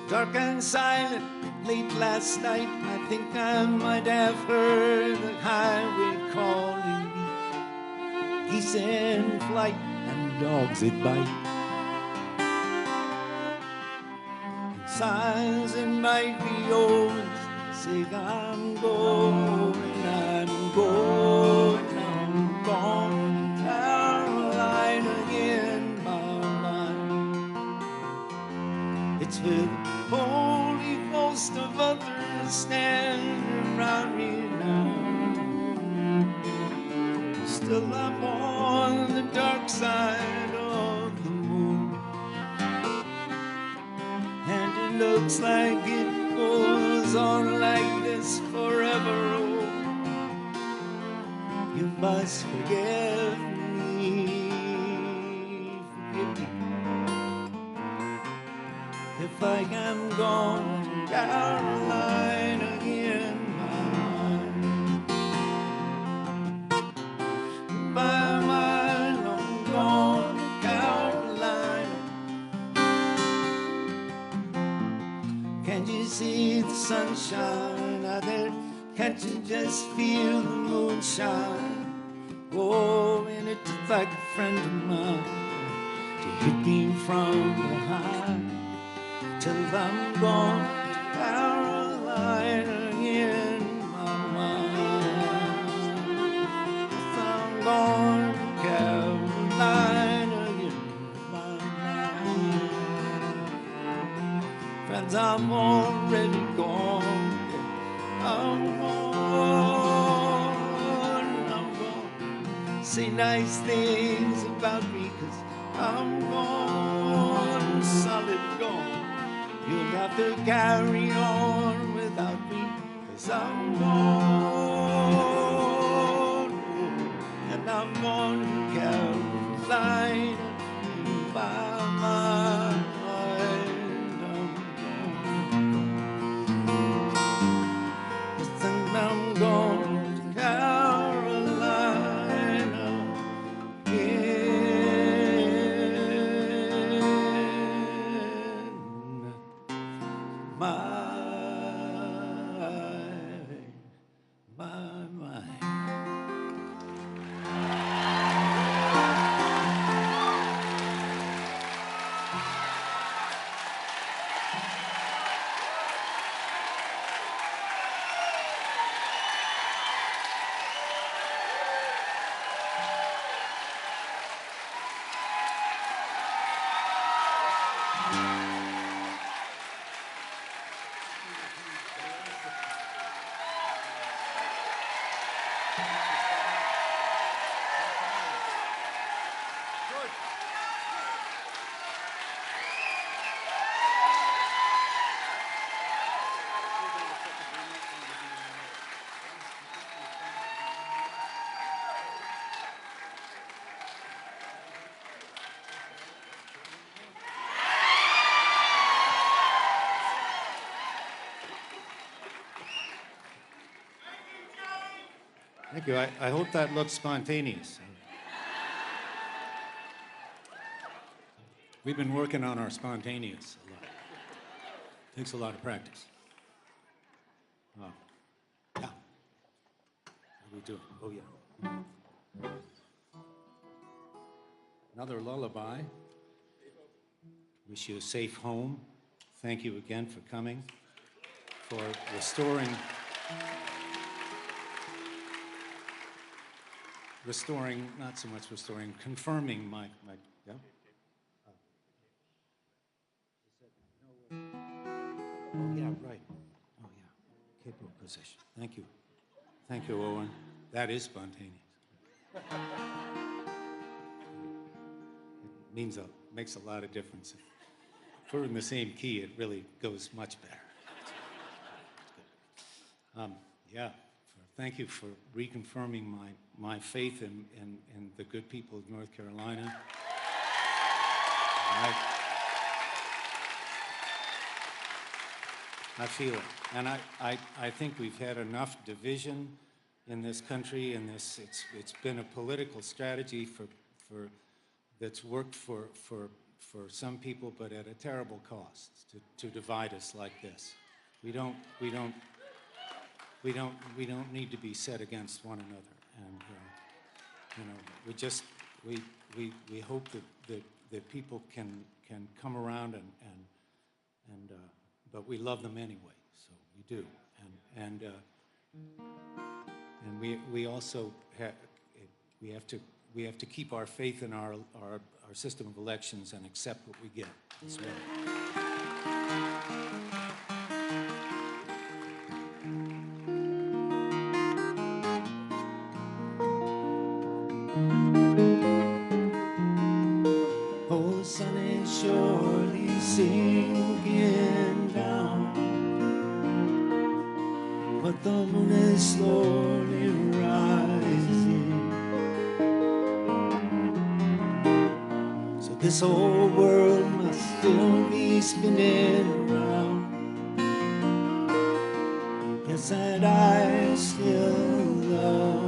Dark and silent, late last night, I think I might have heard the highway calling me. Geese in flight and dogs that bite. Signs that might be old say I'm going to Carolina in my mind. It's with a holy host of others standing around me now. Still I'm on the dark side of the moon. And it looks like it goes on like this forever. Oh, you must forgive me, if I am gone to Carolina in my mind. By mind, I'm gone to Carolina. Can't you see the sunshine out there? Can't you just feel the moonshine? Oh, and it's just like a friend of mine to hit me from behind. Till I'm gone to Carolina in my mind. Till I'm gone to Carolina in my mind. Friends, I'm already gone. I'm gone. Say nice things about me, 'cause I'm gone, solid gone. You'll have to carry on without me, 'cause I'm gone. And I'm gone to Carolina in my mind. I'm going to Carolina in my mind. Thank you. I hope that looks spontaneous. We've been working on our spontaneous a lot. Takes a lot of practice. Yeah. How do we do? Oh, yeah. Another lullaby. Wish you a safe home. Thank you again for coming, for restoring, not so much restoring, confirming my yeah? Oh, yeah, right. Oh, yeah. hippo position. Thank you. Thank you, Owen. That is spontaneous. It makes a lot of difference. If we're in the same key, it really goes much better. Yeah, thank you for reconfirming my faith in the good people of North Carolina. I feel it. And I think we've had enough division in this country, and it's been a political strategy that's worked for some people, but at a terrible cost to divide us like this. We don't need to be set against one another, and we hope that people can come around but we love them anyway, so we do, and we also we have to keep our faith in our system of elections and accept what we get as well. Oh, sun is surely sinking down, but the moon is slowly rising. So this whole world must still be spinning around. Yes, and I still love